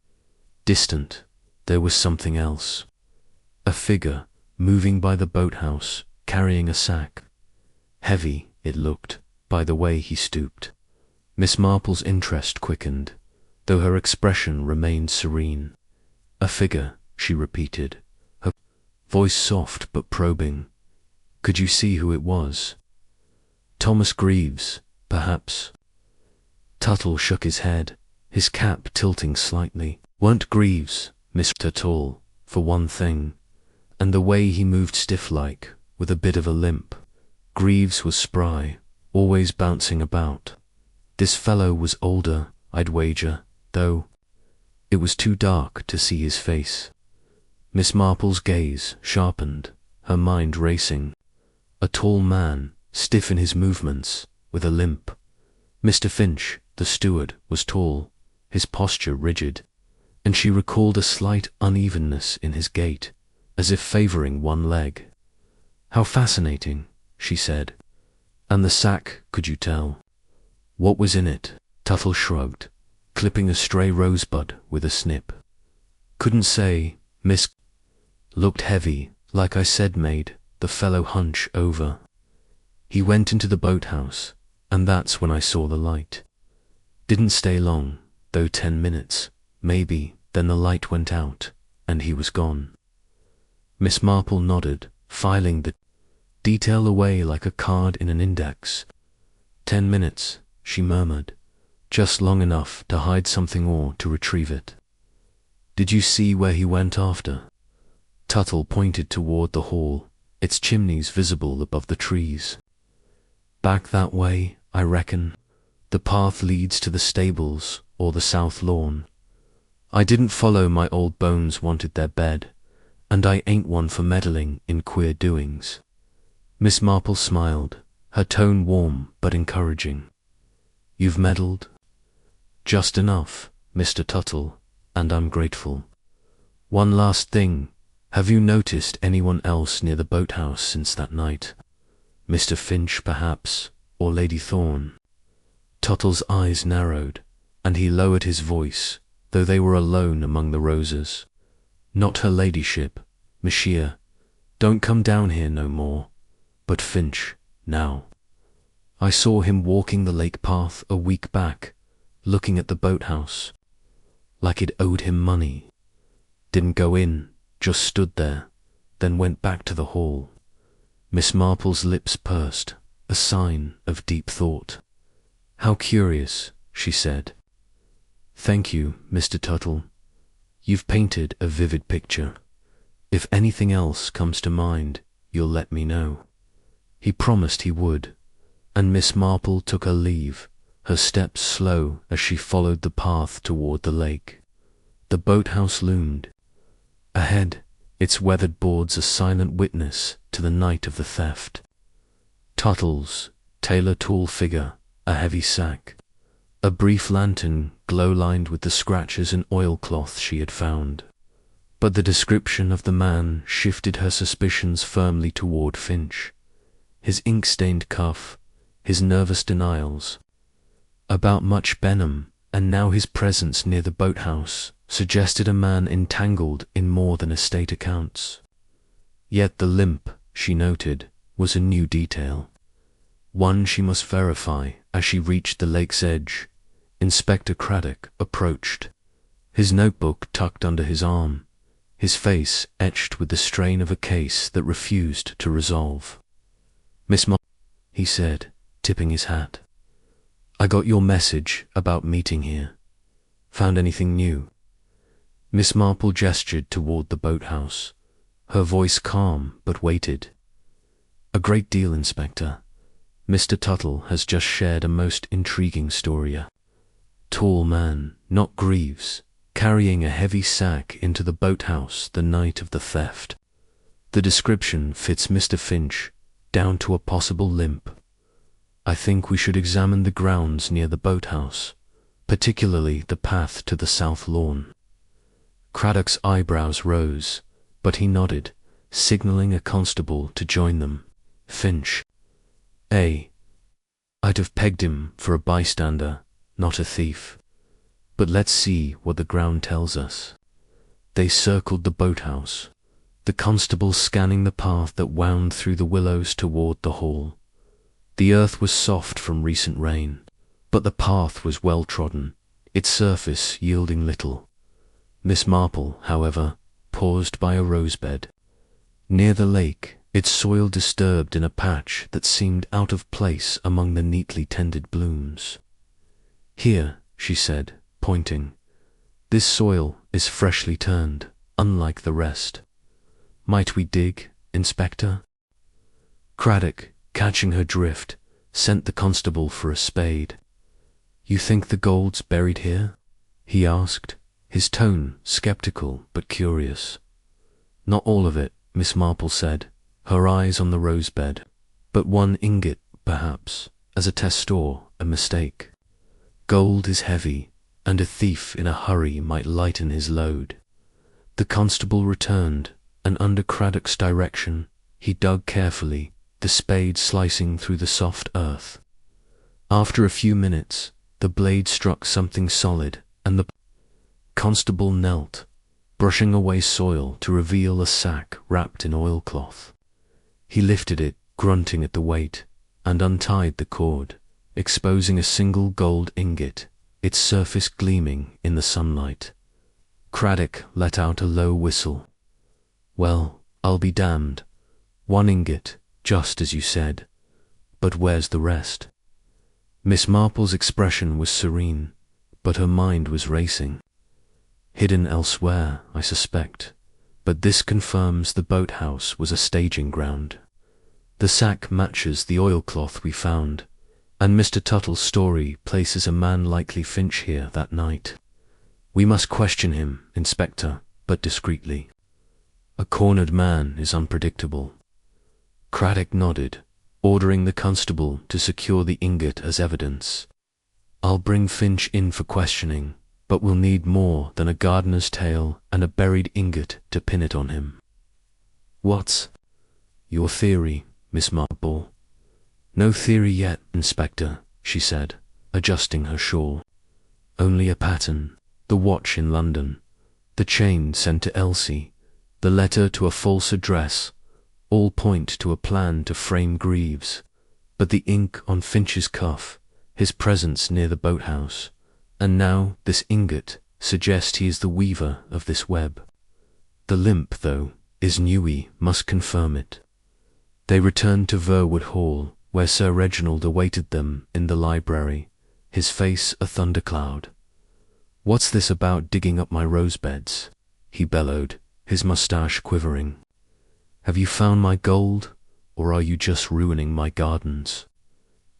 distant. "There was something else. A figure moving by the boathouse, carrying a sack. Heavy, it looked, by the way he stooped." Miss Marple's interest quickened, though her expression remained serene. "A figure," she repeated, her voice soft but probing. "Could you see who it was? Thomas Greaves, perhaps?" Tuttle shook his head, his cap tilting slightly. "Weren't Greaves, Miss Tuttle, for one thing, and the way he moved stiff-like, with a bit of a limp. Greaves was spry, always bouncing about. This fellow was older, I'd wager, though it was too dark to see his face." Miss Marple's gaze sharpened, her mind racing. A tall man, stiff in his movements, with a limp. Mr. Finch, the steward, was tall, his posture rigid, and she recalled a slight unevenness in his gait, as if favouring one leg. "How fascinating," she said. "And the sack, could you tell? What was in it?" Tuttle shrugged, clipping a stray rosebud with a snip. "Couldn't say, Miss. Looked heavy, like I said, made the fellow hunch over. He went into the boathouse, and that's when I saw the light. Didn't stay long, though 10 minutes, maybe, then the light went out, and he was gone." Miss Marple nodded, filing the detail away like a card in an index. 10 minutes, she murmured, just long enough to hide something or to retrieve it. "Did you see where he went after?" Tuttle pointed toward the hall, its chimneys visible above the trees. "Back that way, I reckon. The path leads to the stables or the south lawn. I didn't follow my old bones wanted their bed, and I ain't one for meddling in queer doings." Miss Marple smiled, her tone warm but encouraging. "You've meddled?" "Just enough, Mr. Tuttle, and I'm grateful. One last thing, have you noticed anyone else near the boathouse since that night? Mr. Finch, perhaps, or Lady Thorne?" Tuttle's eyes narrowed, and he lowered his voice, though they were alone among the roses. "Not her ladyship, monsieur. Don't come down here no more. But Finch, now. I saw him walking the lake path a week back, looking at the boathouse, like it owed him money. Didn't go in, just stood there, then went back to the hall." Miss Marple's lips pursed, a sign of deep thought. "How curious," she said. "Thank you, Mr. Tuttle. You've painted a vivid picture. If anything else comes to mind, you'll let me know." He promised he would, and Miss Marple took her leave, her steps slow as she followed the path toward the lake. The boathouse loomed. Ahead, its weathered boards a silent witness to the night of the theft. Tuttle's tailor-tall figure, a heavy sack, a brief lantern glow-lined with the scratches and oilcloth she had found. But the description of the man shifted her suspicions firmly toward Finch. His ink-stained cuff, his nervous denials about much Benham, and now his presence near the boathouse, suggested a man entangled in more than estate accounts. Yet the limp, she noted, was a new detail, one she must verify as she reached the lake's edge. Inspector Craddock approached, his notebook tucked under his arm, his face etched with the strain of a case that refused to resolve. "Miss Marple," he said, tipping his hat. "I got your message about meeting here. Found anything new?" Miss Marple gestured toward the boathouse, her voice calm but weighted. "A great deal, Inspector. Mr. Tuttle has just shared a most intriguing story. A tall man, not Greaves, carrying a heavy sack into the boathouse the night of the theft. The description fits Mr. Finch down to a possible limp. I think we should examine the grounds near the boathouse, particularly the path to the south lawn." Craddock's eyebrows rose, but he nodded, signaling a constable to join them. Finch. I'd have pegged him for a bystander, not a thief. But let's see what the ground tells us. They circled the boathouse, the constable scanning the path that wound through the willows toward the hall. The earth was soft from recent rain, but the path was well trodden, its surface yielding little. Miss Marple, however, paused by a rosebed. Near the lake, its soil disturbed in a patch that seemed out of place among the neatly tended blooms. "Here," she said, pointing. "This soil is freshly turned, unlike the rest. Might we dig, Inspector?" Craddock, catching her drift, sent the constable for a spade. "You think the gold's buried here?" he asked, his tone skeptical but curious. "Not all of it," Miss Marple said, her eyes on the rosebed, "but one ingot, perhaps, as a test or a mistake. Gold is heavy, and a thief in a hurry might lighten his load." The constable returned, and under Craddock's direction, he dug carefully, the spade slicing through the soft earth. After a few minutes, the blade struck something solid, and the constable knelt, brushing away soil to reveal a sack wrapped in oilcloth. He lifted it, grunting at the weight, and untied the cord, exposing a single gold ingot, its surface gleaming in the sunlight. Craddock let out a low whistle. "Well, I'll be damned. One ingot, just as you said. But where's the rest?" Miss Marple's expression was serene, but her mind was racing. "Hidden elsewhere, I suspect, but this confirms the boathouse was a staging ground. The sack matches the oilcloth we found, and Mr. Tuttle's story places a man likely Finch here that night. We must question him, Inspector, but discreetly. A cornered man is unpredictable." Craddock nodded, ordering the constable to secure the ingot as evidence. "I'll bring Finch in for questioning, but we'll need more than a gardener's tale and a buried ingot to pin it on him." "What's your theory, Miss Marple?" "No theory yet, Inspector," she said, adjusting her shawl. "Only a pattern, the watch in London, the chain sent to Elsie, the letter to a false address, all point to a plan to frame Greaves. But the ink on Finch's cuff, his presence near the boathouse, and now this ingot suggest he is the weaver of this web. The limp, though, is Newey must confirm it." They returned to Verwood Hall, where Sir Reginald awaited them in the library, his face a thundercloud. "What's this about digging up my rosebeds?" he bellowed, his moustache quivering. "Have you found my gold, or are you just ruining my gardens?"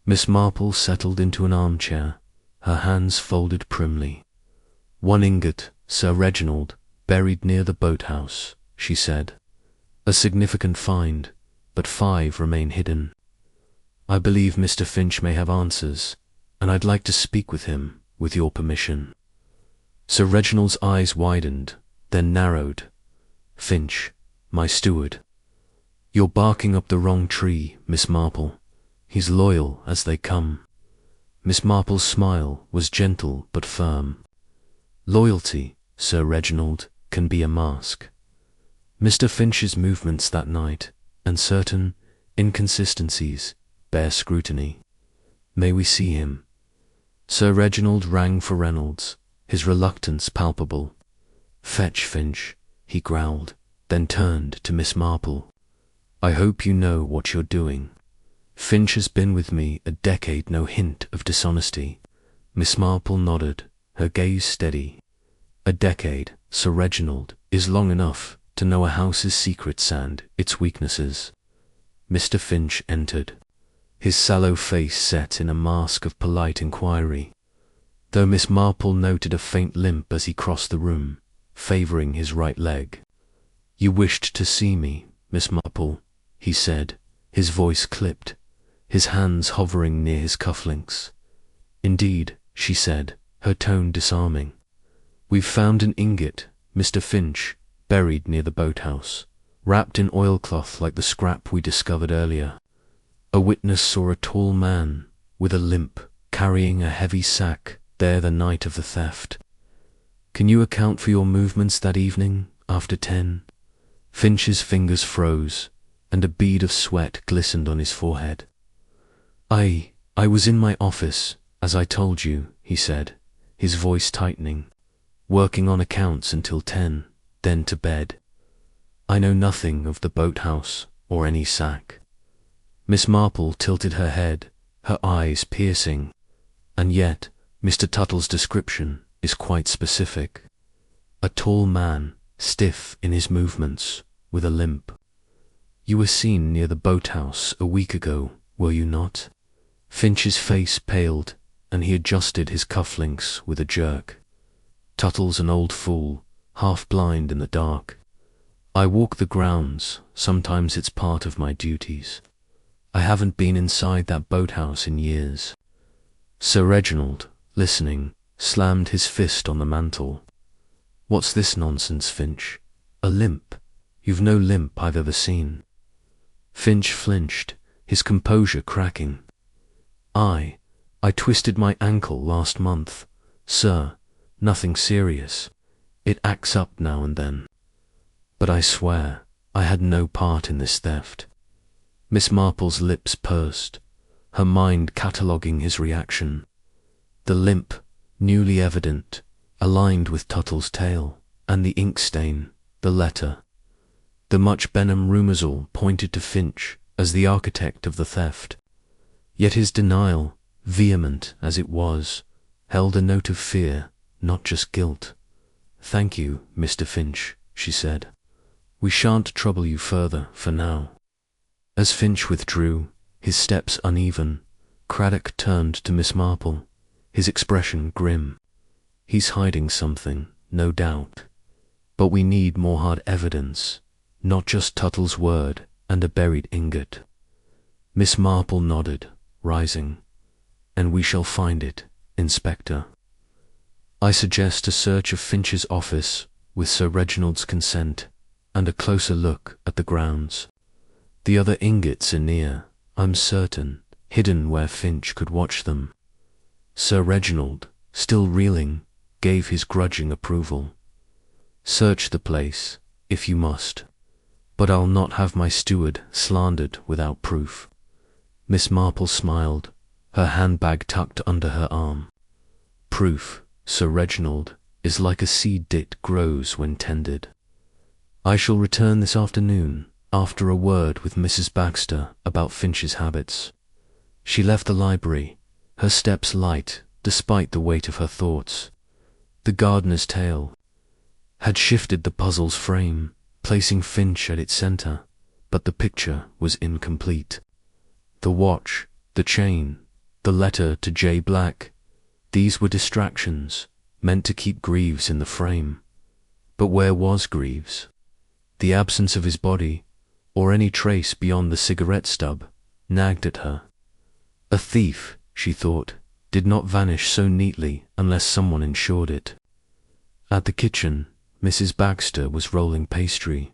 Miss Marple settled into an armchair, her hands folded primly. "One ingot, Sir Reginald, buried near the boathouse," she said. "A significant find, but 5 remain hidden. I believe Mr. Finch may have answers, and I'd like to speak with him, with your permission." Sir Reginald's eyes widened, then narrowed. "Finch, my steward. You're barking up the wrong tree, Miss Marple. He's loyal as they come." Miss Marple's smile was gentle but firm. "Loyalty, Sir Reginald, can be a mask. Mr. Finch's movements that night, and certain inconsistencies, bear scrutiny. May we see him?" Sir Reginald rang for Reynolds, his reluctance palpable. "Fetch Finch," he growled, then turned to Miss Marple. "I hope you know what you're doing. Finch has been with me a decade, no hint of dishonesty." Miss Marple nodded, her gaze steady. "A decade, Sir Reginald, is long enough to know a house's secrets and its weaknesses." Mr. Finch entered, his sallow face set in a mask of polite inquiry, though Miss Marple noted a faint limp as he crossed the room, favouring his right leg. "You wished to see me, Miss Marple," he said, his voice clipped, his hands hovering near his cufflinks. "Indeed," she said, her tone disarming. "We've found an ingot, Mr. Finch, buried near the boathouse, wrapped in oilcloth like the scrap we discovered earlier. A witness saw a tall man, with a limp, carrying a heavy sack, there the night of the theft. Can you account for your movements that evening, after 10? Finch's fingers froze, and a bead of sweat glistened on his forehead. I was in my office, as I told you," he said, his voice tightening, "working on accounts until 10, then to bed. I know nothing of the boathouse or any sack." Miss Marple tilted her head, her eyes piercing. "And yet, Mr. Tuttle's description is quite specific. A tall man, stiff in his movements, with a limp. You were seen near the boathouse a week ago, were you not?" Finch's face paled, and he adjusted his cufflinks with a jerk. "Tuttle's an old fool, half blind in the dark. I walk the grounds, sometimes it's part of my duties. I haven't been inside that boathouse in years." Sir Reginald, listening, slammed his fist on the mantel. "What's this nonsense, Finch? A limp? You've no limp I've ever seen." Finch flinched, his composure cracking. I twisted my ankle last month, sir, nothing serious. It acts up now and then. But I swear, I had no part in this theft." Miss Marple's lips pursed, her mind cataloguing his reaction. The limp, newly evident, aligned with Tuttle's tale, and the ink stain, the letter. The much Benham rumours all pointed to Finch as the architect of the theft. Yet his denial, vehement as it was, held a note of fear, not just guilt. "Thank you, Mr. Finch," she said. "We shan't trouble you further for now." As Finch withdrew, his steps uneven, Craddock turned to Miss Marple, his expression grim. "He's hiding something, no doubt. But we need more hard evidence, not just Tuttle's word and a buried ingot." Miss Marple nodded, rising. "And we shall find it, Inspector. I suggest a search of Finch's office, with Sir Reginald's consent, and a closer look at the grounds. The other ingots are near, I'm certain, hidden where Finch could watch them." Sir Reginald, still reeling, gave his grudging approval. "Search the place, if you must, but I'll not have my steward slandered without proof." Miss Marple smiled, her handbag tucked under her arm. "Proof, Sir Reginald, is like a seed that grows when tended. I shall return this afternoon, after a word with Mrs. Baxter about Finch's habits." She left the library, her steps light despite the weight of her thoughts. The gardener's tale had shifted the puzzle's frame, placing Finch at its centre, but the picture was incomplete. The watch, the chain, the letter to J. Black. These were distractions, meant to keep Greaves in the frame. But where was Greaves? The absence of his body, or any trace beyond the cigarette stub, nagged at her. A thief, she thought, did not vanish so neatly unless someone insured it. At the kitchen, Mrs. Baxter was rolling pastry,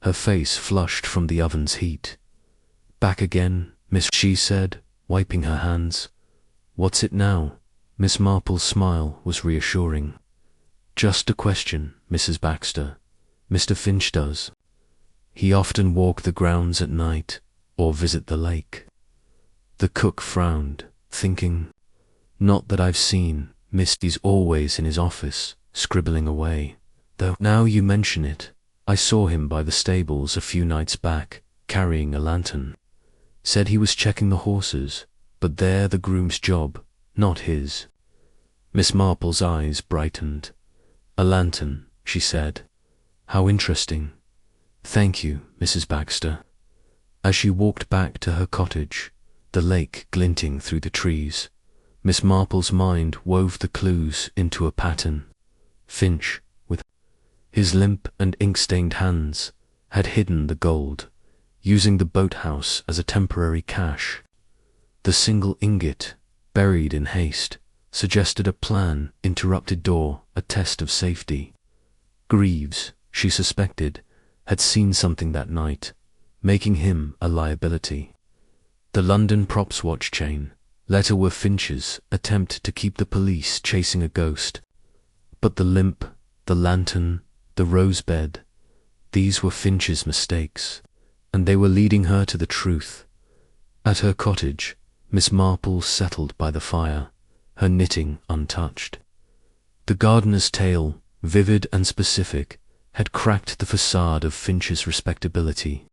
her face flushed from the oven's heat. "Back again, Miss," she said, wiping her hands. "What's it now?" Miss Marple's smile was reassuring. "Just a question, Mrs. Baxter. Mr. Finch does. He often walk the grounds at night, or visit the lake." The cook frowned, thinking, "Not that I've seen. Misty's always in his office, scribbling away. Though, now you mention it, I saw him by the stables a few nights back, carrying a lantern. Said he was checking the horses, but they're the groom's job, not his." Miss Marple's eyes brightened. "A lantern," she said. "How interesting. Thank you, Mrs. Baxter." As she walked back to her cottage, the lake glinting through the trees, Miss Marple's mind wove the clues into a pattern. Finch, with his limp and ink-stained hands, had hidden the gold, using the boathouse as a temporary cache. The single ingot, buried in haste, suggested a plan, interrupted door, a test of safety. Greaves, she suspected, had seen something that night, making him a liability. The London props watch chain, letter were Finch's attempt to keep the police chasing a ghost. But the limp, the lantern, the rosebed, these were Finch's mistakes, and they were leading her to the truth. At her cottage, Miss Marple settled by the fire, her knitting untouched. The gardener's tale, vivid and specific, had cracked the facade of Finch's respectability.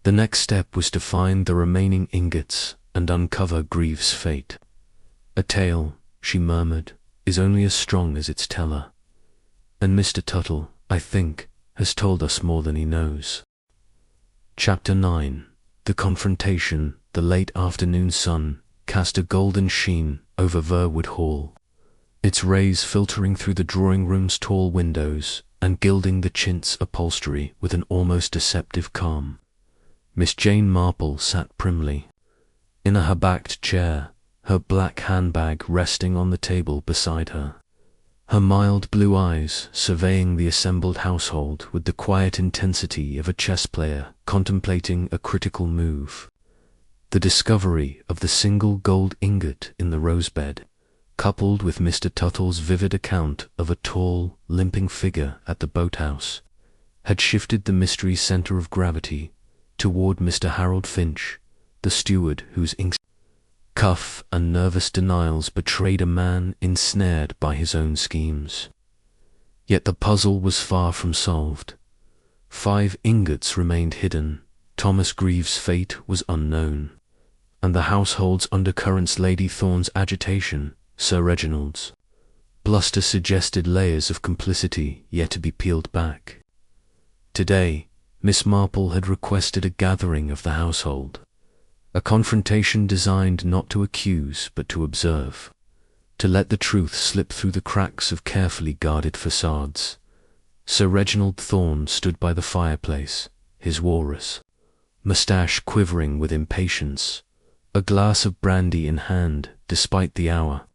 The next step was to find the remaining ingots and uncover Greaves' fate. "A tale," she murmured, "is only as strong as its teller. And Mr. Tuttle, I think, has told us more than he knows." Chapter 9. The confrontation. The late afternoon sun cast a golden sheen over Verwood Hall, its rays filtering through the drawing-room's tall windows and gilding the chintz upholstery with an almost deceptive calm. Miss Jane Marple sat primly, in a high-backed chair, her black handbag resting on the table beside her, her mild blue eyes surveying the assembled household with the quiet intensity of a chess player contemplating a critical move. The discovery of the single gold ingot in the rosebed, coupled with Mr. Tuttle's vivid account of a tall, limping figure at the boathouse, had shifted the mystery's centre of gravity toward Mr. Harold Finch, the steward whose cuff and nervous denials betrayed a man ensnared by his own schemes. Yet the puzzle was far from solved. 5 ingots remained hidden, Thomas Greaves' fate was unknown, and the household's undercurrents, Lady Thorne's agitation, Sir Reginald's bluster, suggested layers of complicity yet to be peeled back. Today, Miss Marple had requested a gathering of the household, a confrontation designed not to accuse but to observe, to let the truth slip through the cracks of carefully guarded facades. Sir Reginald Thorne stood by the fireplace, his walrus moustache quivering with impatience, a glass of brandy in hand despite the hour.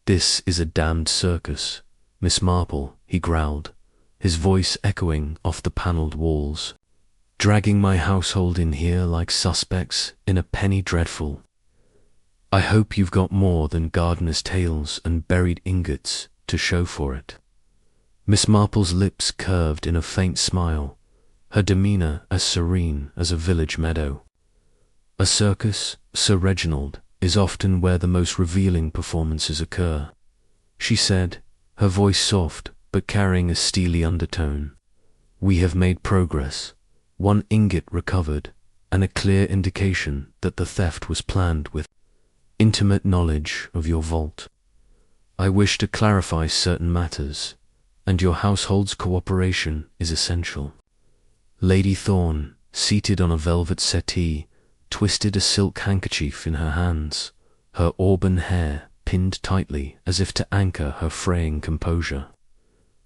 "This is a damned circus, Miss Marple," he growled, his voice echoing off the panelled walls. "Dragging my household in here like suspects in a penny dreadful. I hope you've got more than gardener's tales and buried ingots to show for it." Miss Marple's lips curved in a faint smile, her demeanour as serene as a village meadow. "A circus, Sir Reginald, is often where the most revealing performances occur," she said, her voice soft but carrying a steely undertone. "We have made progress, 1 ingot recovered, and a clear indication that the theft was planned with intimate knowledge of your vault. I wish to clarify certain matters, and your household's cooperation is essential." Lady Thorne, seated on a velvet settee, twisted a silk handkerchief in her hands, her auburn hair pinned tightly as if to anchor her fraying composure.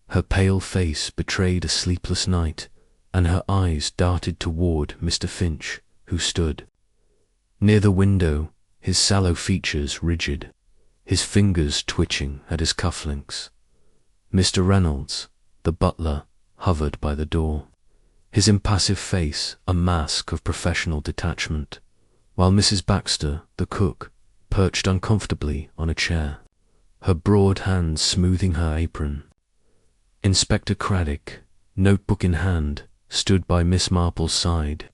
Her pale face betrayed a sleepless night, and her eyes darted toward Mr. Finch, who stood near the window, his sallow features rigid, his fingers twitching at his cufflinks. Mr. Reynolds, the butler, hovered by the door, his impassive face a mask of professional detachment, while Mrs. Baxter, the cook, perched uncomfortably on a chair, her broad hands smoothing her apron. Inspector Craddock, notebook in hand, stood by Miss Marple's side,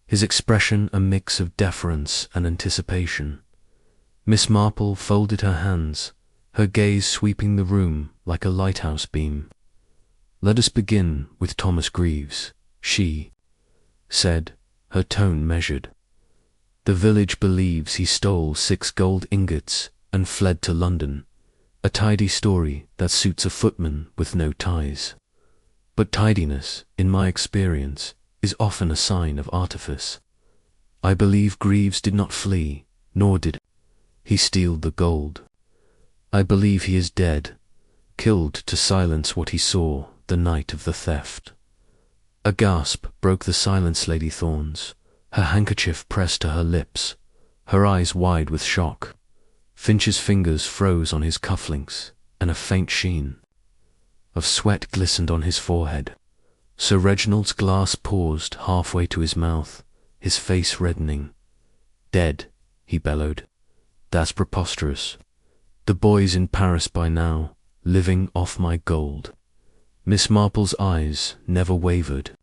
his expression a mix of deference and anticipation. Miss Marple folded her hands, her gaze sweeping the room like a lighthouse beam. "Let us begin with Thomas Greaves," she said, her tone measured. "The village believes he stole 6 gold ingots and fled to London, a tidy story that suits a footman with no ties. But tidiness, in my experience, is often a sign of artifice. I believe Greaves did not flee, nor did he steal the gold. I believe he is dead, killed to silence what he saw the night of the theft." A gasp broke the silence Lady Thorne's, her handkerchief pressed to her lips, her eyes wide with shock. Finch's fingers froze on his cufflinks, and a faint sheen of sweat glistened on his forehead. Sir Reginald's glass paused halfway to his mouth, his face reddening. "Dead," he bellowed. "That's preposterous. The boy's in Paris by now, living off my gold." Miss Marple's eyes never wavered,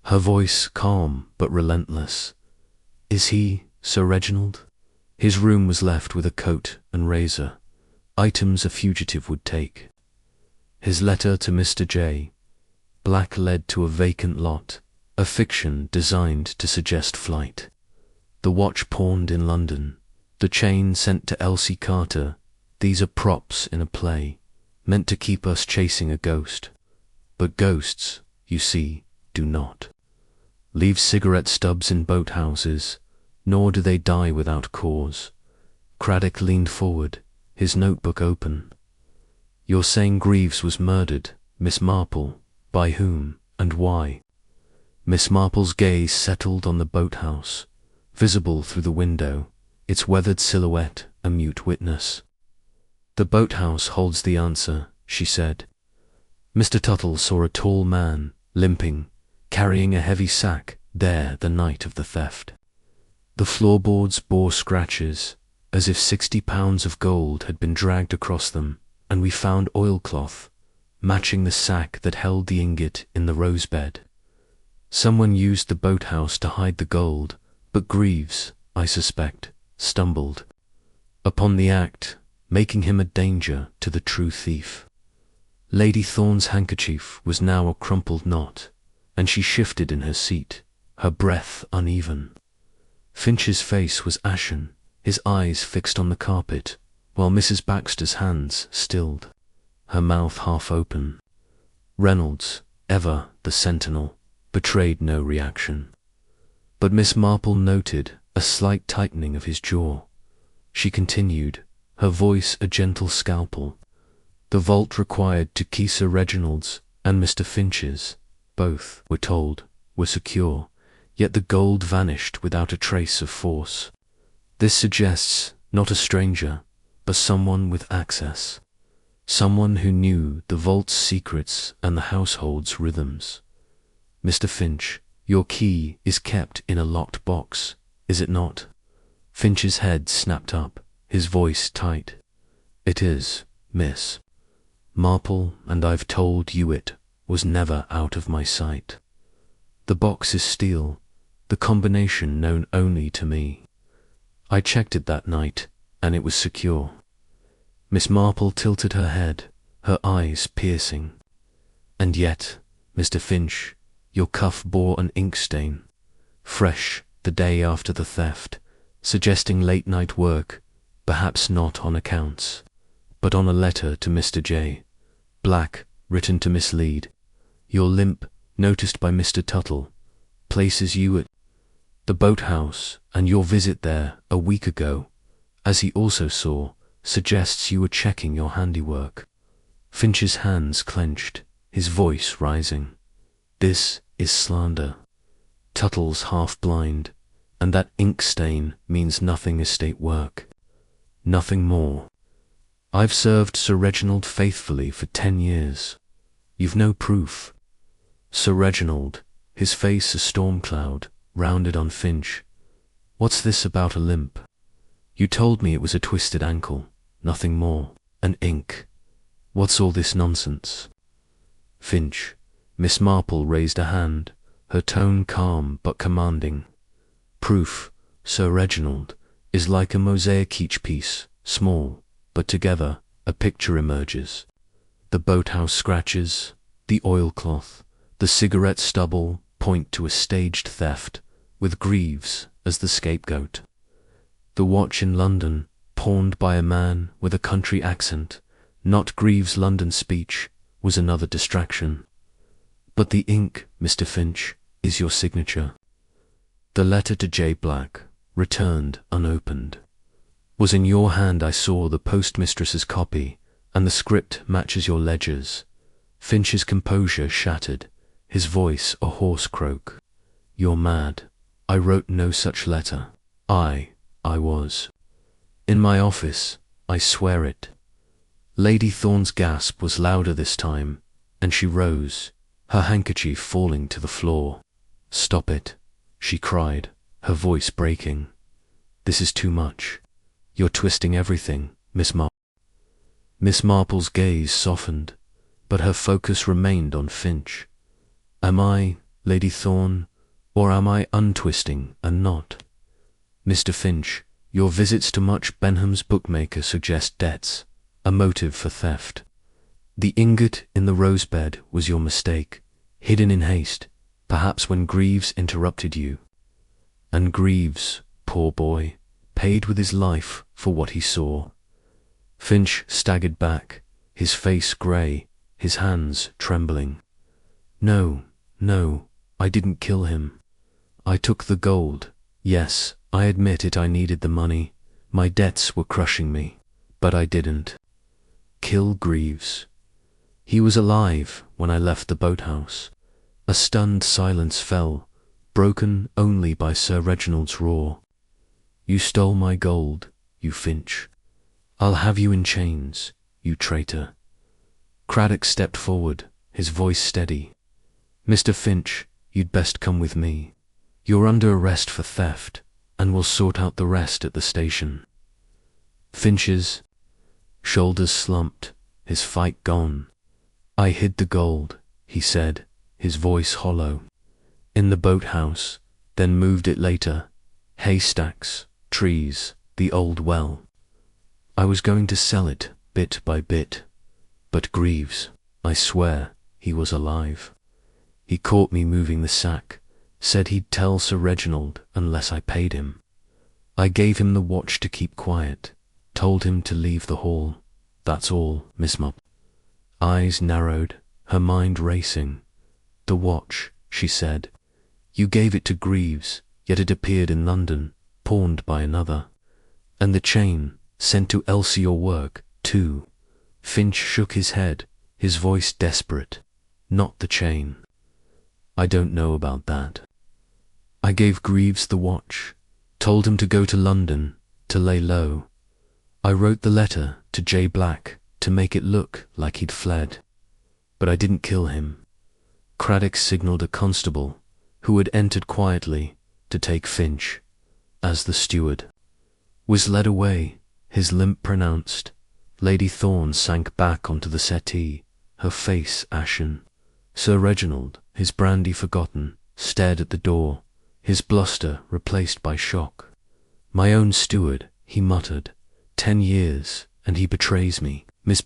her voice calm but relentless. "Is he, Sir Reginald?" His room was left with a coat and razor, items a fugitive would take. His letter to Mr. J. Black led to a vacant lot, a fiction designed to suggest flight. The watch pawned in London, the chain sent to Elsie Carter, these are props in a play, meant to keep us chasing a ghost. But ghosts, you see, do not leave cigarette stubs in boathouses, nor do they die without cause. Craddock leaned forward, his notebook open. "You're saying Greaves was murdered, Miss Marple? By whom, and why?" Miss Marple's gaze settled on the boathouse, visible through the window, its weathered silhouette a mute witness. "The boathouse holds the answer," she said. "Mr. Tuttle saw a tall man, limping, carrying a heavy sack, there the night of the theft. The floorboards bore scratches, as if 60 pounds of gold had been dragged across them, and we found oilcloth, matching the sack that held the ingot in the rosebed. Someone used the boathouse to hide the gold, but Greaves, I suspect, stumbled upon the act, making him a danger to the true thief." Lady Thorne's handkerchief was now a crumpled knot, and she shifted in her seat, her breath uneven. Finch's face was ashen, his eyes fixed on the carpet, while Mrs. Baxter's hands stilled, her mouth half open. Reynolds, ever the sentinel, betrayed no reaction. But Miss Marple noted a slight tightening of his jaw. She continued, her voice a gentle scalpel. "The vault required to key Sir Reginald's and Mr. Finch's, both, we're told, were secure, yet the gold vanished without a trace of force. This suggests not a stranger, but someone with access, someone who knew the vault's secrets and the household's rhythms. Mr. Finch, your key is kept in a locked box, is it not?" Finch's head snapped up, his voice tight. "It is, Miss Marple, and I've told you it was never out of my sight. The box is steel, the combination known only to me. I checked it that night, and it was secure." Miss Marple tilted her head, her eyes piercing. "And yet, Mr. Finch, your cuff bore an ink stain, fresh the day after the theft, suggesting late-night work, perhaps not on accounts, but on a letter to Mr. J. Black, written to mislead. Your limp, noticed by Mr. Tuttle, places you at the boathouse, and your visit there a week ago as he also saw, suggests you were checking your handiwork. Finch's hands clenched, his voice rising. This is slander. Tuttle's half blind, and that ink stain means nothing estate work. Nothing more. I've served Sir Reginald faithfully for 10 years. You've no proof. Sir Reginald, his face a storm cloud, rounded on Finch. What's this about a limp? You told me it was a twisted ankle, nothing more. An ink. What's all this nonsense? Finch. Miss Marple raised a hand, her tone calm but commanding. Proof, Sir Reginald, is like a mosaic each piece, small, but together a picture emerges. The boathouse scratches, the oilcloth, the cigarette stubble point to a staged theft, with Greaves as the scapegoat. The watch in London, pawned by a man with a country accent, not Greaves' London speech, was another distraction. But the ink, Mr. Finch, is your signature. The letter to J. Black, returned unopened, was in your hand. I saw the postmistress's copy, and the script matches your ledgers. Finch's composure shattered, his voice a hoarse croak. You're mad. I wrote no such letter. I was. In my office, I swear it. Lady Thorne's gasp was louder this time, and she rose, her handkerchief falling to the floor. Stop it, she cried, her voice breaking. This is too much. You're twisting everything, Miss Marple. Miss Marple's gaze softened, but her focus remained on Finch. Am I, Lady Thorne, or am I untwisting and not? Mr. Finch, your visits to Much Benham's bookmaker suggest debts, a motive for theft. The ingot in the rosebed was your mistake, hidden in haste, perhaps when Greaves interrupted you. And Greaves, poor boy, paid with his life for what he saw. Finch staggered back, his face grey, his hands trembling. No, I didn't kill him. I took the gold. Yes, I admit it, I needed the money. My debts were crushing me, but I didn't kill Greaves. He was alive when I left the boathouse. A stunned silence fell, broken only by Sir Reginald's roar. You stole my gold, you Finch. I'll have you in chains, you traitor. Craddock stepped forward, his voice steady. Mr. Finch, you'd best come with me. You're under arrest for theft, and we'll sort out the rest at the station. Finch's shoulders slumped, his fight gone. I hid the gold, he said, his voice hollow. In the boathouse, then moved it later. Haystacks, trees, the old well. I was going to sell it, bit by bit. But Greaves, I swear, he was alive. He caught me moving the sack, said he'd tell Sir Reginald unless I paid him. I gave him the watch to keep quiet, told him to leave the hall. That's all, Miss Marple. Eyes narrowed, her mind racing. The watch, she said. You gave it to Greaves, yet it appeared in London, pawned by another. And the chain, sent to Elsie your work, too. Finch shook his head, his voice desperate. Not the chain. I don't know about that. I gave Greaves the watch, told him to go to London, to lay low. I wrote the letter to J. Black to make it look like he'd fled. But I didn't kill him. Craddock signalled a constable, who had entered quietly, to take Finch, as the steward was led away, his limp pronounced. Lady Thorne sank back onto the settee, her face ashen. Sir Reginald, his brandy forgotten, stared at the door, his bluster replaced by shock. My own steward, he muttered. 10 years, and he betrays me. Miss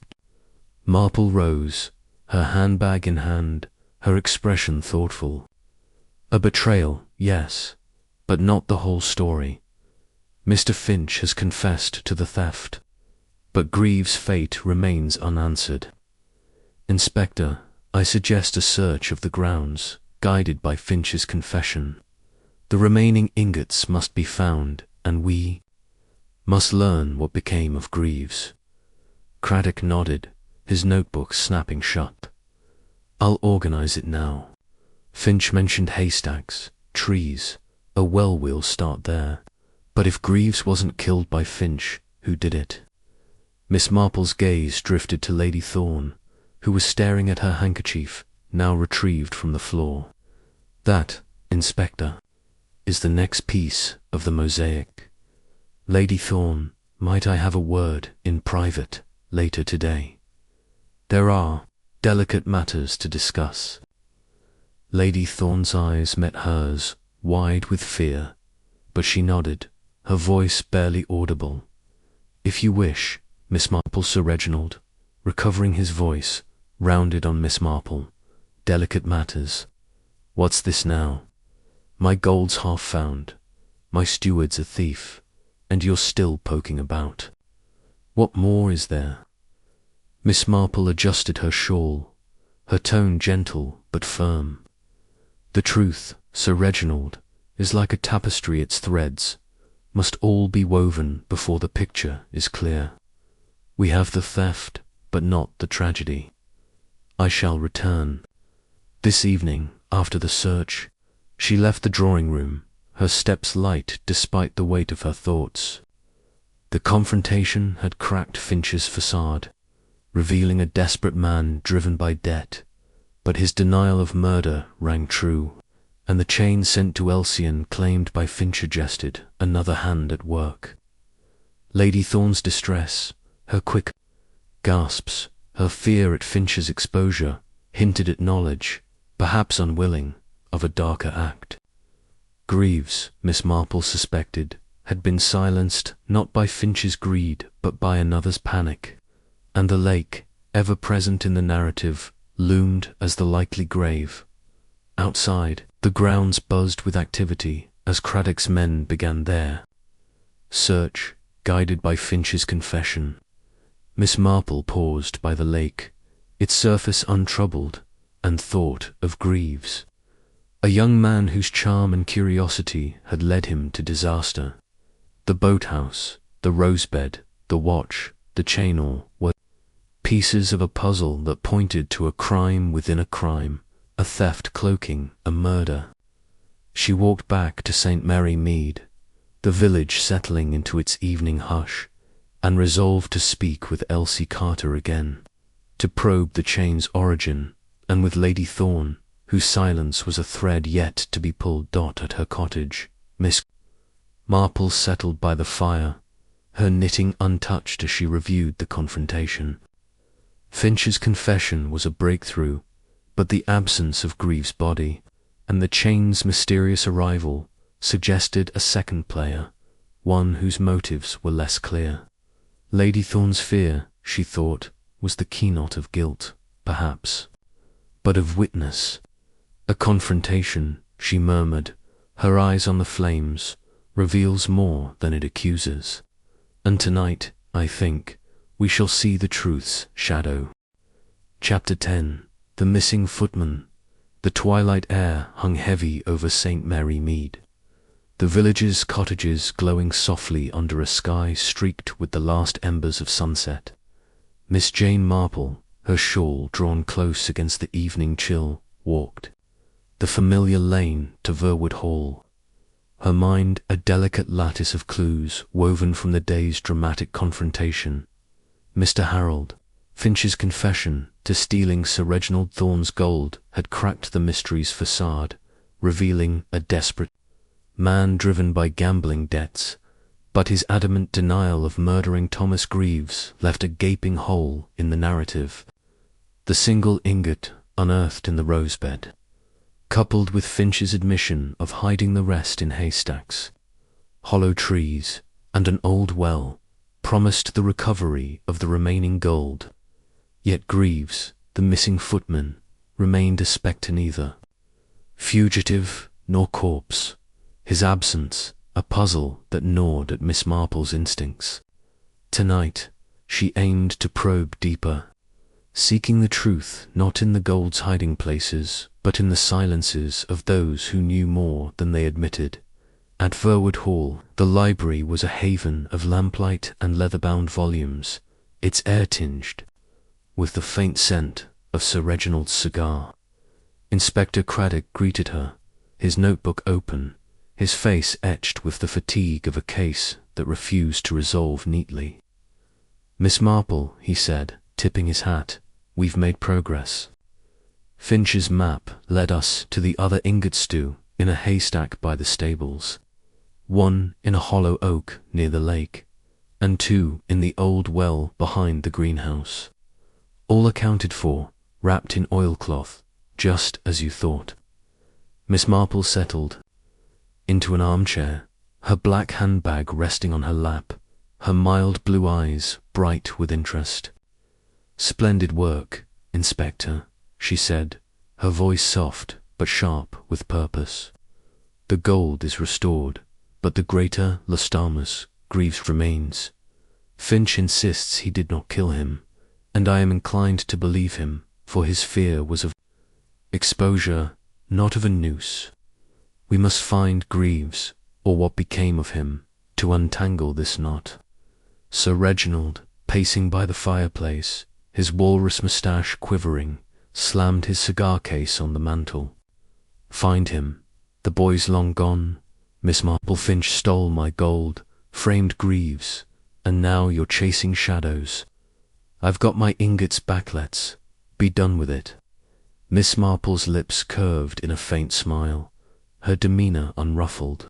Marple rose, her handbag in hand, her expression thoughtful. A betrayal, yes, but not the whole story. Mr. Finch has confessed to the theft, but Greaves' fate remains unanswered. Inspector, I suggest a search of the grounds, guided by Finch's confession. The remaining ingots must be found, and we... Must learn what became of Greaves. Craddock nodded, his notebook snapping shut. I'll organize it now. Finch mentioned haystacks, trees, a well, we'll start there. But if Greaves wasn't killed by Finch, who did it? Miss Marple's gaze drifted to Lady Thorne, who was staring at her handkerchief, now retrieved from the floor. That, Inspector, is the next piece of the mosaic. Lady Thorne, might I have a word in private later today? There are delicate matters to discuss. Lady Thorne's eyes met hers, wide with fear, but she nodded, her voice barely audible. If you wish, Miss Marple. Sir Reginald, recovering his voice, rounded on Miss Marple. Delicate matters. What's this now? My gold's half found, my steward's a thief, and you're still poking about. What more is there? Miss Marple adjusted her shawl, her tone gentle but firm. The truth, Sir Reginald, is like a tapestry. Its threads must all be woven before the picture is clear. We have the theft, but not the tragedy. I shall return. This evening, after the search, she left the drawing-room, her steps light despite the weight of her thoughts. The confrontation had cracked Finch's facade, revealing a desperate man driven by debt, but his denial of murder rang true, and the chain sent to Elsian claimed by Finch suggested another hand at work. Lady Thorne's distress, her quick gasps, her fear at Finch's exposure, hinted at knowledge, perhaps unwilling, of a darker act. Greaves, Miss Marple suspected, had been silenced not by Finch's greed but by another's panic, and the lake, ever present in the narrative, loomed as the likely grave. Outside, the grounds buzzed with activity as Craddock's men began their search, guided by Finch's confession. Miss Marple paused by the lake, its surface untroubled, and thought of Greaves, a young man whose charm and curiosity had led him to disaster. The boathouse, the rosebed, the watch, the chain-all were pieces of a puzzle that pointed to a crime within a crime, a theft cloaking a murder. She walked back to St. Mary Mead, the village settling into its evening hush, and resolved to speak with Elsie Carter again, to probe the chain's origin, and with Lady Thorne, whose silence was a thread yet to be pulled. At her cottage, Miss Marple settled by the fire, her knitting untouched as she reviewed the confrontation. Finch's confession was a breakthrough, but the absence of Greaves' body, and the chain's mysterious arrival, suggested a second player, one whose motives were less clear. Lady Thorne's fear, she thought, was the keynote of guilt, perhaps, but of witness. A confrontation, she murmured, her eyes on the flames, reveals more than it accuses. And tonight, I think, we shall see the truth's shadow. Chapter 10. The Missing Footman. The twilight air hung heavy over St. Mary Mead, the village's cottages glowing softly under a sky streaked with the last embers of sunset. Miss Jane Marple, her shawl drawn close against the evening chill, walked the familiar lane to Verwood Hall, her mind a delicate lattice of clues woven from the day's dramatic confrontation. Mr. Harold, Finch's confession to stealing Sir Reginald Thorne's gold had cracked the mystery's facade, revealing a desperate man driven by gambling debts, but his adamant denial of murdering Thomas Greaves left a gaping hole in the narrative. The single ingot unearthed in the rosebed, coupled with Finch's admission of hiding the rest in haystacks, hollow trees, and an old well, promised the recovery of the remaining gold. Yet Greaves, the missing footman, remained a spectre neither fugitive nor corpse, his absence a puzzle that gnawed at Miss Marple's instincts. Tonight, she aimed to probe deeper, seeking the truth not in the gold's hiding places, but in the silences of those who knew more than they admitted, At Verwood Hall, the library was a haven of lamplight and leather-bound volumes, its air tinged with the faint scent of Sir Reginald's cigar. Inspector Craddock greeted her, his notebook open, his face etched with the fatigue of a case that refused to resolve neatly. "Miss Marple," he said, tipping his hat, "we've made progress." Finch's map led us to the other ingot stew in a haystack by the stables, one in a hollow oak near the lake, and two in the old well behind the greenhouse. All accounted for, wrapped in oilcloth, just as you thought. Miss Marple settled into an armchair, her black handbag resting on her lap, her mild blue eyes bright with interest. "Splendid work, Inspector," she said, her voice soft but sharp with purpose. "The gold is restored, but the greater Lustamus Greaves remains. Finch insists he did not kill him, and I am inclined to believe him, for his fear was of exposure, not of a noose. We must find Greaves, or what became of him, to untangle this knot." Sir Reginald, pacing by the fireplace, his walrus moustache quivering, slammed his cigar case on the mantel. "Find him. The boy's long gone. Miss Marple. Finch stole my gold, framed Greaves, and now you're chasing shadows. I've got my ingots back, let's be done with it." Miss Marple's lips curved in a faint smile, her demeanour unruffled.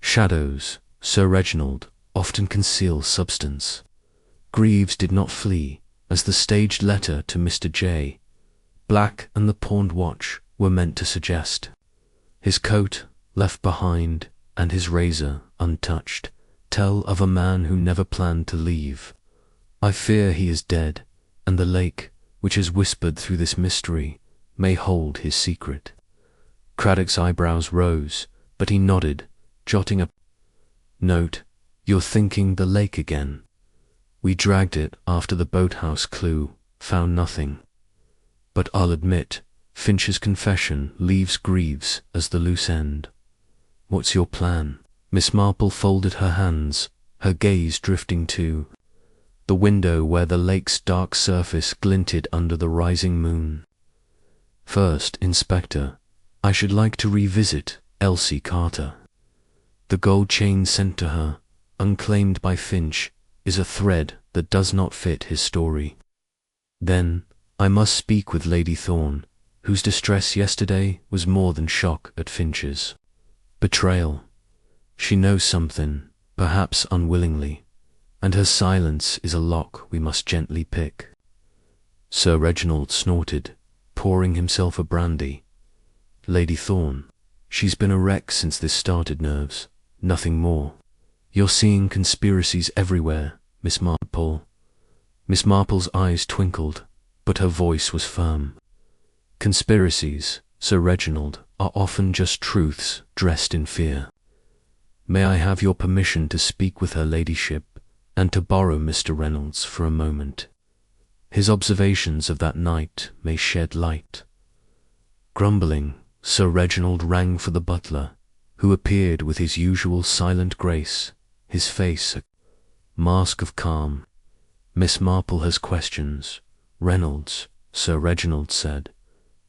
"Shadows, Sir Reginald, often conceal substance. Greaves did not flee, as the staged letter to Mr. J. Black and the pawned watch were meant to suggest. His coat, left behind, and his razor, untouched, tell of a man who never planned to leave. I fear he is dead, and the lake, which has whispered through this mystery, may hold his secret." Craddock's eyebrows rose, but he nodded, jotting a note. "You're thinking the lake again. We dragged it after the boathouse clue, found nothing. But I'll admit, Finch's confession leaves Greaves as the loose end. What's your plan?" Miss Marple folded her hands, her gaze drifting to the window where the lake's dark surface glinted under the rising moon. "First, Inspector, I should like to revisit Elsie Carter. The gold chain sent to her, unclaimed by Finch, is a thread that does not fit his story. Then, I must speak with Lady Thorne, whose distress yesterday was more than shock at Finch's betrayal. She knows something, perhaps unwillingly, and her silence is a lock we must gently pick." Sir Reginald snorted, pouring himself a brandy. "Lady Thorne, she's been a wreck since this started, nerves, nothing more. You're seeing conspiracies everywhere, Miss Marple." Miss Marple's eyes twinkled, but her voice was firm. "Conspiracies, Sir Reginald, are often just truths dressed in fear. May I have your permission to speak with her ladyship, and to borrow Mr. Reynolds for a moment? His observations of that night may shed light." Grumbling, Sir Reginald rang for the butler, who appeared with his usual silent grace, his face a mask of calm. "Miss Marple has questions. Reynolds," Sir Reginald said.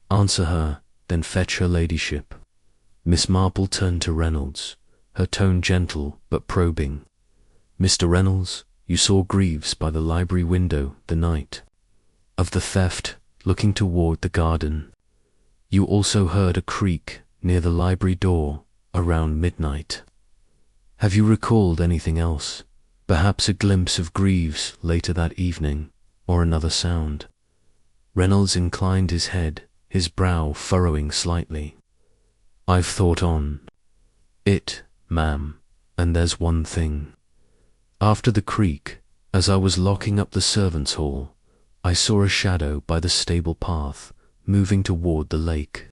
"Answer her, then fetch her ladyship." Miss Marple turned to Reynolds, her tone gentle but probing. "Mr. Reynolds, you saw Greaves by the library window the night of the theft, looking toward the garden. You also heard a creak near the library door around midnight. Have you recalled anything else? Perhaps a glimpse of Greaves later that evening, or another sound?" Reynolds inclined his head, his brow furrowing slightly. "I've thought on it, ma'am, and there's one thing. After the creak, as I was locking up the servants' hall, I saw a shadow by the stable path, moving toward the lake.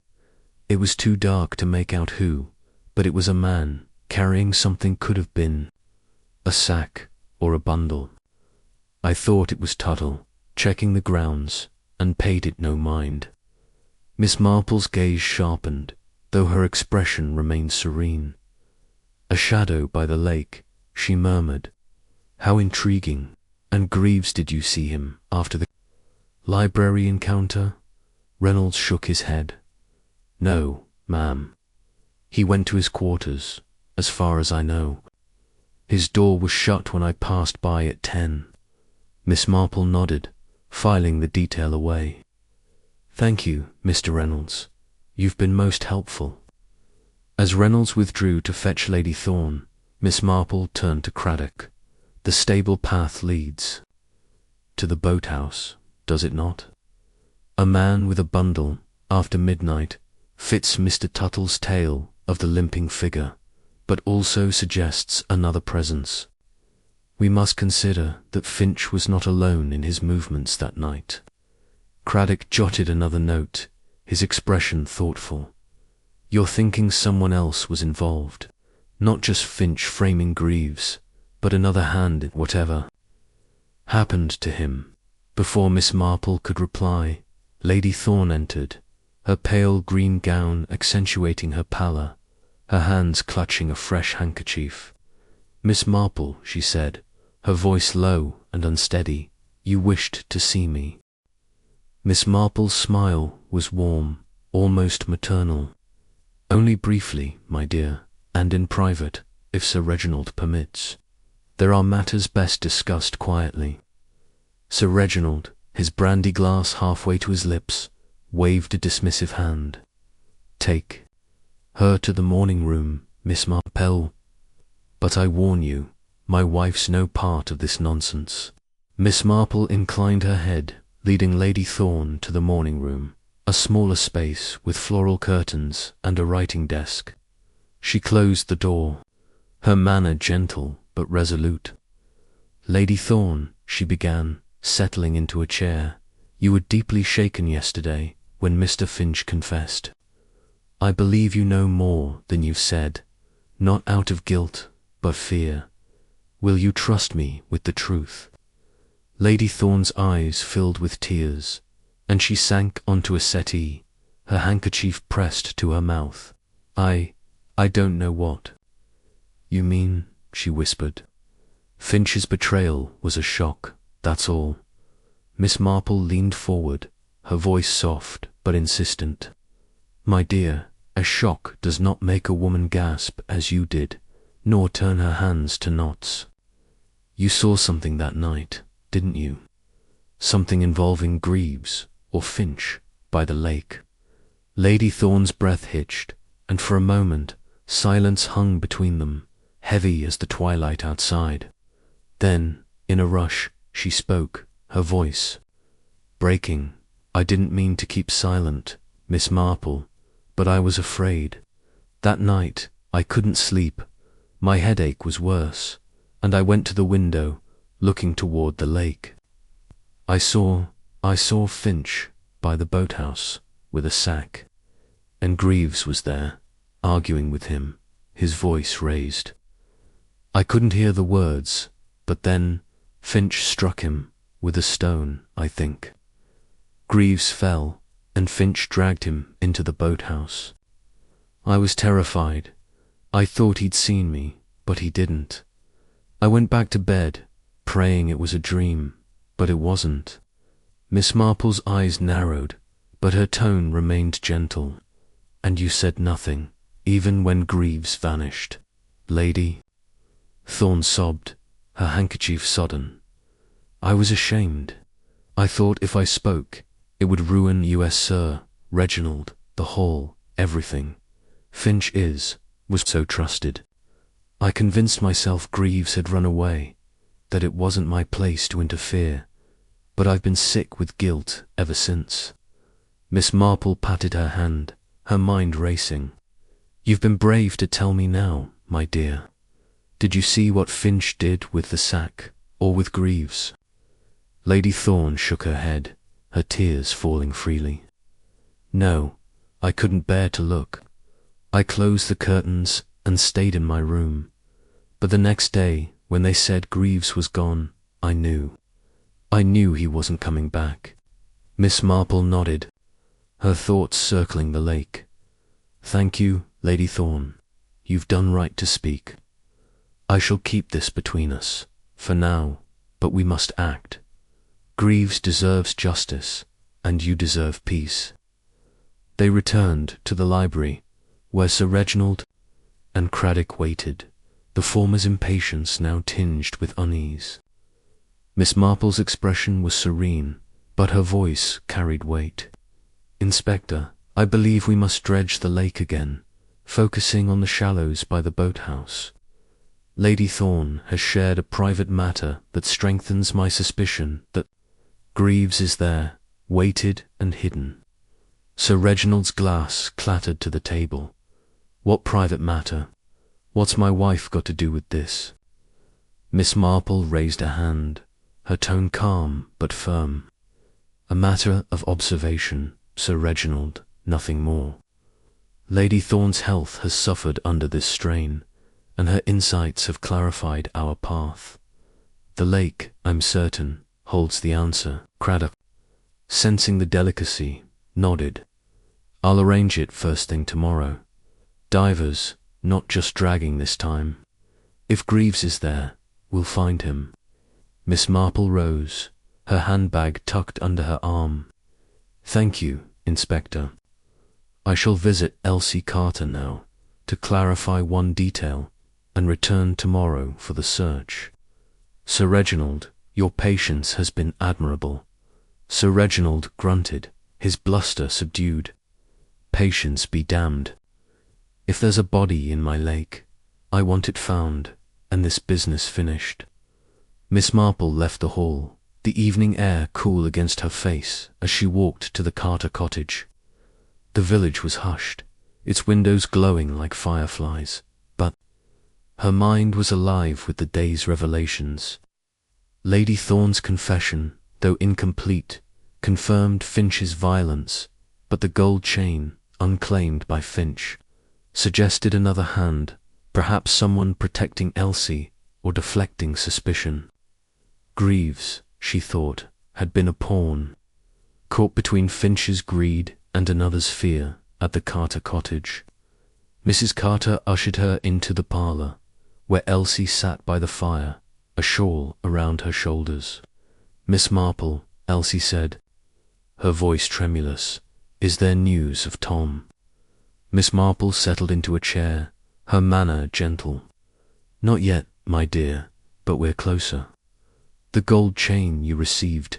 It was too dark to make out who, but it was a man, carrying something could have been a sack or a bundle. I thought it was Tuttle, checking the grounds, and paid it no mind." Miss Marple's gaze sharpened, though her expression remained serene. A shadow by the lake, she murmured. How intriguing. And Greaves, did you see him after the library encounter? Reynolds shook his head. No, ma'am. He went to his quarters, as far as I know. His door was shut when I passed by at 10. Miss Marple nodded, filing the detail away. Thank you, Mr. Reynolds. You've been most helpful. As Reynolds withdrew to fetch Lady Thorne, Miss Marple turned to Craddock. The stable path leads to the boathouse, does it not? A man with a bundle, after midnight, fits Mr. Tuttle's tale of the limping figure, but also suggests another presence. We must consider that Finch was not alone in his movements that night. Craddock jotted another note, his expression thoughtful. You're thinking someone else was involved, not just Finch framing Greaves, but another hand in whatever happened to him. Before Miss Marple could reply, Lady Thorne entered, her pale green gown accentuating her pallor, her hands clutching a fresh handkerchief. Miss Marple, she said, her voice low and unsteady, you wished to see me. Miss Marple's smile was warm, almost maternal. Only briefly, my dear, and in private, if Sir Reginald permits. There are matters best discussed quietly. Sir Reginald, his brandy glass halfway to his lips, waved a dismissive hand. Take her to the morning room, Miss Marple. But I warn you, my wife's no part of this nonsense. Miss Marple inclined her head, leading Lady Thorne to the morning room, a smaller space with floral curtains and a writing desk. She closed the door, her manner gentle but resolute. Lady Thorne, she began, settling into a chair, you were deeply shaken yesterday when Mr. Finch confessed. I believe you know more than you've said, not out of guilt, but fear. Will you trust me with the truth? Lady Thorne's eyes filled with tears, and she sank onto a settee, her handkerchief pressed to her mouth. I don't know what you mean, she whispered. Finch's betrayal was a shock, that's all. Miss Marple leaned forward, her voice soft but insistent. My dear, a shock does not make a woman gasp as you did, nor turn her hands to knots. You saw something that night, didn't you? Something involving Greaves or Finch by the lake. Lady Thorne's breath hitched, and for a moment silence hung between them, heavy as the twilight outside. Then, in a rush, she spoke, her voice breaking. I didn't mean to keep silent, Miss Marple, but I was afraid. That night I couldn't sleep. My headache was worse, and I went to the window, looking toward the lake. I saw Finch by the boathouse with a sack, and Greaves was there, arguing with him, his voice raised. I couldn't hear the words, but then Finch struck him with a stone, I think. Greaves fell, and Finch dragged him into the boathouse. I was terrified. I thought he'd seen me, but he didn't. I went back to bed, praying it was a dream, but it wasn't. Miss Marple's eyes narrowed, but her tone remained gentle. And you said nothing, even when Greaves vanished, Lady? Thorne sobbed, her handkerchief sodden. I was ashamed. I thought if I spoke, it would ruin you, Sir Reginald, the Hall, everything. Finch was so trusted. I convinced myself Greaves had run away, that it wasn't my place to interfere, but I've been sick with guilt ever since. Miss Marple patted her hand, her mind racing. You've been brave to tell me now, my dear. Did you see what Finch did with the sack, or with Greaves? Lady Thorne shook her head, her tears falling freely. No, I couldn't bear to look. I closed the curtains and stayed in my room. But the next day, when they said Greaves was gone, I knew. I knew he wasn't coming back. Miss Marple nodded, her thoughts circling the lake. Thank you, Lady Thorne. You've done right to speak. I shall keep this between us, for now, but we must act. Greaves deserves justice, and you deserve peace. They returned to the library, where Sir Reginald and Craddock waited, the former's impatience now tinged with unease. Miss Marple's expression was serene, but her voice carried weight. Inspector, I believe we must dredge the lake again, focusing on the shallows by the boathouse. Lady Thorne has shared a private matter that strengthens my suspicion that Greaves is there, weighted and hidden. Sir Reginald's glass clattered to the table. What private matter? What's my wife got to do with this? Miss Marple raised a hand, her tone calm but firm. A matter of observation, Sir Reginald, nothing more. Lady Thorne's health has suffered under this strain, and her insights have clarified our path. The lake, I'm certain, holds the answer. Craddock, sensing the delicacy, nodded. I'll arrange it first thing tomorrow. Divers, not just dragging this time. If Greaves is there, we'll find him. Miss Marple rose, her handbag tucked under her arm. Thank you, Inspector. I shall visit Elsie Carter now, to clarify one detail, and return tomorrow for the search. Sir Reginald, your patience has been admirable. Sir Reginald grunted, his bluster subdued. Patience be damned. If there's a body in my lake, I want it found, and this business finished. Miss Marple left the hall, the evening air cool against her face as she walked to the Carter cottage. The village was hushed, its windows glowing like fireflies, but her mind was alive with the day's revelations. Lady Thorne's confession, though incomplete, confirmed Finch's violence, but the gold chain, unclaimed by Finch, suggested another hand, perhaps someone protecting Elsie or deflecting suspicion. Greaves, she thought, had been a pawn, caught between Finch's greed and another's fear at the Carter cottage. Mrs. Carter ushered her into the parlour, where Elsie sat by the fire, a shawl around her shoulders. Miss Marple, Elsie said, her voice tremulous, is there news of Tom? Miss Marple settled into a chair, her manner gentle. Not yet, my dear, but we're closer. The gold chain you received,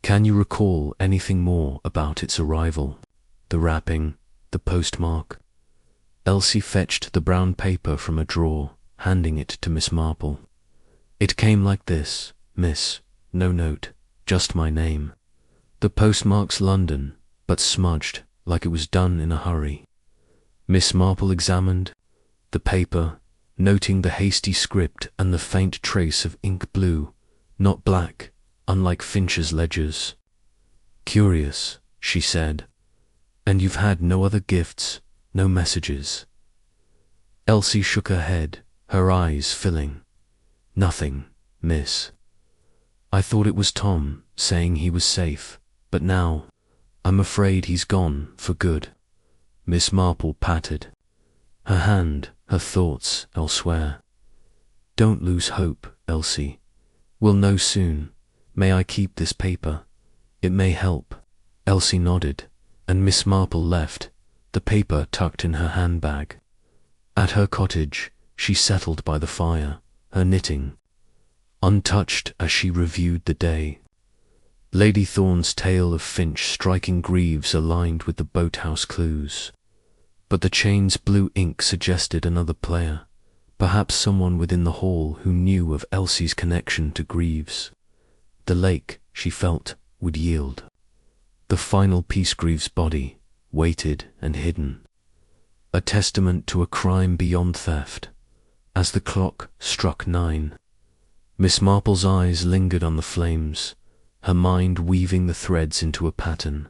can you recall anything more about its arrival? The wrapping, the postmark? Elsie fetched the brown paper from a drawer, handing it to Miss Marple. It came like this, miss, no note, just my name. The postmark's London, but smudged, like it was done in a hurry. Miss Marple examined the paper, noting the hasty script and the faint trace of ink blue, not black, unlike Finch's ledgers. Curious, she said. And you've had no other gifts, no messages? Elsie shook her head, her eyes filling. Nothing, miss. I thought it was Tom, saying he was safe, but now, I'm afraid he's gone for good. Miss Marple patted her hand, her thoughts elsewhere. Don't lose hope, Elsie. We'll know soon. May I keep this paper? It may help. Elsie nodded, and Miss Marple left, the paper tucked in her handbag. At her cottage, she settled by the fire, her knitting, untouched as she reviewed the day. Lady Thorne's tale of Finch striking Greaves aligned with the boathouse clues, but the chain's blue ink suggested another player, perhaps someone within the hall who knew of Elsie's connection to Greaves. The lake, she felt, would yield. The final piece, Greaves' body, weighted and hidden, a testament to a crime beyond theft. As the clock struck 9, Miss Marple's eyes lingered on the flames, her mind weaving the threads into a pattern.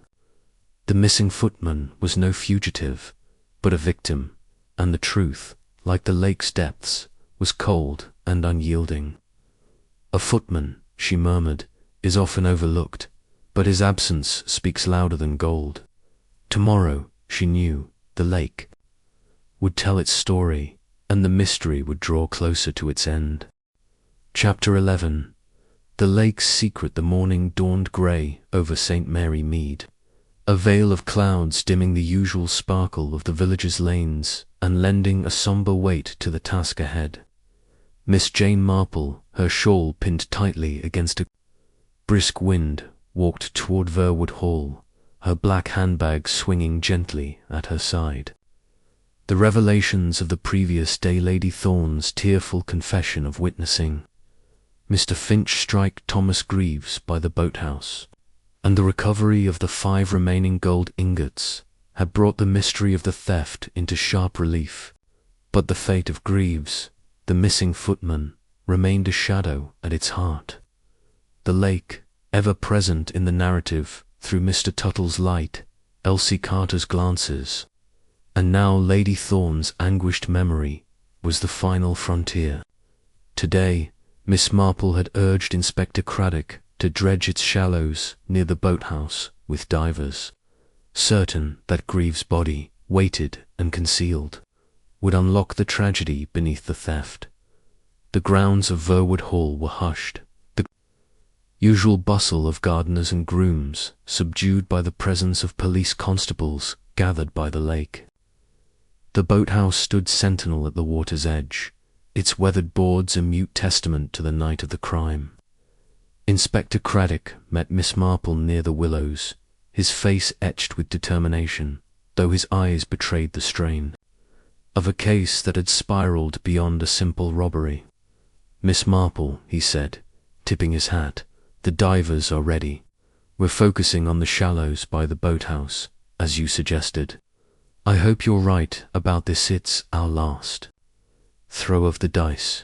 The missing footman was no fugitive, but a victim, and the truth, like the lake's depths, was cold and unyielding. A footman, she murmured, is often overlooked, but his absence speaks louder than gold. Tomorrow, she knew, the lake would tell its story, and the mystery would draw closer to its end. Chapter 11. The Lake's Secret. The morning dawned grey over St. Mary Mead, a veil of clouds dimming the usual sparkle of the village's lanes and lending a sombre weight to the task ahead. Miss Jane Marple, her shawl pinned tightly against a brisk wind, walked toward Verwood Hall, her black handbag swinging gently at her side. The revelations of the previous day, Lady Thorne's tearful confession of witnessing Mr. Finch strike Thomas Greaves by the boathouse, and the recovery of the 5 remaining gold ingots had brought the mystery of the theft into sharp relief. But the fate of Greaves, the missing footman, remained a shadow at its heart. The lake, ever present in the narrative through Mr. Tuttle's light, Elsie Carter's glances, and now Lady Thorne's anguished memory, was the final frontier. Today, Miss Marple had urged Inspector Craddock to dredge its shallows near the boathouse with divers, certain that Greaves' body, weighted and concealed, would unlock the tragedy beneath the theft. The grounds of Verwood Hall were hushed, the usual bustle of gardeners and grooms subdued by the presence of police constables gathered by the lake. The boathouse stood sentinel at the water's edge, its weathered boards a mute testament to the night of the crime. Inspector Craddock met Miss Marple near the willows, his face etched with determination, though his eyes betrayed the strain of a case that had spiraled beyond a simple robbery. "Miss Marple," he said, tipping his hat, "the divers are ready. We're focusing on the shallows by the boathouse, as you suggested. I hope you're right about this. It's our last throw of the dice."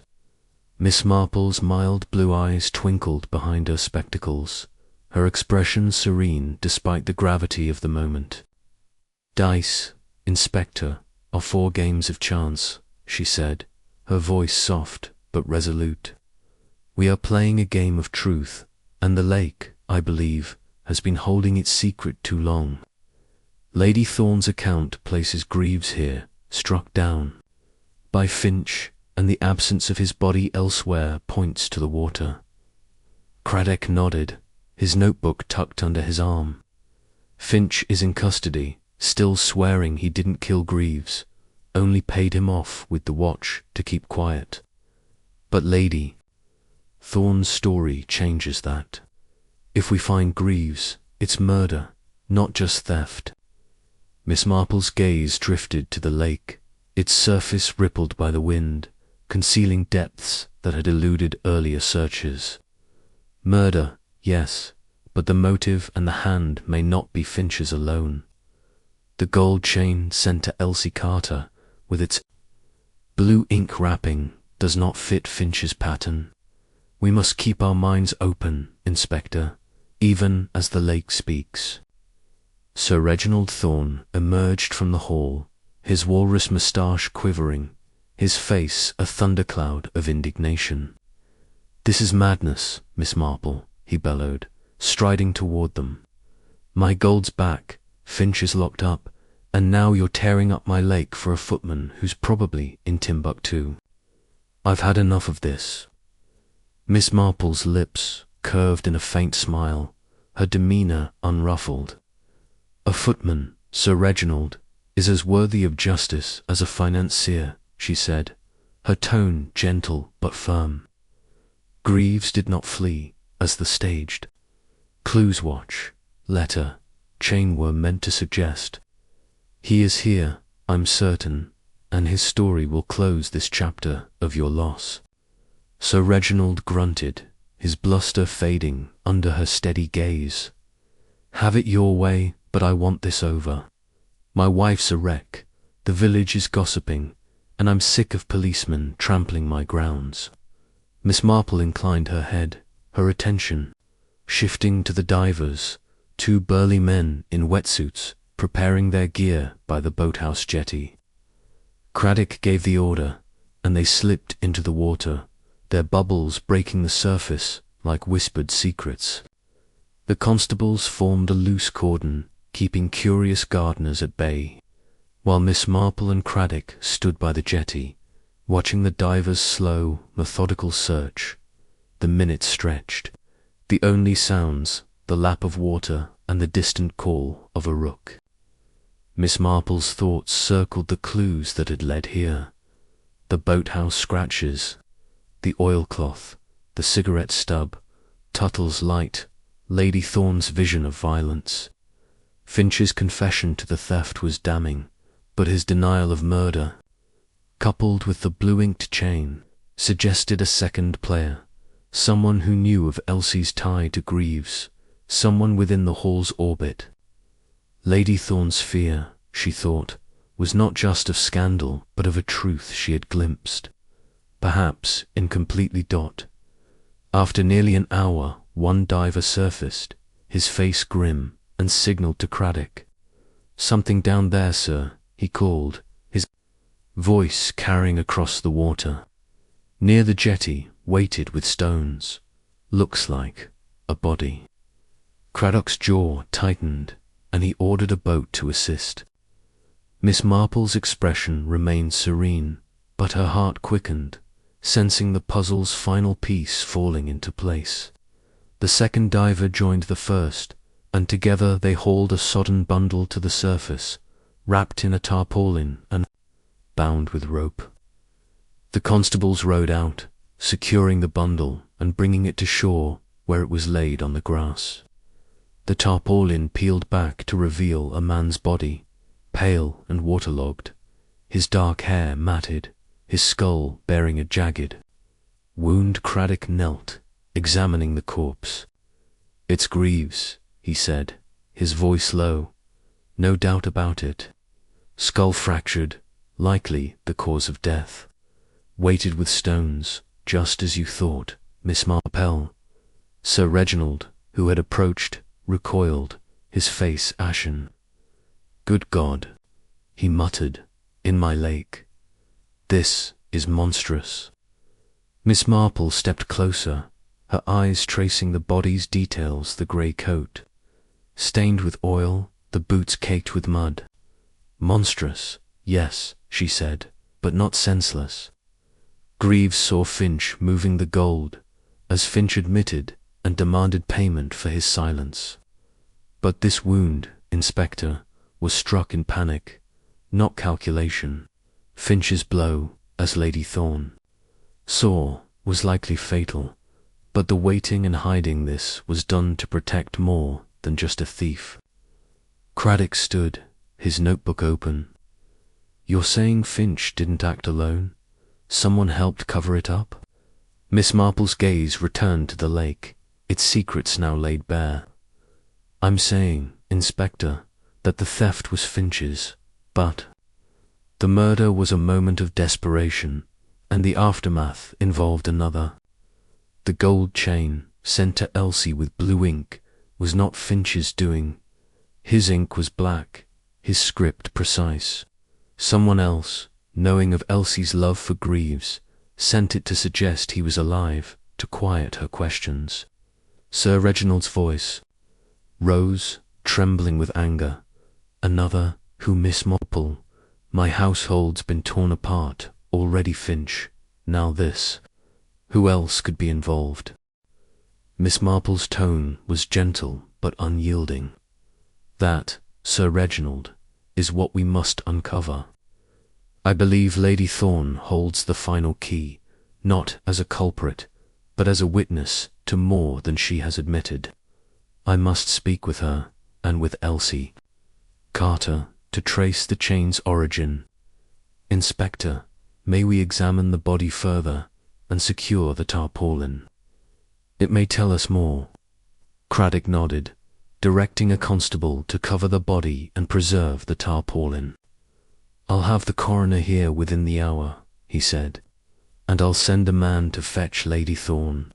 Miss Marple's mild blue eyes twinkled behind her spectacles, her expression serene despite the gravity of the moment. "Dice, Inspector, are 4 games of chance," she said, her voice soft but resolute. "We are playing a game of truth, and the lake, I believe, has been holding its secret too long. Lady Thorne's account places Greaves here, struck down by Finch, and the absence of his body elsewhere points to the water." Craddock nodded, his notebook tucked under his arm. "Finch is in custody, still swearing he didn't kill Greaves, only paid him off with the watch to keep quiet. But Lady Thorne's story changes that. If we find Greaves, it's murder, not just theft." Miss Marple's gaze drifted to the lake, its surface rippled by the wind, concealing depths that had eluded earlier searches. "Murder, yes, but the motive and the hand may not be Finch's alone. The gold chain sent to Elsie Carter, with its blue ink wrapping, does not fit Finch's pattern. We must keep our minds open, Inspector, even as the lake speaks." Sir Reginald Thorne emerged from the hall, his walrus moustache quivering, his face a thundercloud of indignation. "This is madness, Miss Marple," he bellowed, striding toward them. "My gold's back, Finch is locked up, and now you're tearing up my lake for a footman who's probably in Timbuktu. I've had enough of this." Miss Marple's lips curved in a faint smile, her demeanour unruffled. "A footman, Sir Reginald, is as worthy of justice as a financier," she said, her tone gentle but firm. "Greaves did not flee, as the staged clues watch, letter, chain were meant to suggest. He is here, I'm certain, and his story will close this chapter of your loss." Sir Reginald grunted, his bluster fading under her steady gaze. "Have it your way, but I want this over. My wife's a wreck, the village is gossiping, and I'm sick of policemen trampling my grounds." Miss Marple inclined her head, her attention shifting to the divers, 2 burly men in wetsuits preparing their gear by the boathouse jetty. Craddock gave the order, and they slipped into the water, their bubbles breaking the surface like whispered secrets. The constables formed a loose cordon, keeping curious gardeners at bay, while Miss Marple and Craddock stood by the jetty, Watching the diver's slow, methodical search, the minutes stretched. The only sounds, the lap of water and the distant call of a rook. Miss Marple's thoughts circled the clues that had led here. The boathouse scratches, the oilcloth, the cigarette stub, Tuttle's light, Lady Thorne's vision of violence. Finch's confession to the theft was damning, but his denial of murder, coupled with the blue-inked chain, suggested a second player, someone who knew of Elsie's tie to Greaves, someone within the Hall's orbit. Lady Thorne's fear, she thought, was not just of scandal, but of a truth she had glimpsed, perhaps incompletely. After nearly an hour, one diver surfaced, his face grim, and signalled to Craddock. "Something down there, sir," he called, his voice carrying across the water. "Near the jetty, weighted with stones. Looks like a body." Craddock's jaw tightened, and he ordered a boat to assist. Miss Marple's expression remained serene, but her heart quickened, sensing the puzzle's final piece falling into place. The second diver joined the first, and together they hauled a sodden bundle to the surface, wrapped in a tarpaulin and bound with rope. The constables rowed out, securing the bundle and bringing it to shore, where it was laid on the grass. The tarpaulin peeled back to reveal a man's body, pale and waterlogged, his dark hair matted, his skull bearing a jagged wound. Craddock knelt, examining the corpse. "It's Greaves," he said, his voice low. "No doubt about it. Skull fractured, likely the cause of death. Weighted with stones, just as you thought, Miss Marple." Sir Reginald, who had approached, recoiled, his face ashen. "Good God," he muttered, "in my lake. This is monstrous." Miss Marple stepped closer, her eyes tracing the body's details: the grey coat, stained with oil, the boots caked with mud. "Monstrous, yes," she said, "but not senseless." Greaves saw Finch moving the gold, as Finch admitted, and demanded payment for his silence. But this wound, Inspector, was struck in panic, not calculation. Finch's blow, as Lady Thorne saw, was likely fatal, but the waiting and hiding this was done to protect more than just a thief. Craddock stood, his notebook open. "You're saying Finch didn't act alone? Someone helped cover it up?" Miss Marple's gaze returned to the lake, its secrets now laid bare. "I'm saying, Inspector, that the theft was Finch's, but the murder was a moment of desperation, and the aftermath involved another. The gold chain, sent to Elsie with blue ink, was not Finch's doing. His ink was black, his script precise. Someone else, knowing of Elsie's love for Greaves, sent it to suggest he was alive, to quiet her questions." Sir Reginald's voice rose, trembling with anger. "Another, who Miss Marple? My household's been torn apart, already Finch, now this. Who else could be involved?" Miss Marple's tone was gentle but unyielding. "That, Sir Reginald, is what we must uncover. I believe Lady Thorne holds the final key, not as a culprit, but as a witness to more than she has admitted. I must speak with her, and with Elsie. Carter, to trace the chain's origin. Inspector, may we examine the body further and secure the tarpaulin? It may tell us more." Craddock nodded, directing a constable to cover the body and preserve the tarpaulin. "I'll have the coroner here within the hour," he said, "and I'll send a man to fetch Lady Thorne.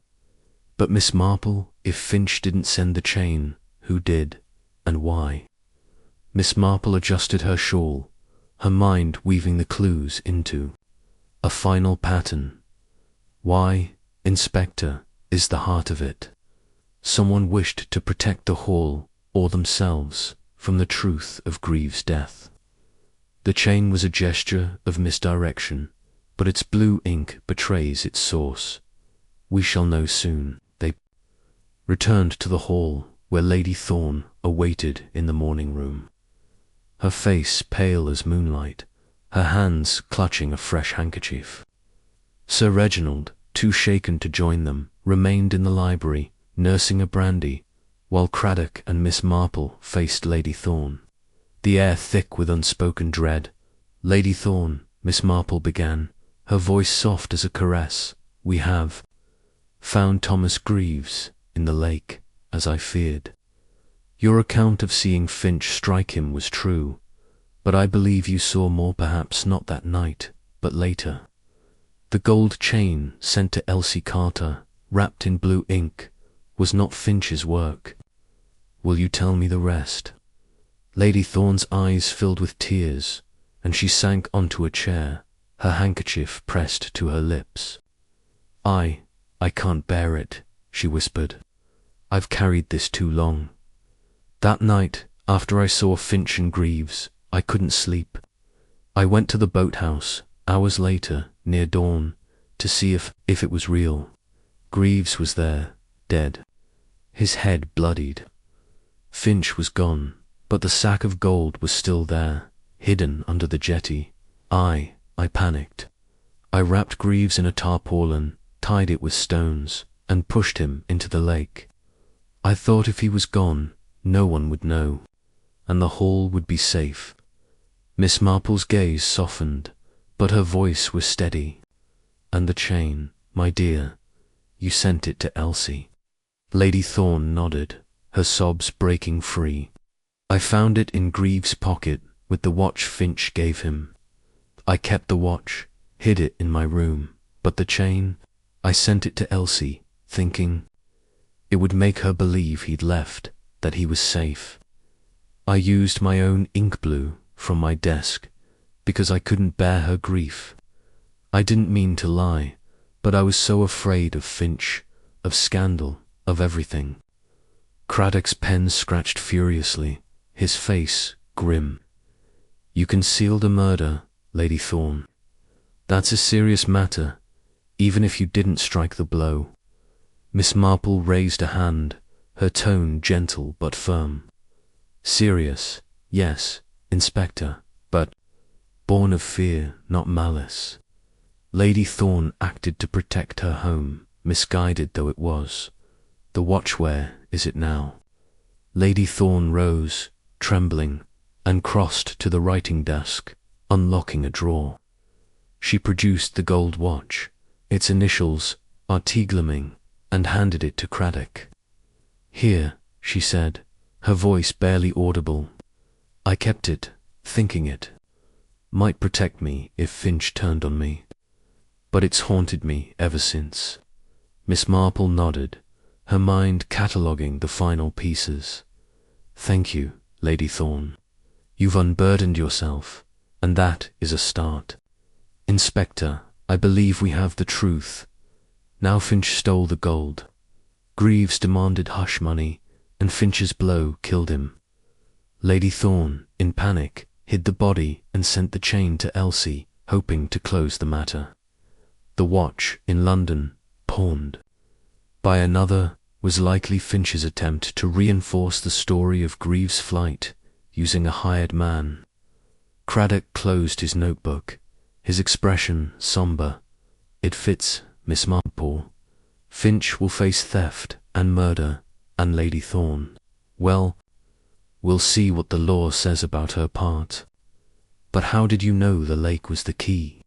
But Miss Marple, if Finch didn't send the chain, who did, and why?" Miss Marple adjusted her shawl, her mind weaving the clues into a final pattern. "Why, Inspector, is the heart of it. Someone wished to protect the Hall, or themselves, from the truth of Greaves' death. The chain was a gesture of misdirection, but its blue ink betrays its source. We shall know soon. They returned to the hall, where Lady Thorne awaited in the morning room, her face pale as moonlight, her hands clutching a fresh handkerchief. Sir Reginald, too shaken to join them, remained in the library, nursing a brandy, while Craddock and Miss Marple faced Lady Thorne, the air thick with unspoken dread. Lady Thorne, Miss Marple began, her voice soft as a caress. We have found Thomas Greaves in the lake, as I feared. Your account of seeing Finch strike him was true, but I believe you saw more, perhaps not that night, but later. The gold chain sent to Elsie Carter, wrapped in blue ink, was not Finch's work. Will you tell me the rest? Lady Thorne's eyes filled with tears, and she sank onto a chair, her handkerchief pressed to her lips. I can't bear it, she whispered. I've carried this too long. That night, after I saw Finch and Greaves, I couldn't sleep. I went to the boathouse, hours later, near dawn, to see if it was real. Greaves was there, dead, his head bloodied. Finch was gone, but the sack of gold was still there, hidden under the jetty. I panicked. I wrapped Greaves in a tarpaulin, tied it with stones, and pushed him into the lake. I thought if he was gone, no one would know, and the hall would be safe. Miss Marple's gaze softened, but her voice was steady. And the chain, my dear, you sent it to Elsie. Lady Thorne nodded, her sobs breaking free. I found it in Greaves' pocket with the watch Finch gave him. I kept the watch, hid it in my room, but the chain, I sent it to Elsie, thinking it would make her believe he'd left, that he was safe. I used my own ink blue from my desk, because I couldn't bear her grief. I didn't mean to lie, but I was so afraid of Finch, of scandal, of everything. Craddock's pen scratched furiously, his face grim. You concealed a murder, Lady Thorne. That's a serious matter, even if you didn't strike the blow. Miss Marple raised a hand, her tone gentle but firm. Serious, yes, Inspector, but born of fear, not malice. Lady Thorne acted to protect her home, misguided though it was. The watch, where is it now? Lady Thorne rose, trembling, and crossed to the writing desk, unlocking a drawer. She produced the gold watch, its initials Artiglaming, and handed it to Craddock. Here, she said, her voice barely audible. I kept it, thinking it might protect me if Finch turned on me. But it's haunted me ever since. Miss Marple nodded, her mind cataloguing the final pieces. Thank you, Lady Thorne. You've unburdened yourself, and that is a start. Inspector, I believe we have the truth. Now Finch stole the gold. Greaves demanded hush money, and Finch's blow killed him. Lady Thorne, in panic, hid the body and sent the chain to Elsie, hoping to close the matter. The watch, in London, pawned by another, was likely Finch's attempt to reinforce the story of Greaves' flight, using a hired man. Craddock closed his notebook, his expression sombre. It fits, Miss Marple. Finch will face theft and murder, and Lady Thorne, well, we'll see what the law says about her part. But how did you know the lake was the key?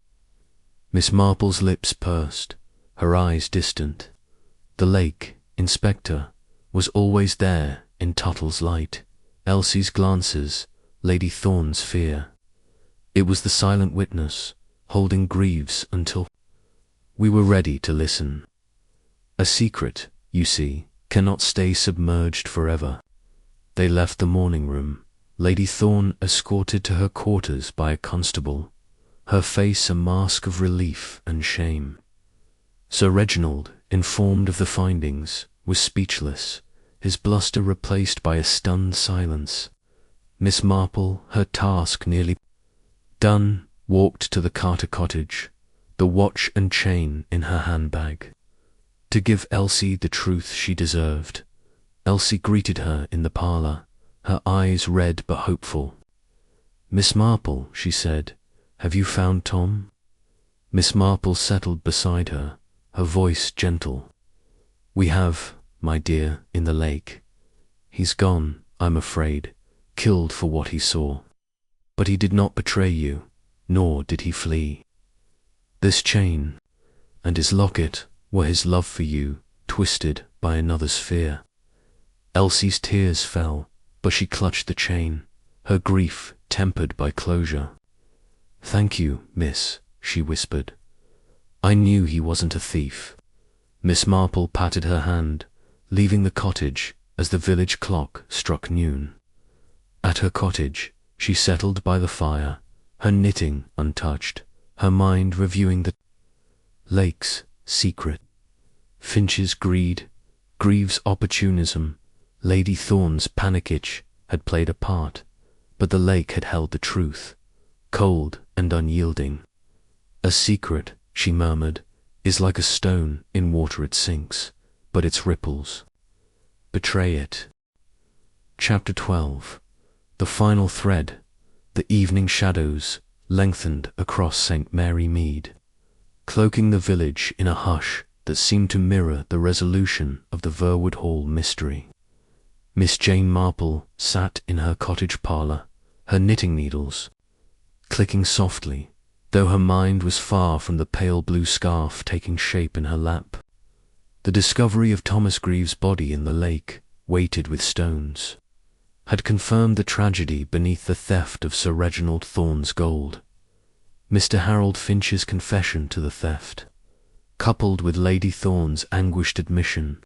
Miss Marple's lips pursed, her eyes distant. The lake, Inspector, was always there in Tuttle's light, Elsie's glances, Lady Thorne's fear. It was the silent witness, holding Greaves until we were ready to listen. A secret, you see, cannot stay submerged forever. They left the morning room, Lady Thorne escorted to her quarters by a constable, her face a mask of relief and shame. Sir Reginald, informed of the findings, was speechless, his bluster replaced by a stunned silence. Miss Marple, her task nearly done, walked to the Carter cottage, the watch and chain in her handbag. To give Elsie the truth she deserved, Elsie greeted her in the parlour, her eyes red but hopeful. "Miss Marple," she said, "have you found Tom?" Miss Marple settled beside her, her voice gentle. "We have, my dear, in the lake. He's gone, I'm afraid, killed for what he saw. But he did not betray you, nor did he flee. This chain and his locket were his love for you, twisted by another's fear." Elsie's tears fell, but she clutched the chain, her grief tempered by closure. "Thank you, miss," she whispered. "I knew he wasn't a thief." Miss Marple patted her hand, leaving the cottage as the village clock struck noon. At her cottage, she settled by the fire, her knitting untouched, her mind reviewing the lake's secret, Finch's greed, Greaves' opportunism, Lady Thorne's panic itch had played a part, but the lake had held the truth, cold and unyielding. "A secret," she murmured, "is like a stone, in water it sinks, but its ripples betray it." Chapter 12. The final thread. The evening shadows lengthened across St. Mary Mead, cloaking the village in a hush that seemed to mirror the resolution of the Verwood Hall mystery. Miss Jane Marple sat in her cottage parlour, her knitting needles clicking softly, though her mind was far from the pale blue scarf taking shape in her lap. The discovery of Thomas Greaves' body in the lake, weighted with stones, had confirmed the tragedy beneath the theft of Sir Reginald Thorne's gold. Mr. Harold Finch's confession to the theft, coupled with Lady Thorne's anguished admission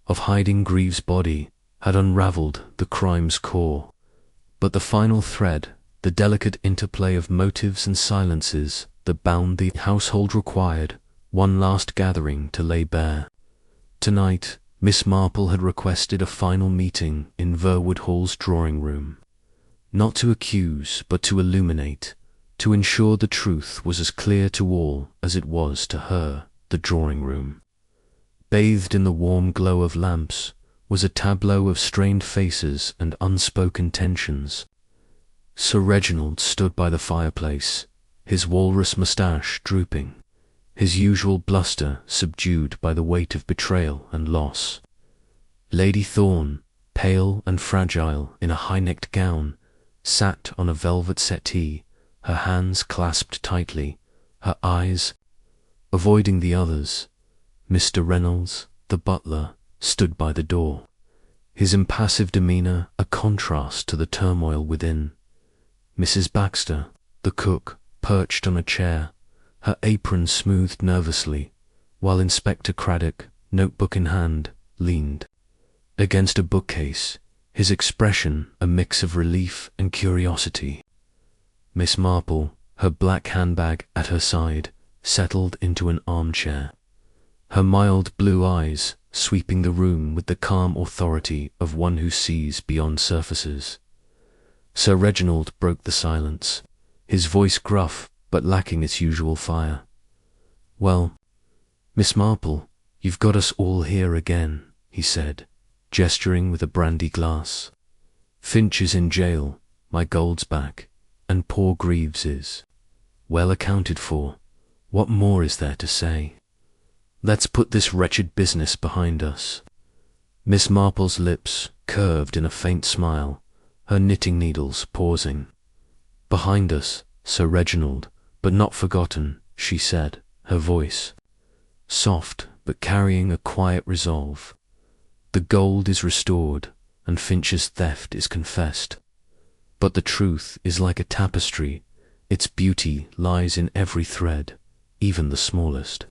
of hiding Greaves' body, had unravelled the crime's core. But the final thread, the delicate interplay of motives and silences that bound the household, required one last gathering to lay bare. Tonight, Miss Marple had requested a final meeting in Verwood Hall's drawing room, not to accuse but to illuminate, to ensure the truth was as clear to all as it was to her, the drawing room. Bathed in the warm glow of lamps was a tableau of strained faces and unspoken tensions. Sir Reginald stood by the fireplace, his walrus moustache drooping, his usual bluster subdued by the weight of betrayal and loss. Lady Thorne, pale and fragile in a high-necked gown, sat on a velvet settee, her hands clasped tightly, her eyes avoiding the others. Mr. Reynolds, the butler, stood by the door, his impassive demeanour a contrast to the turmoil within. Mrs. Baxter, the cook, perched on a chair, her apron smoothed nervously, while Inspector Craddock, notebook in hand, leaned against a bookcase, his expression a mix of relief and curiosity. Miss Marple, her black handbag at her side, settled into an armchair, her mild blue eyes sweeping the room with the calm authority of one who sees beyond surfaces. Sir Reginald broke the silence, his voice gruff but lacking its usual fire. "Well, Miss Marple, you've got us all here again," he said, gesturing with a brandy glass. "Finch is in jail, my gold's back, and poor Greaves is well accounted for. What more is there to say? Let's put this wretched business behind us." Miss Marple's lips curved in a faint smile, her knitting needles pausing. "Behind us, Sir Reginald, but not forgotten," she said, her voice soft but carrying a quiet resolve. "The gold is restored, and Finch's theft is confessed. But the truth is like a tapestry, its beauty lies in every thread, even the smallest.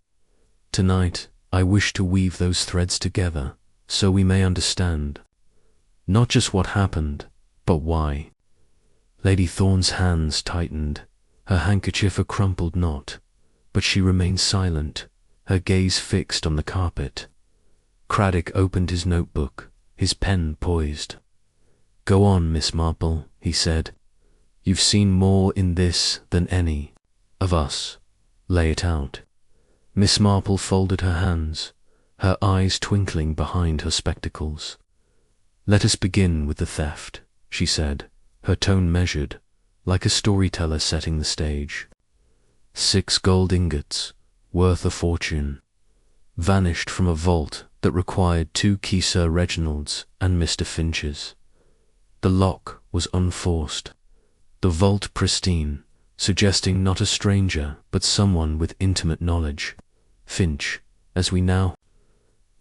Tonight, I wish to weave those threads together, so we may understand, not just what happened, but why." Lady Thorne's hands tightened, her handkerchief a crumpled knot, but she remained silent, her gaze fixed on the carpet. Craddock opened his notebook, his pen poised. "Go on, Miss Marple," he said. "You've seen more in this than any of us. Lay it out. Miss Marple folded her hands, her eyes twinkling behind her spectacles. Let us begin with the theft, she said, her tone measured, like a storyteller setting the stage. 6 gold ingots, worth a fortune, vanished from a vault that required 2 key Sir Reginald's and Mr. Finch's. The lock was unforced, the vault pristine, suggesting not a stranger but someone with intimate knowledge. Finch, as we now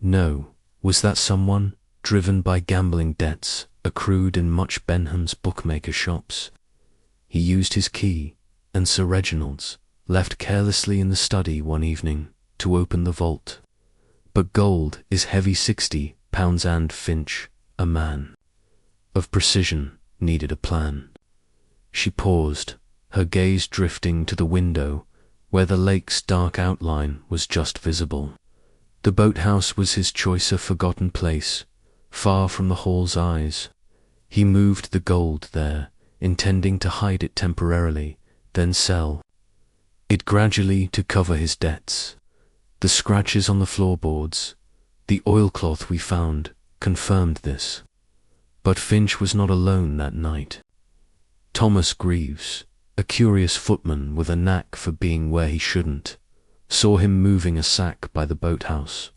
know, was that someone driven by gambling debts accrued in Much Benham's bookmaker shops. He used his key and Sir Reginald's, left carelessly in the study one evening, to open the vault. But gold is heavy £60, and Finch, a man of precision, needed a plan. She paused, her gaze drifting to the window where the lake's dark outline was just visible. The boathouse was his choicer forgotten place, far from the Hall's eyes. He moved the gold there, intending to hide it temporarily, then sell it gradually to cover his debts. The scratches on the floorboards, the oilcloth we found, confirmed this. But Finch was not alone that night. Thomas Greaves, a curious footman with a knack for being where he shouldn't, saw him moving a sack by the boathouse.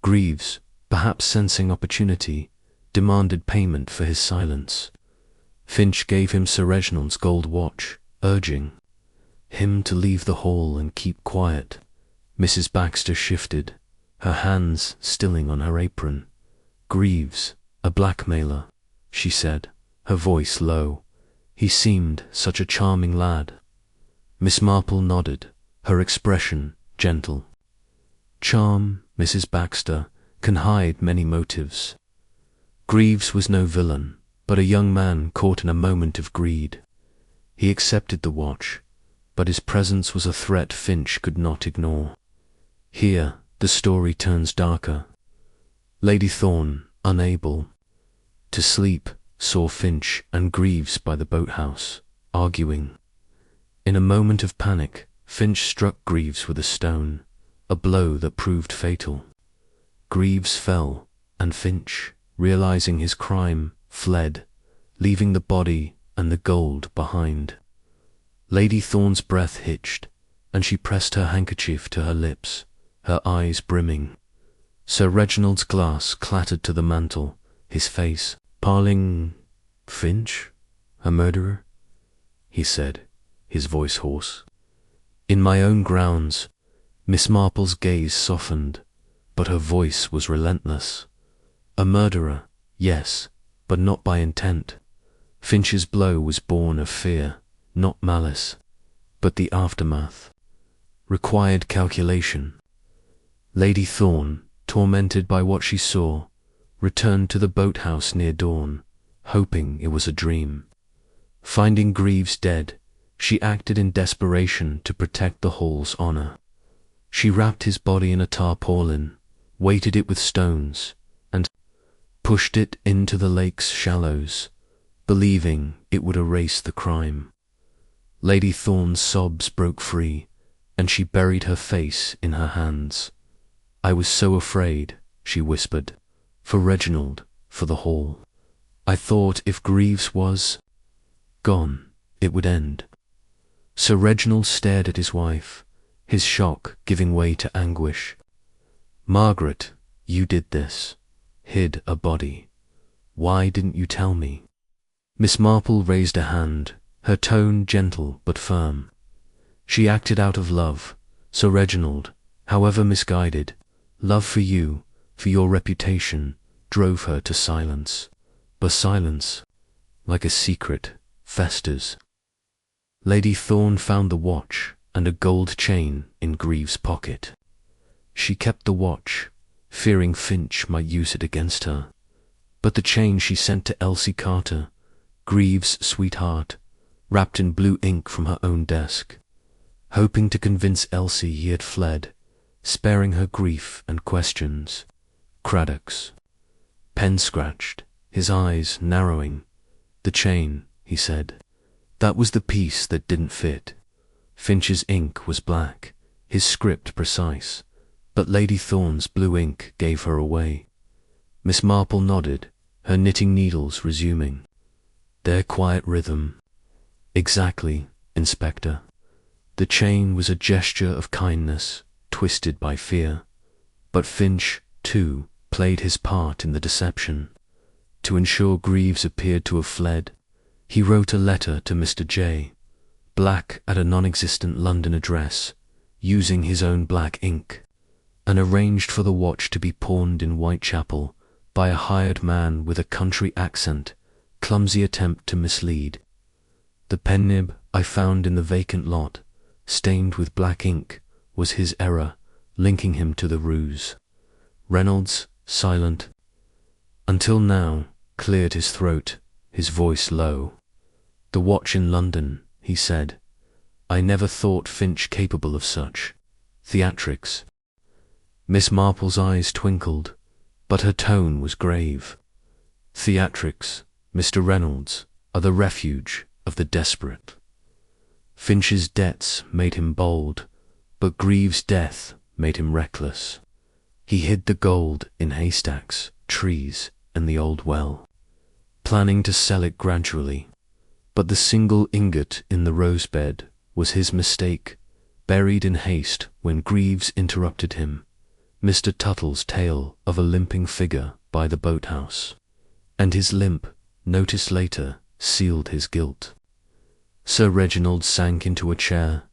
Greaves, perhaps sensing opportunity, demanded payment for his silence. Finch gave him Sir Reginald's gold watch, urging him to leave the hall and keep quiet. Mrs. Baxter shifted, her hands stilling on her apron. Greaves, a blackmailer, she said, her voice low. He seemed such a charming lad. Miss Marple nodded, her expression gentle. Charm, Mrs. Baxter, can hide many motives. Greaves was no villain, but a young man caught in a moment of greed. He accepted the watch, but his presence was a threat Finch could not ignore. Here the story turns darker. Lady Thorne, unable to sleep, saw Finch and Greaves by the boathouse, arguing. In a moment of panic, Finch struck Greaves with a stone, a blow that proved fatal. Greaves fell, and Finch, realizing his crime, fled, leaving the body and the gold behind. Lady Thorne's breath hitched, and she pressed her handkerchief to her lips, her eyes brimming. Sir Reginald's glass clattered to the mantel, his face paling. Finch? A murderer? He said, his voice hoarse. In my own grounds. Miss Marple's gaze softened, but her voice was relentless. A murderer, yes, but not by intent. Finch's blow was born of fear, not malice, but the aftermath required calculation. Lady Thorne, tormented by what she saw, returned to the boathouse near dawn, hoping it was a dream. Finding Greaves dead, she acted in desperation to protect the Hall's honour. She wrapped his body in a tarpaulin, weighted it with stones, and pushed it into the lake's shallows, believing it would erase the crime. Lady Thorne's sobs broke free, and she buried her face in her hands. I was so afraid, she whispered, for Reginald, for the Hall. I thought if Greaves was gone, it would end. Sir Reginald stared at his wife, his shock giving way to anguish. Margaret, you did this, hid a body. Why didn't you tell me? Miss Marple raised a hand, her tone gentle but firm. She acted out of love, Sir Reginald, however misguided, love for you, for your reputation, drove her to silence. But silence, like a secret, festers. Lady Thorne found the watch and a gold chain in Greaves' pocket. She kept the watch, fearing Finch might use it against her, but the chain she sent to Elsie Carter, Greaves' sweetheart, wrapped in blue ink from her own desk, hoping to convince Elsie he had fled, sparing her grief and questions. Craddock's pen scratched, his eyes narrowing. The chain, he said. That was the piece that didn't fit. Finch's ink was black, his script precise, but Lady Thorne's blue ink gave her away. Miss Marple nodded, her knitting needles resuming their quiet rhythm. Exactly, Inspector. The chain was a gesture of kindness, twisted by fear. But Finch, too, played his part in the deception. To ensure Greaves appeared to have fled, he wrote a letter to Mr. J, black at a non-existent London address, using his own black ink, and arranged for the watch to be pawned in Whitechapel by a hired man with a country accent, clumsy attempt to mislead. The pen nib I found in the vacant lot, stained with black ink, was his error, linking him to the ruse. Reynolds, silent, until now, cleared his throat, his voice low. The watch in London, he said. I never thought Finch capable of such theatrics. Miss Marple's eyes twinkled, but her tone was grave. Theatrics, Mr. Reynolds, are the refuge of the desperate. Finch's debts made him bold, but Greaves' death made him reckless. He hid the gold in haystacks, trees, and the old well, planning to sell it gradually. But the single ingot in the rosebed was his mistake, buried in haste when Greaves interrupted him. Mr. Tuttle's tale of a limping figure by the boathouse, and his limp, noticed later, sealed his guilt. Sir Reginald sank into a chair,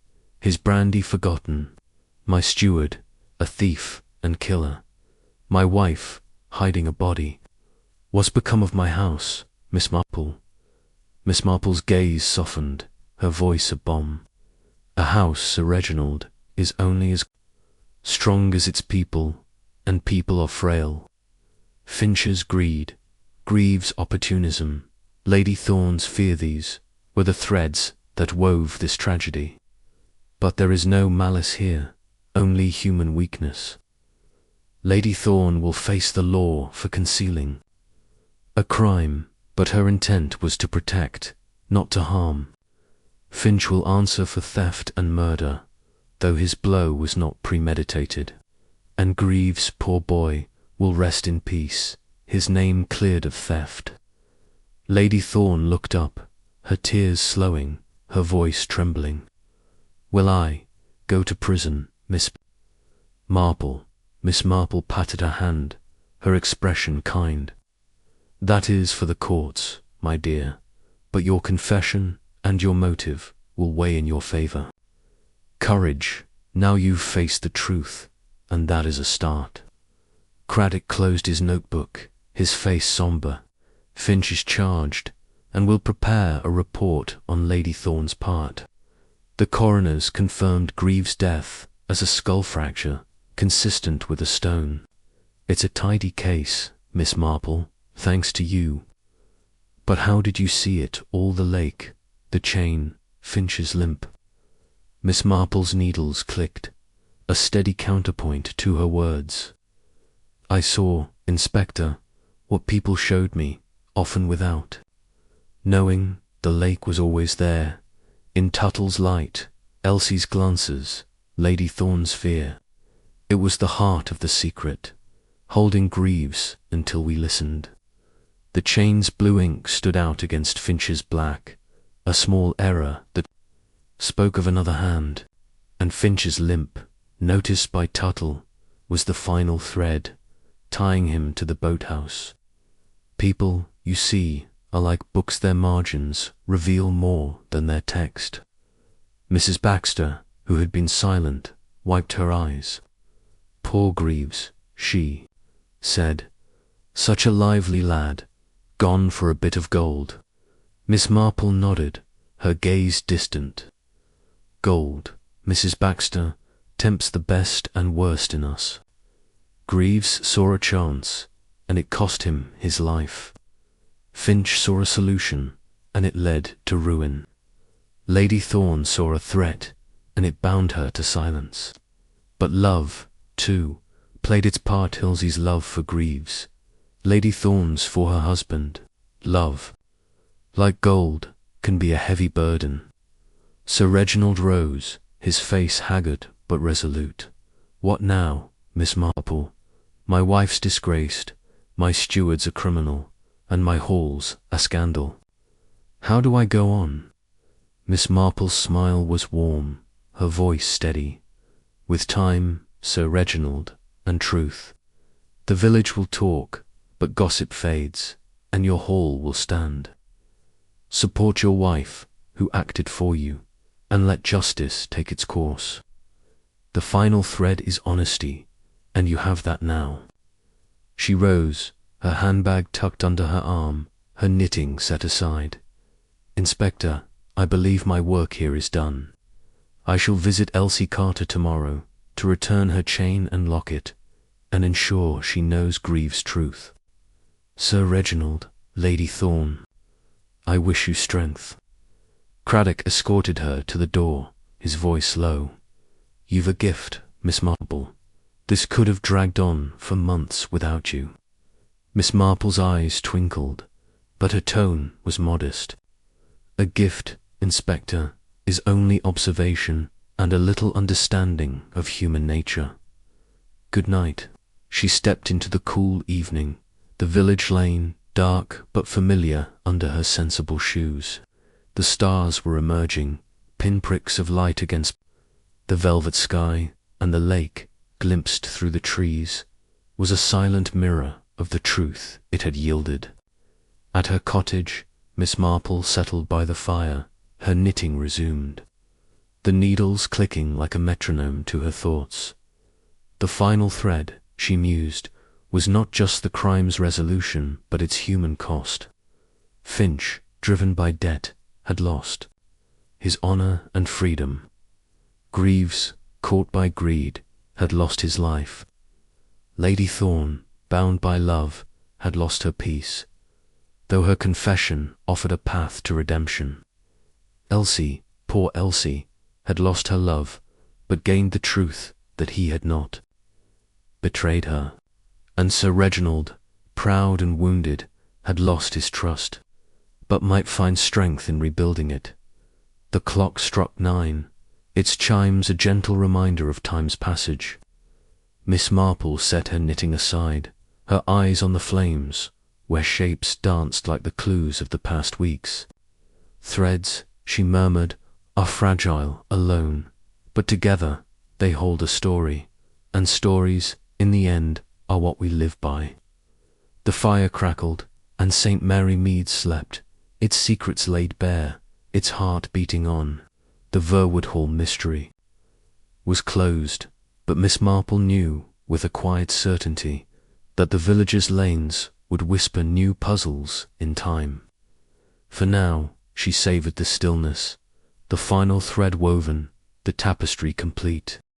his brandy forgotten. My steward, a thief and killer. My wife, hiding a body. What's become of my house, Miss Marple? Miss Marple's gaze softened, her voice a bomb. A house, Sir Reginald, is only as strong as its people, and people are frail. Finch's greed, Greaves' opportunism, Lady Thorne's fear, these were the threads that wove this tragedy. But there is no malice here, only human weakness. Lady Thorne will face the law for concealing a crime, but her intent was to protect, not to harm. Finch will answer for theft and murder, though his blow was not premeditated. And Greaves, poor boy, will rest in peace, his name cleared of theft. Lady Thorne looked up, her tears slowing, her voice trembling. Will I go to prison, Miss Marple? Miss Marple patted her hand, her expression kind. That is for the courts, my dear, but your confession and your motive will weigh in your favour. Courage, now you've faced the truth, and that is a start. Craddock closed his notebook, his face sombre. Finch is charged, and will prepare a report on Lady Thorne's part. The coroners confirmed Greaves' death as a skull fracture, consistent with a stone. It's a tidy case, Miss Marple, thanks to you. But how did you see it, all the lake, the chain, Finch's limp? Miss Marple's needles clicked, a steady counterpoint to her words. I saw, Inspector, what people showed me, often without knowing the lake was always there, in Tuttle's light, Elsie's glances, Lady Thorne's fear. It was the heart of the secret, holding Greaves until we listened. The chain's blue ink stood out against Finch's black, a small error that spoke of another hand, and Finch's limp, noticed by Tuttle, was the final thread, tying him to the boathouse. People, you see, are like books, their margins reveal more than their text. Mrs. Baxter, who had been silent, wiped her eyes. Poor Greaves, she said. Such a lively lad, gone for a bit of gold. Miss Marple nodded, her gaze distant. Gold, Mrs. Baxter, tempts the best and worst in us. Greaves saw a chance, and it cost him his life. Finch saw a solution, and it led to ruin. Lady Thorne saw a threat, and it bound her to silence. But love, too, played its part. Hilsey's love for Greaves, Lady Thorne's for her husband. Love, like gold, can be a heavy burden. Sir Reginald rose, his face haggard but resolute. What now, Miss Marple? My wife's disgraced, my steward's a criminal, and my hall's a scandal. How do I go on? Miss Marple's smile was warm, her voice steady. With time, Sir Reginald, and truth, the village will talk, but gossip fades, and your hall will stand. Support your wife, who acted for you, and let justice take its course. The final thread is honesty, and you have that now. She rose, her handbag tucked under her arm, her knitting set aside. Inspector, I believe my work here is done. I shall visit Elsie Carter tomorrow to return her chain and locket, and ensure she knows Greaves' truth. Sir Reginald, Lady Thorne, I wish you strength. Craddock escorted her to the door, his voice low. You've a gift, Miss Marple. This could have dragged on for months without you. Miss Marple's eyes twinkled, but her tone was modest. A gift, Inspector, is only observation and a little understanding of human nature. Good night. She stepped into the cool evening, the village lane, dark but familiar under her sensible shoes. The stars were emerging, pinpricks of light against the velvet sky, and the lake, glimpsed through the trees, was a silent mirror of the truth it had yielded. At her cottage, Miss Marple settled by the fire, her knitting resumed, the needles clicking like a metronome to her thoughts. The final thread, she mused, was not just the crime's resolution, but its human cost. Finch, driven by debt, had lost his honor and freedom. Greaves, caught by greed, had lost his life. Lady Thorne, bound by love, had lost her peace, though her confession offered a path to redemption. Elsie, poor Elsie, had lost her love, but gained the truth that he had not betrayed her. And Sir Reginald, proud and wounded, had lost his trust, but might find strength in rebuilding it. The clock struck 9, its chimes a gentle reminder of time's passage. Miss Marple set her knitting aside, her eyes on the flames, where shapes danced like the clues of the past weeks. Threads, she murmured, are fragile alone, but together they hold a story, and stories, in the end, are what we live by. The fire crackled, and St. Mary Mead slept, its secrets laid bare, its heart beating on. The Verwood Hall mystery was closed, but Miss Marple knew, with a quiet certainty, that the villagers' lanes would whisper new puzzles in time. For now, she savoured the stillness, the final thread woven, the tapestry complete.